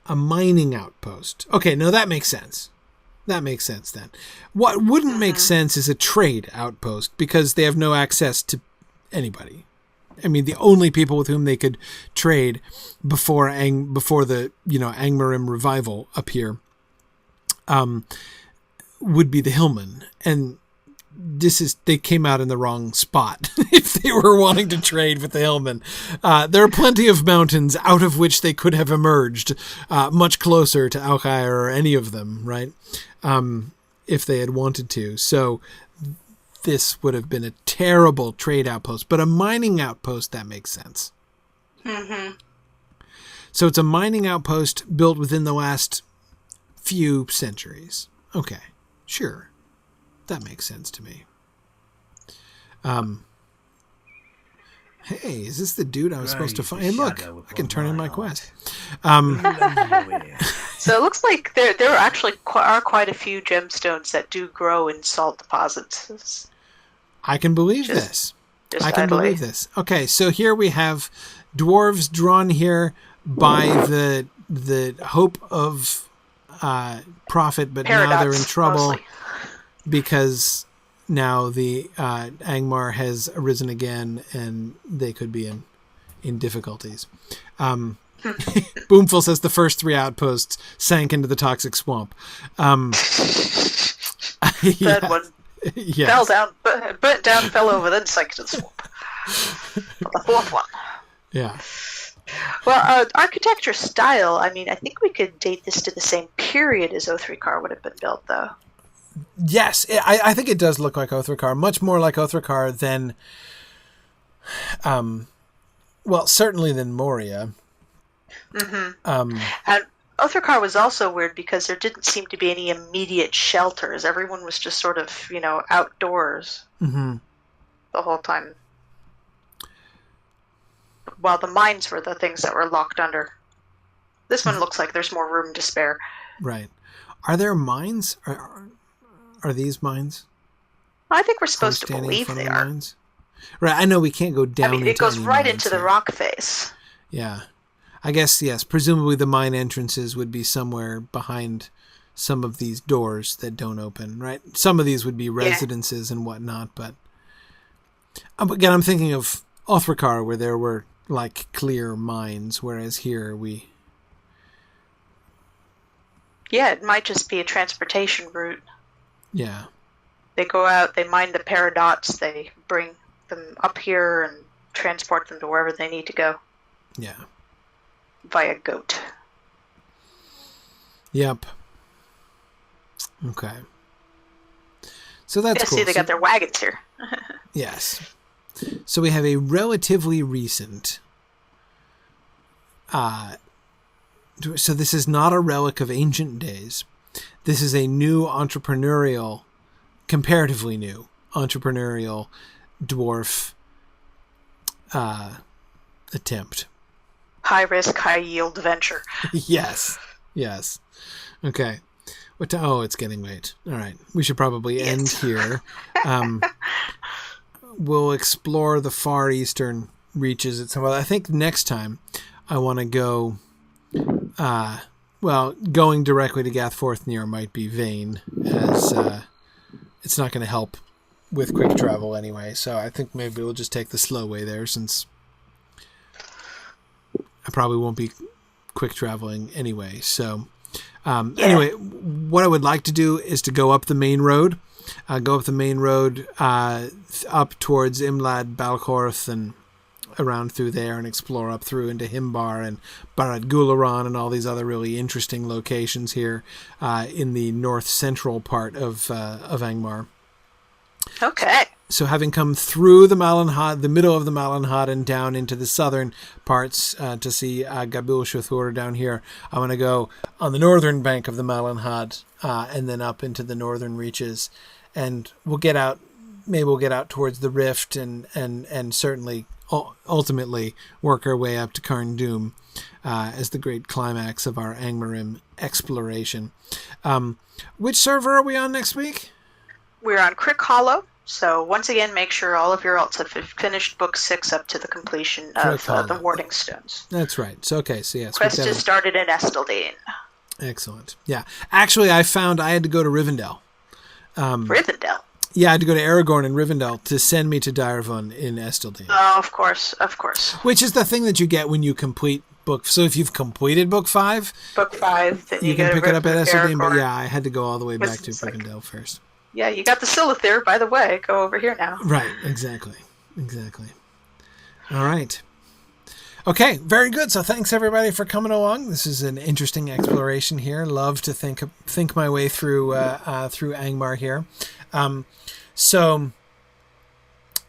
a mining outpost. Okay, no, that makes sense. That makes sense then. What wouldn't make sense is a trade outpost, because they have no access to anybody. I mean, the only people with whom they could trade before the Angmarim revival up here would be the hillmen, and they came out in the wrong spot if they were wanting to trade with the hillmen. There are plenty of mountains out of which they could have emerged, much closer to Alkire or any of them, right? If they had wanted to. So this would have been a terrible trade outpost, but a mining outpost, that makes sense. Mm-hmm. So it's a mining outpost built within the last few centuries. Okay, sure. That makes sense to me. Hey, is this the dude I was supposed to find? Hey, look, I can turn in my quest. So it looks like there actually are quite a few gemstones that do grow in salt deposits. I can believe this. I can believe this. Okay, so here we have dwarves drawn here by the hope of profit, but Paradox, now they're in trouble mostly. Because now the Angmar has arisen again, and they could be in difficulties. Boomful says the first 3 outposts sank into the toxic swamp. Third one fell down, burnt down, fell over, then sank into the swamp. The 4th one. Yeah. Well, architecture style, I mean, I think we could date this to the same period as Othrakar would have been built, though. Yes, I think it does look like Othrakar, much more like Othrakar than, certainly than Moria. Mm-hmm. And Othrakar was also weird because there didn't seem to be any immediate shelters. Everyone was just sort of, outdoors the whole time. While the mines were the things that were locked under. This one looks like there's more room to spare. Right. Are there mines? Are these mines? I think we're supposed to believe they are. Mines? Right, I know we can't go down. I mean, it goes right into the rock face. Yeah. I guess, yes, presumably the mine entrances would be somewhere behind some of these doors that don't open, right? Some of these would be residences and whatnot, but again, I'm thinking of Othrakar, where there were, clear mines, whereas here we... Yeah, it might just be a transportation route. Yeah. They go out, they mine the paradots, they bring them up here and transport them to wherever they need to go. Yeah. Via goat. Yep. Okay. So that's cool. See, they got their wagons here. Yes. So we have a relatively recent... so this is not a relic of ancient days. This is a new comparatively new entrepreneurial dwarf attempt. High risk, high yield venture. Yes. Okay. It's getting late. All right. We should probably end here. We'll explore the far eastern reaches at some other. I think next time I want to go... going directly to Gathforthnier might be vain, as it's not going to help with quick travel anyway. So I think maybe we'll just take the slow way there, since I probably won't be quick traveling anyway. So anyway, what I would like to do is to go up the main road, up towards Imlad, Balcorth, and around through there, and explore up through into Himbar and Barad Gularan and all these other really interesting locations here in the north central part of Angmar. Okay. So having come through the middle of the Malanhad and down into the southern parts to see Gabil Shathur down here, I want to go on the northern bank of the Malanhad and then up into the northern reaches, and we'll get out towards the Rift and certainly ultimately work our way up to Karn Dûm as the great climax of our Angmarim exploration. Which server are we on next week? We're on Crick Hollow. So once again, make sure all of your alts have finished Book 6 up to the completion of the Warding Stones. That's right. So yes. Quest is started in Esteldane. Excellent. Yeah. Actually, I found I had to go to Rivendell. Rivendell? Yeah, I had to go to Aragorn and Rivendell to send me to Direvon in Esteldane. Oh, of course. Which is the thing that you get when you complete book. So if you've completed book 5, then you can pick it up at Esseldean. But yeah, I had to go all the way back to Rivendell first. Yeah, you got the Silithir, by the way. Go over here now. Right, exactly. All right. Okay, very good. So thanks everybody for coming along. This is an interesting exploration here. Love to think my way through Angmar here.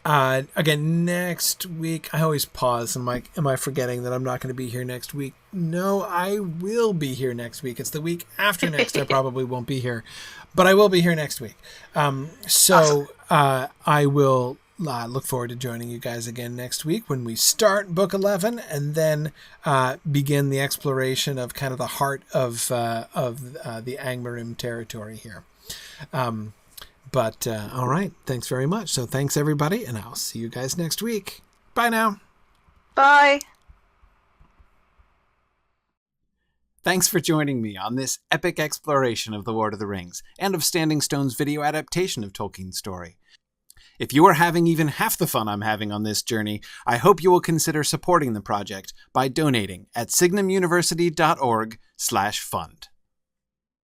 Again, next week, I always pause and am I forgetting that I'm not going to be here next week? No, I will be here next week. It's the week after next. I probably won't be here, but I will be here next week. Awesome. I will look forward to joining you guys again next week when we start Book 11 and then begin the exploration of kind of the heart of the Angmarim territory here. But all right, thanks very much. So thanks, everybody, and I'll see you guys next week. Bye now. Bye. Thanks for joining me on this epic exploration of The Lord of the Rings and of Standing Stone's video adaptation of Tolkien's story. If you are having even half the fun I'm having on this journey, I hope you will consider supporting the project by donating at signumuniversity.org/fund.